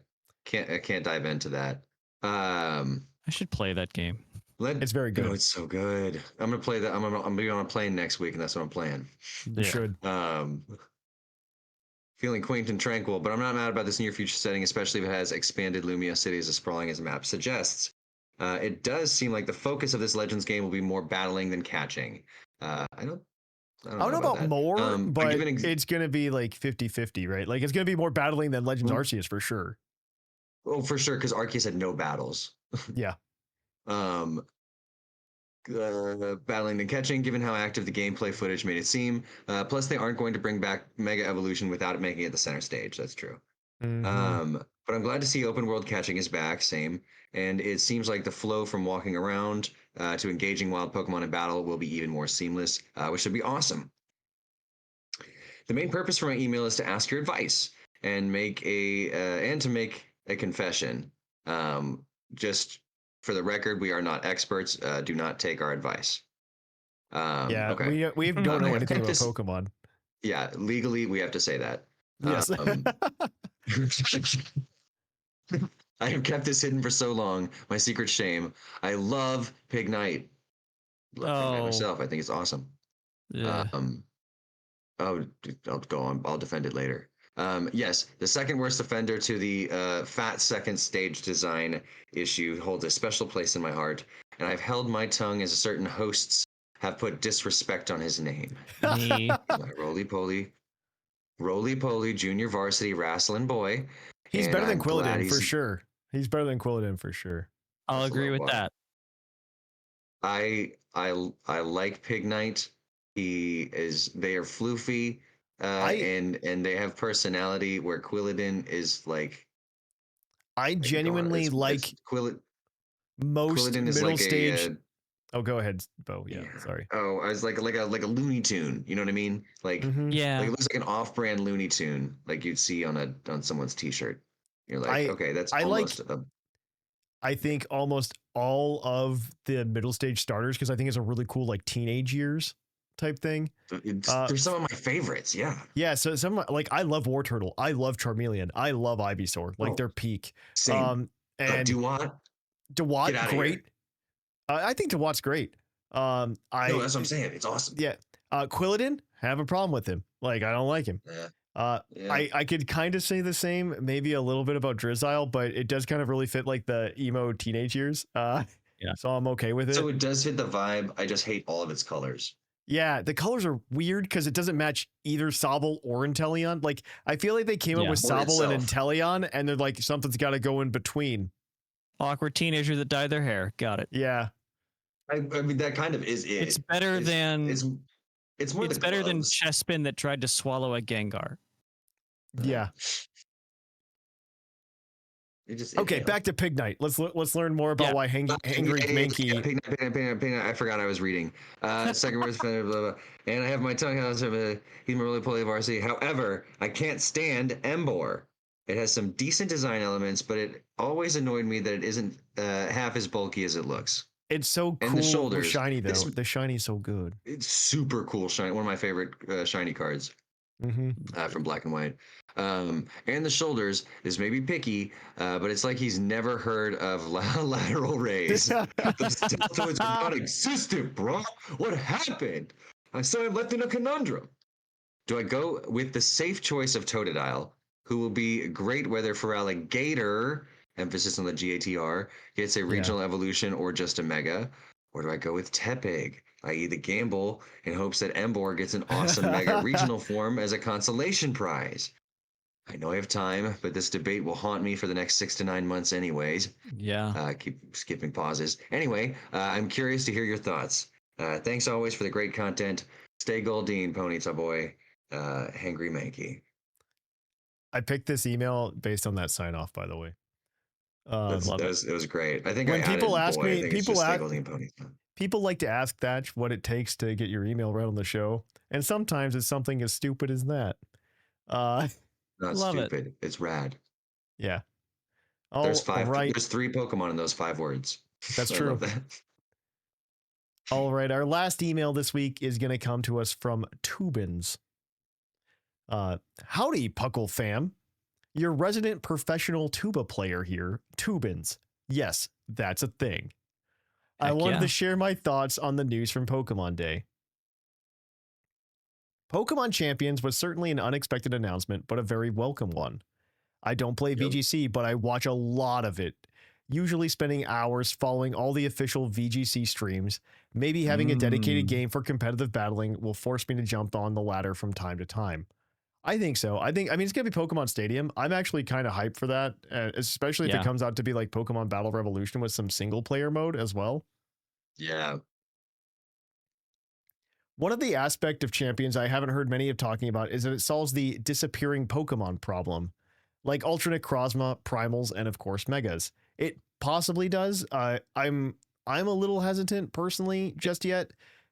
I can't dive into that. I should play that game. It's very good. Oh, it's so good. I'm going to play that. I'm going to be on a plane next week, and that's what I'm playing. You should. Feeling quaint and tranquil, but I'm not mad about this near future setting, especially if it has expanded Lumiose City as sprawling as the map suggests. It does seem like the focus of this Legends game will be more battling than catching. I don't know about more, but it's going to be like 50-50, right? Like it's going to be more battling than Legends Arceus for sure. Oh, for sure, because Arceus had no battles. Yeah. battling and catching, given how active the gameplay footage made it seem. Plus, they aren't going to bring back Mega Evolution without it making it the center stage. That's true. But I'm glad to see open world catching is back, same. And it seems like the flow from walking around to engaging wild Pokemon in battle will be even more seamless, which should be awesome. The main purpose for my email is to ask your advice and to make a confession. Just for the record, we are not experts. Do not take our advice. Okay. We don't know anything about Pokemon. Yeah, legally, we have to say that. Yes. I have kept this hidden for so long. My secret shame. I love Pignite. Love Pignite myself. I think it's awesome. Yeah. I'll go on. I'll defend it later. Yes, the second worst offender to the fat second stage design issue holds a special place in my heart, and I've held my tongue as certain hosts have put disrespect on his name. Me. Roly-poly junior varsity wrestling boay. He's better than Quilladin for sure. He's better than Quilladin for sure. I'll agree with that. I like Pignite. They are floofy, and they have personality, where Quilladin is like. I genuinely like most middle stage. Oh, go ahead, Bo. Yeah, sorry. Oh, I was like a Looney Tune. You know what I mean? Like, yeah, like it looks like an off-brand Looney Tune, like you'd see on someone's T-shirt. You're like, okay, that's almost. I think almost all of the middle stage starters, because I think it's a really cool like teenage years type thing. They're some of my favorites. Yeah. Yeah. So like I love Wartortle. I love Charmeleon. I love Ivysaur. Like they're peak. Same. And Dewott, great. I think Dewatt's great. No, that's what I'm saying. It's awesome. Yeah. Quilladin, have a problem with him. Like I don't like him. I could kind of say the same, maybe a little bit about Drizzile, but it does kind of really fit like the emo teenage years. So I'm okay with it. So it does fit the vibe. I just hate all of its colors. Yeah, the colors are weird because it doesn't match either Sobble or Inteleon. Like I feel like they came up with Sobble and Inteleon, and they're like something's got to go in between. Awkward teenager that dyed their hair. Got it. Yeah. I mean that kind of is it. It's better than it's more. It's better than Chespin that tried to swallow a Gengar. Yeah. Okay, back to Pignite. Let's learn more about why Angry Mankey. Pignite. I forgot I was reading. Second word, blah, blah, blah. And I have my tongue. He's my roly-poly varsity. However, I can't stand Emboar. It has some decent design elements, but it always annoyed me that it isn't half as bulky as it looks. It's so cool. And the shoulders, shiny though. The shiny's so good. It's super cool shiny. One of my favorite shiny cards. From Black and White. And the shoulders is maybe picky, but it's like he's never heard of lateral raise. The deltoids are not existent, bro. What happened? I saw him left in a conundrum. Do I go with the safe choice of Totodile, who will be great whether Feraligatr, emphasis on the GATR, gets a regional evolution or just a mega? Or do I go with Tepig, i.e. the gamble, in hopes that Emboar gets an awesome mega regional form as a consolation prize? I know I have time, but this debate will haunt me for the next 6 to 9 months anyways. Yeah. Keep skipping pauses. Anyway, I'm curious to hear your thoughts. Thanks always for the great content. Stay Goldine, Ponyta boy. Hangry Mankey. I picked this email based on that sign off, by the way. It was great. I think when people ask me, people like to ask Thatch what it takes to get your email read on the show, and sometimes it's something as stupid as that. Not stupid. It's rad. Yeah. There's 5. Right. There's 3 Pokemon in those 5 words. That's true. All right. Our last email this week is going to come to us from Tubins. Howdy, Puckle fam. Your resident professional tuba player here, Tubins. Yes, that's a thing. I wanted to share my thoughts on the news from Pokemon Day. Pokemon Champions was certainly an unexpected announcement, but a very welcome one. I don't play VGC, but I watch a lot of it, usually spending hours following all the official VGC streams. Maybe having a dedicated game for competitive battling will force me to jump on the ladder from time to time. I think so. I mean, it's going to be Pokemon Stadium. I'm actually kind of hyped for that, especially if it comes out to be like Pokemon Battle Revolution with some single player mode as well. Yeah. One of the aspect of Champions I haven't heard many of talking about is that it solves the disappearing Pokemon problem, like alternate Necrozma, Primals, and of course Megas. It possibly does. I'm a little hesitant personally just yet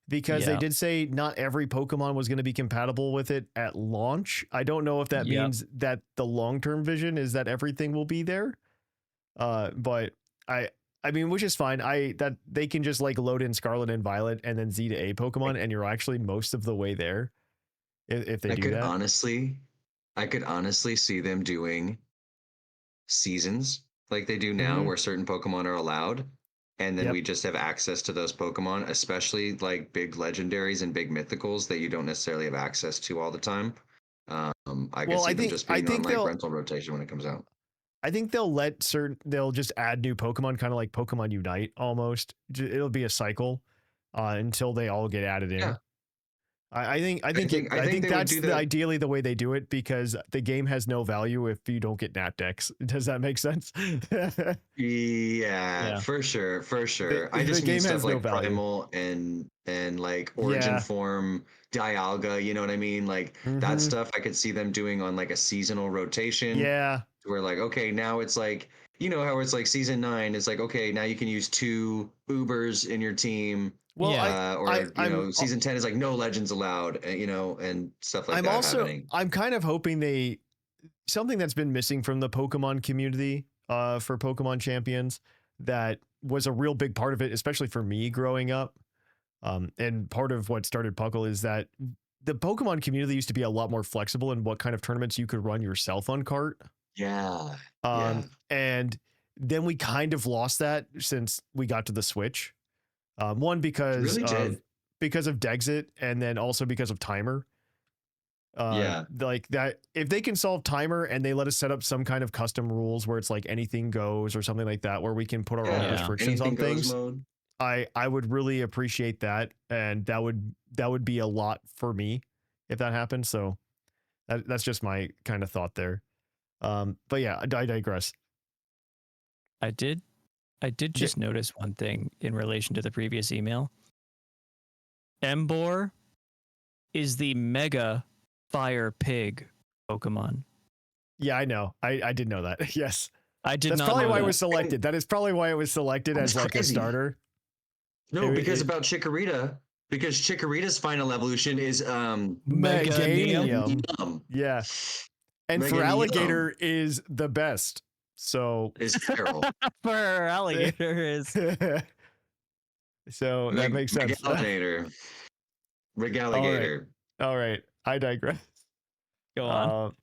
because they did say not every Pokemon was going to be compatible with it at launch. I don't know if that means that the long-term vision is that everything will be there. But I mean, which is fine. That they can just like load in Scarlet and Violet and then Z to A Pokemon, and you're actually most of the way there. If they do that, I could honestly see them doing seasons like they do now, where certain Pokemon are allowed, and then we just have access to those Pokemon, especially like big legendaries and big mythicals that you don't necessarily have access to all the time. I could see them just being on like rental rotation when it comes out. I think they'll just add new Pokemon, kind of like Pokemon Unite almost. It'll be a cycle until they all get added in. Yeah. I think that's ideally the way they do it, because the game has no value if you don't get Nat decks. Does that make sense? yeah, for sure. I just mean stuff like Primal and like Origin Form, Dialga, you know what I mean? Like that stuff I could see them doing on like a seasonal rotation. Yeah. Where like, okay, now it's like, you know how it's like season 9, it's like, okay, now you can use 2 Ubers in your team. Well, season 10 is like no legends allowed, you know, and stuff like that. I'm kind of hoping something that's been missing from the Pokemon community for Pokemon Champions that was a real big part of it, especially for me growing up. And part of what started PUCL is that the Pokemon community used to be a lot more flexible in what kind of tournaments you could run yourself on cart. Yeah. And then we kind of lost that since we got to the Switch. One because of Dexit, and then also because of Timer. Like that, if they can solve Timer and they let us set up some kind of custom rules where it's like anything goes or something like that, where we can put our own restrictions on things. I would really appreciate that, and that would be a lot for me if that happened. So that's just my kind of thought there. But yeah, I digress. I did just notice one thing in relation to the previous email. Emboar is the Mega Fire Pig Pokemon. Yeah, I know. I did know that. Yes. I did. That's probably why it was selected. That is probably why it was selected as like a starter. No, because Chikorita. Because Chikorita's final evolution is Meganium. Yeah. And for Alligator is the best. So it's terrible. For Alligator is so that makes sense. Regaligator. All right. I digress. Go on.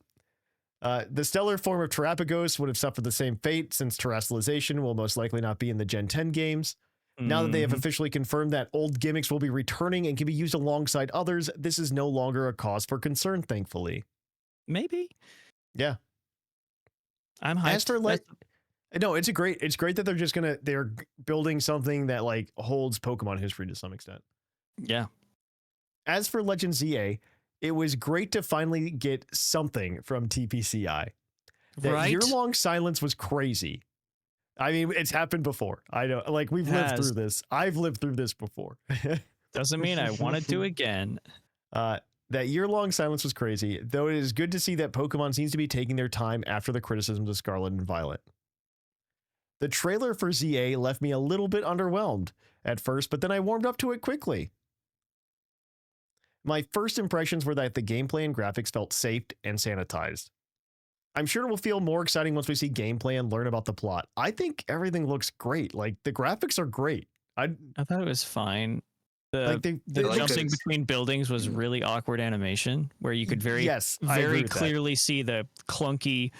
The stellar form of Terrapagos would have suffered the same fate, since terrestrialization will most likely not be in the Gen 10 games. Now that they have officially confirmed that old gimmicks will be returning and can be used alongside others, this is no longer a cause for concern, thankfully. Maybe. Yeah. I'm hyped. As for no, it's great that they're building something that like holds Pokemon history to some extent. Yeah. As for Legend ZA, it was great to finally get something from TPCI. That year-long silence was crazy. I mean, it's happened before. I know, like we've lived through this. I've lived through this before. Doesn't mean I want to do again. That year-long silence was crazy, though it is good to see that Pokemon seems to be taking their time after the criticisms of Scarlet and Violet. The trailer for ZA left me a little bit underwhelmed at first, but then I warmed up to it quickly. My first impressions were that the gameplay and graphics felt safe and sanitized. I'm sure it will feel more exciting once we see gameplay and learn about the plot. I think everything looks great. Like the graphics are great. I thought it was fine. The jumping between buildings was really awkward animation where you could very clearly see the clunky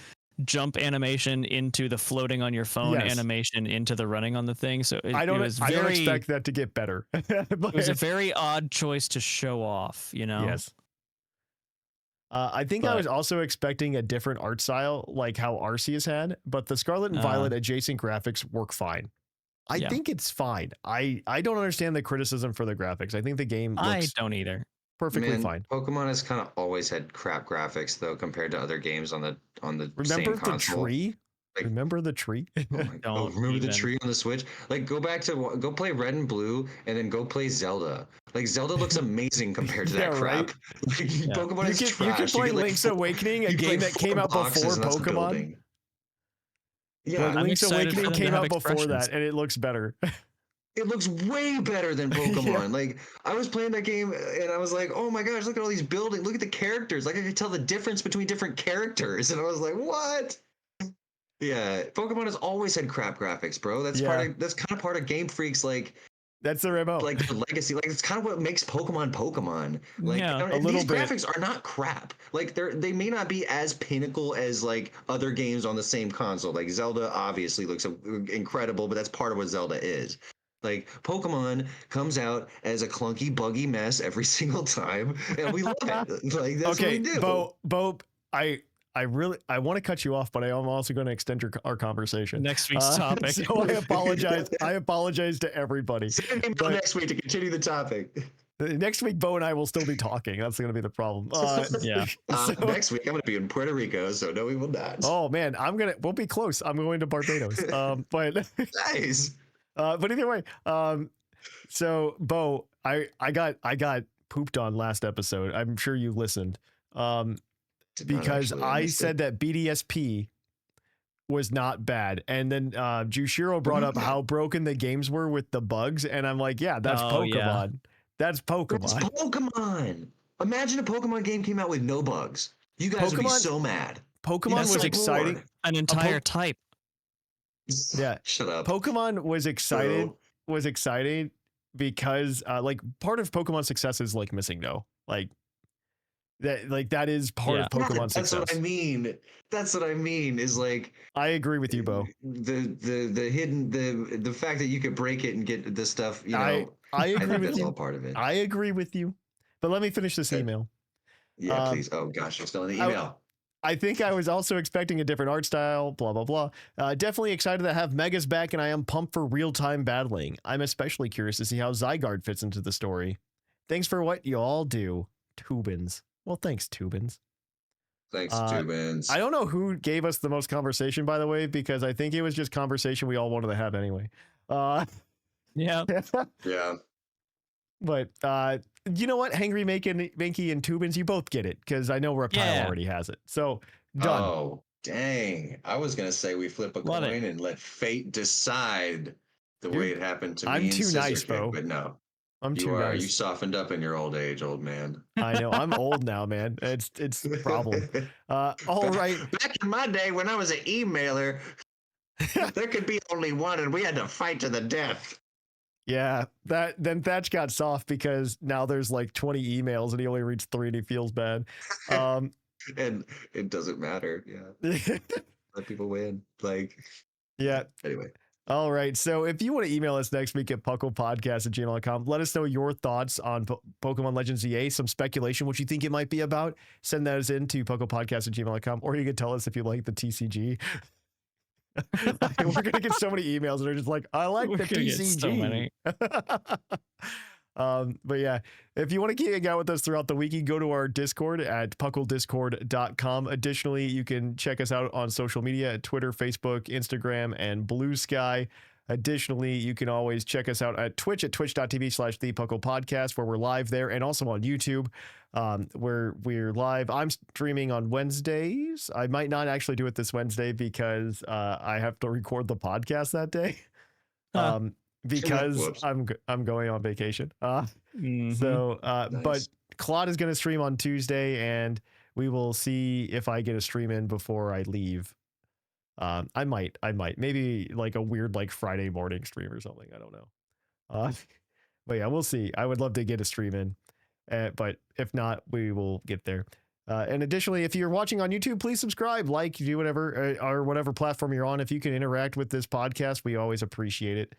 jump animation into the floating on your phone animation into the running on the thing. So I don't expect that to get better. It was a very odd choice to show off, you know? Yes. I think I was also expecting a different art style, like how Arceus had, but the Scarlet and Violet adjacent graphics work fine. I think it's fine. I don't understand the criticism for the graphics. I think the game looks I don't either. Perfectly fine. Pokemon has kind of always had crap graphics though compared to other games on the Remember same the console. tree? Like, remember the tree? Remember the tree on the Switch? Like, go play Red and Blue, and then go play Zelda. Like, Zelda looks amazing compared to that crap. Right? Pokemon is trash. You can play get, Link's Awakening, a game that came out before Pokemon. Yeah, Link's Awakening came out before that, and it looks better. It looks way better than Pokemon. Yeah. Like, I was playing that game and I was like, oh my gosh, look at all these buildings. Look at the characters. Like, I could tell the difference between different characters. And I was like, what? Yeah, Pokemon has always had crap graphics, bro. That's kind of part of Game Freak's, like, that's the remote. Like, the legacy. Like, it's kind of what makes Pokemon. Like, these graphics are not crap. Like, they may not be as pinnacle as, like, other games on the same console. Like, Zelda obviously looks incredible, but that's part of what Zelda is. Like, Pokemon comes out as a clunky, buggy mess every single time, and we love it. Like, that's what we do. Bo, I want to cut you off, but I am also going to extend our conversation. Next week's topic. So I apologize. I apologize to everybody. Send an email next week to continue the topic. Next week, Bo and I will still be talking. That's going to be the problem. Next week, I'm going to be in Puerto Rico, so no, we will not. Oh man, we'll be close. I'm going to Barbados. But nice. But either way, so Bo, I got pooped on last episode. I'm sure you listened. Because I said that BDSP was not bad. And then Jushiro brought up how broken the games were with the bugs. And I'm like, yeah, that's Pokemon. Yeah. That's Pokemon. It's Pokemon. Imagine a Pokemon game came out with no bugs. You guys would be so mad. Pokemon was exciting. An entire type. Yeah. Shut up. Pokemon was excited because like part of Pokemon's success is like missing no. That is part of Pokemon's success. That's what I mean. That's what I mean. Is like, I agree with you, Bo. The fact that you could break it and get this stuff. I agree with that's you. All part of it. I agree with you. But let me finish this email. Yeah, please. Oh gosh, I'm still in the email. I think I was also expecting a different art style, blah, blah, blah. Definitely excited to have Megas back, and I am pumped for real-time battling. I'm especially curious to see how Zygarde fits into the story. Thanks for what you all do, Tubins. Well, thanks, Tubins. Thanks, Tubins. I don't know who gave us the most conversation, by the way, because I think it was just conversation we all wanted to have anyway. Yeah. Yeah. But you know what? Hangry Mankey and Tubins, you both get it, because I know Reptile already has it. So, done. Oh, dang. I was going to say we flip a coin and let fate decide the way it happened to me. I'm too nice, Bo. But no. I'm too nice. You softened up in your old age, old man. I know. I'm old now, man. It's a problem. All right. Back in my day when I was an emailer, there could be only one, and we had to fight to the death. Yeah, then Thatch got soft because now there's like 20 emails and he only reads 3 and he feels bad. And it doesn't matter. Yeah. Let people win. Yeah. Anyway. All right. So if you want to email us next week at puclpodcast@gmail.com, let us know your thoughts on Pokemon Legends EA, some speculation, what you think it might be about. Send those in to puclpodcast@gmail.com, or you can tell us if you like the TCG. We're going to get so many emails that are just like, I like the TCG. So many. But yeah, if you want to hang out with us throughout the week, you can go to our Discord at pucldiscord.com. Additionally, you can check us out on social media at Twitter, Facebook, Instagram, and Blue Sky. Additionally, you can always check us out at Twitch at twitch.tv/thepuclpodcast, where we're live there, and also on YouTube, where we're live. I'm streaming on Wednesdays. I might not actually do it this Wednesday because I have to record the podcast that day. Because I'm going on vacation. So, nice. But Claude is going to stream on Tuesday, and we will see if I get a stream in before I leave. I might, maybe like a weird like Friday morning stream or something. I don't know. But yeah, we'll see. I would love to get a stream in, but if not, we will get there. And additionally, if you're watching on YouTube, please subscribe, like, do whatever, or whatever platform you're on. If you can interact with this podcast, we always appreciate it.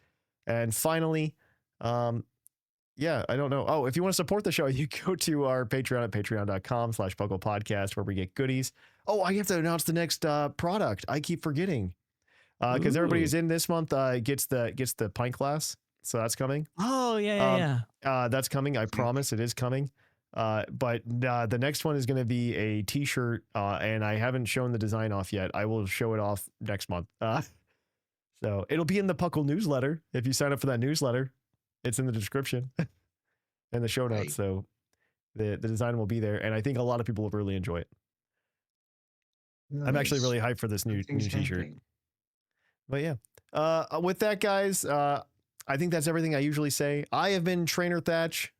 And finally, yeah, I don't know. Oh, if you want to support the show, you go to our Patreon at patreon.com/PokePodcast, where we get goodies. Oh, I have to announce the next product. I keep forgetting because everybody who's in this month gets the pint glass. So that's coming. Oh, yeah. That's coming. I promise it is coming. But the next one is going to be a t-shirt, and I haven't shown the design off yet. I will show it off next month. So it'll be in the PUCL newsletter. If you sign up for that newsletter, it's in the description and the show notes. Right. So the design will be there, and I think a lot of people will really enjoy it. Nice. I'm actually really hyped for this new t-shirt. But yeah, with that, guys, I think that's everything I usually say. I have been Trainer Thatch.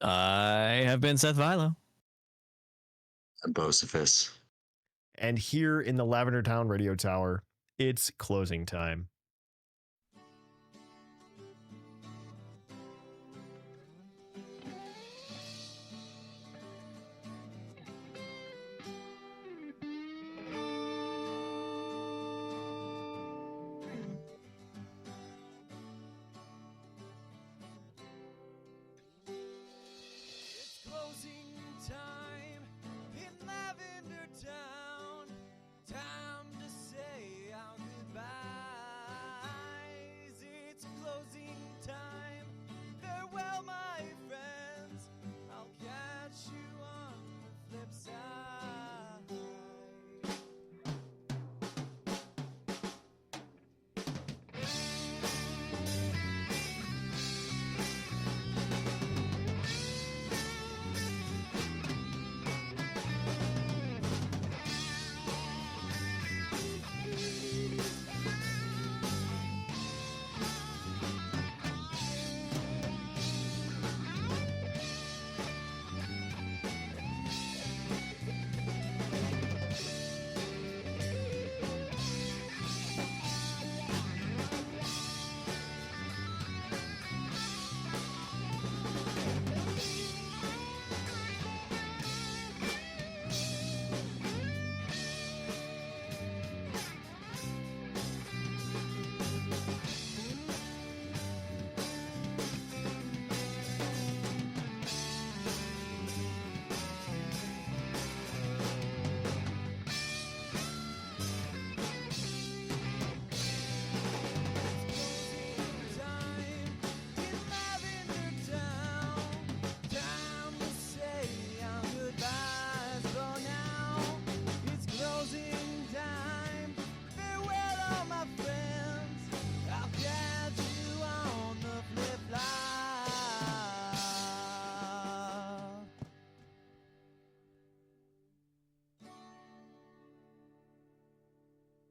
I have been Seth Vilo. And Bocefus. And here in the Lavender Town Radio Tower, it's closing time.